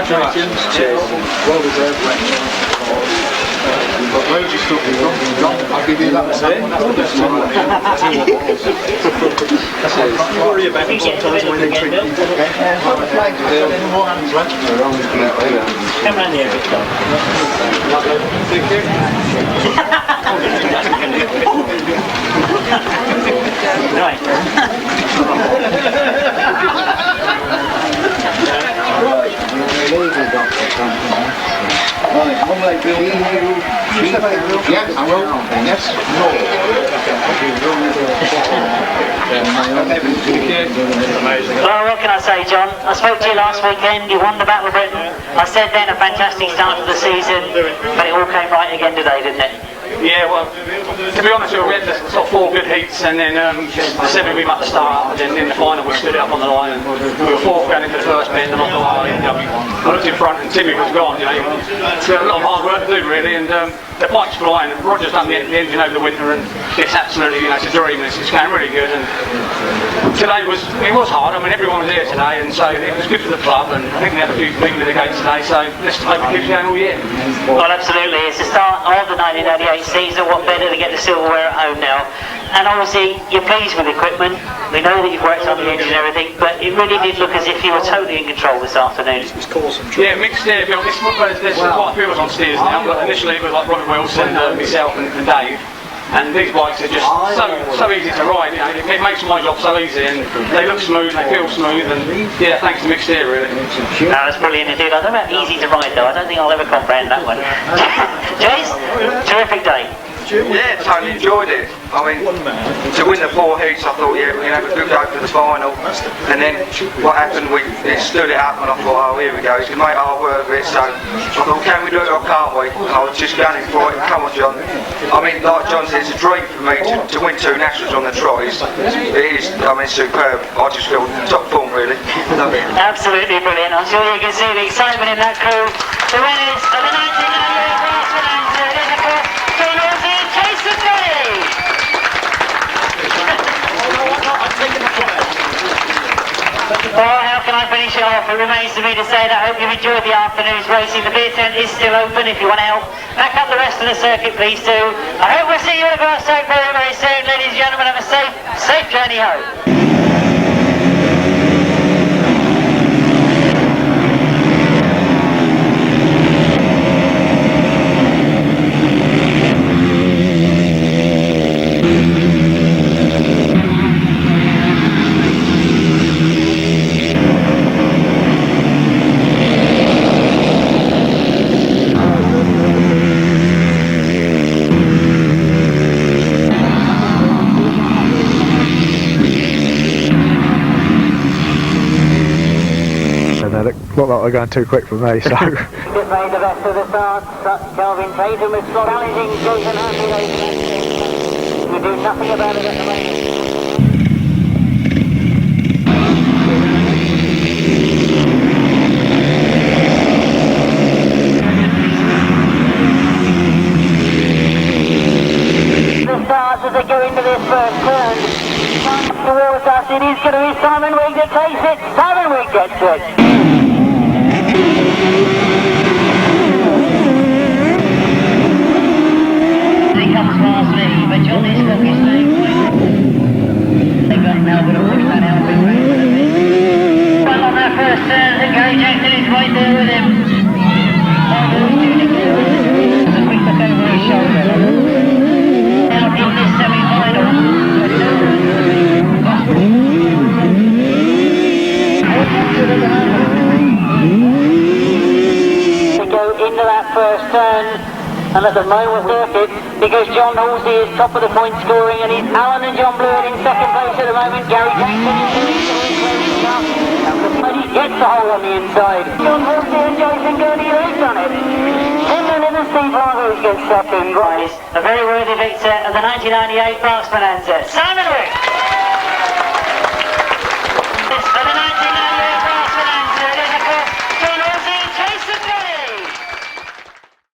Congratulations. Cheers. Well deserved. You've got loads of stuff you've got. I'll give you that one. Don't worry about it sometimes when they treat you. Come round here, Victor. Thank you. Right. Yeah, I will. Yes. Well, what can I say, John? I spoke to you last weekend, you won the Battle of Britain. I said then a fantastic start to the season, but it all came right again today, didn't it? Yeah, well, to be honest, we had the sort of 4 good heats, and then the 7 we got to start, and then in the final we stood it up on the line, and we were 4th going into the first bend, and I thought, I looked in front, and Timmy was gone, So a lot of hard work to do, really, and the bike's flying, and Roger's done the engine over the winter, and it's absolutely, it's a dream, and it's going really good, and today was hard. I mean, everyone was here today, and so it was good for the club, and I think we had a few people in the gates today, so let's hope it keeps going all year. Well, absolutely. It's the start of the 1988 season. What better to get the silverware at home now? And obviously, you're pleased with the equipment. We know that you've worked on the engine and everything, but it really did look as if you were totally in control this afternoon. Yeah, mixed steer. There's quite a few of us on steers now, but initially it was like Robert Wilson, myself, and Dave. And these bikes are just so easy to ride, it makes my job so easy, and they look smooth, they feel smooth, and yeah, thanks to mixed steer, really. No, that's brilliant indeed. I don't know about easy to ride though, I don't think I'll ever comprehend that one. Jace, terrific day. Yeah, totally enjoyed it. I mean, to win the 4 heats, I thought, yeah, we have a good go for the final. And then what happened, we stood it up, and I thought, oh, here we go, he's going to make hard work of it. So I thought, can we do it or can't we? And I was just gunning for it. Come on, John. I mean, like John said, it's a dream for me to win 2 nationals on the trotties. It is, I mean, superb. I just feel top form, really. Love it. Absolutely brilliant. I'm sure you can see the excitement in that crew. The winners of the 1998 Berks Bonanza, it is, of course, well, how can I finish it off? It remains to me to say that I hope you've enjoyed the afternoon's racing. The beer tent is still open if you want to help. Back up the rest of the circuit, please do. I hope we'll see you at a Grasstrack very, very soon. Ladies and gentlemen, have a safe journey home. Look like they're going too quick for me, so. Just made the best of the start. Kelvin Tatum was challenging Jason Huntley. We do nothing about it at the moment. The stars as they go into this first turn. Towards us, it is going to be Simon Wigg that takes it. Simon Wigg gets it. He comes past me, but John is focused they've got Melbourne to push that out a bit. Well, on that first turn, I think Gary Jackson is right there with him. The quick look over his shoulder. Now in this semi-final. To go into that first turn, and at the moment circuit, because John Halsey is top of the point scoring, and he's Alan and John Blewett in second place at the moment. Gary Jackson is and he gets the hole on the inside. John Halsey and Jason Glenie, they've done it. Tim and Steve Harvey gets second. Right, a very worthy victor of the 1998 Berks Bonanza, Simon Wigg.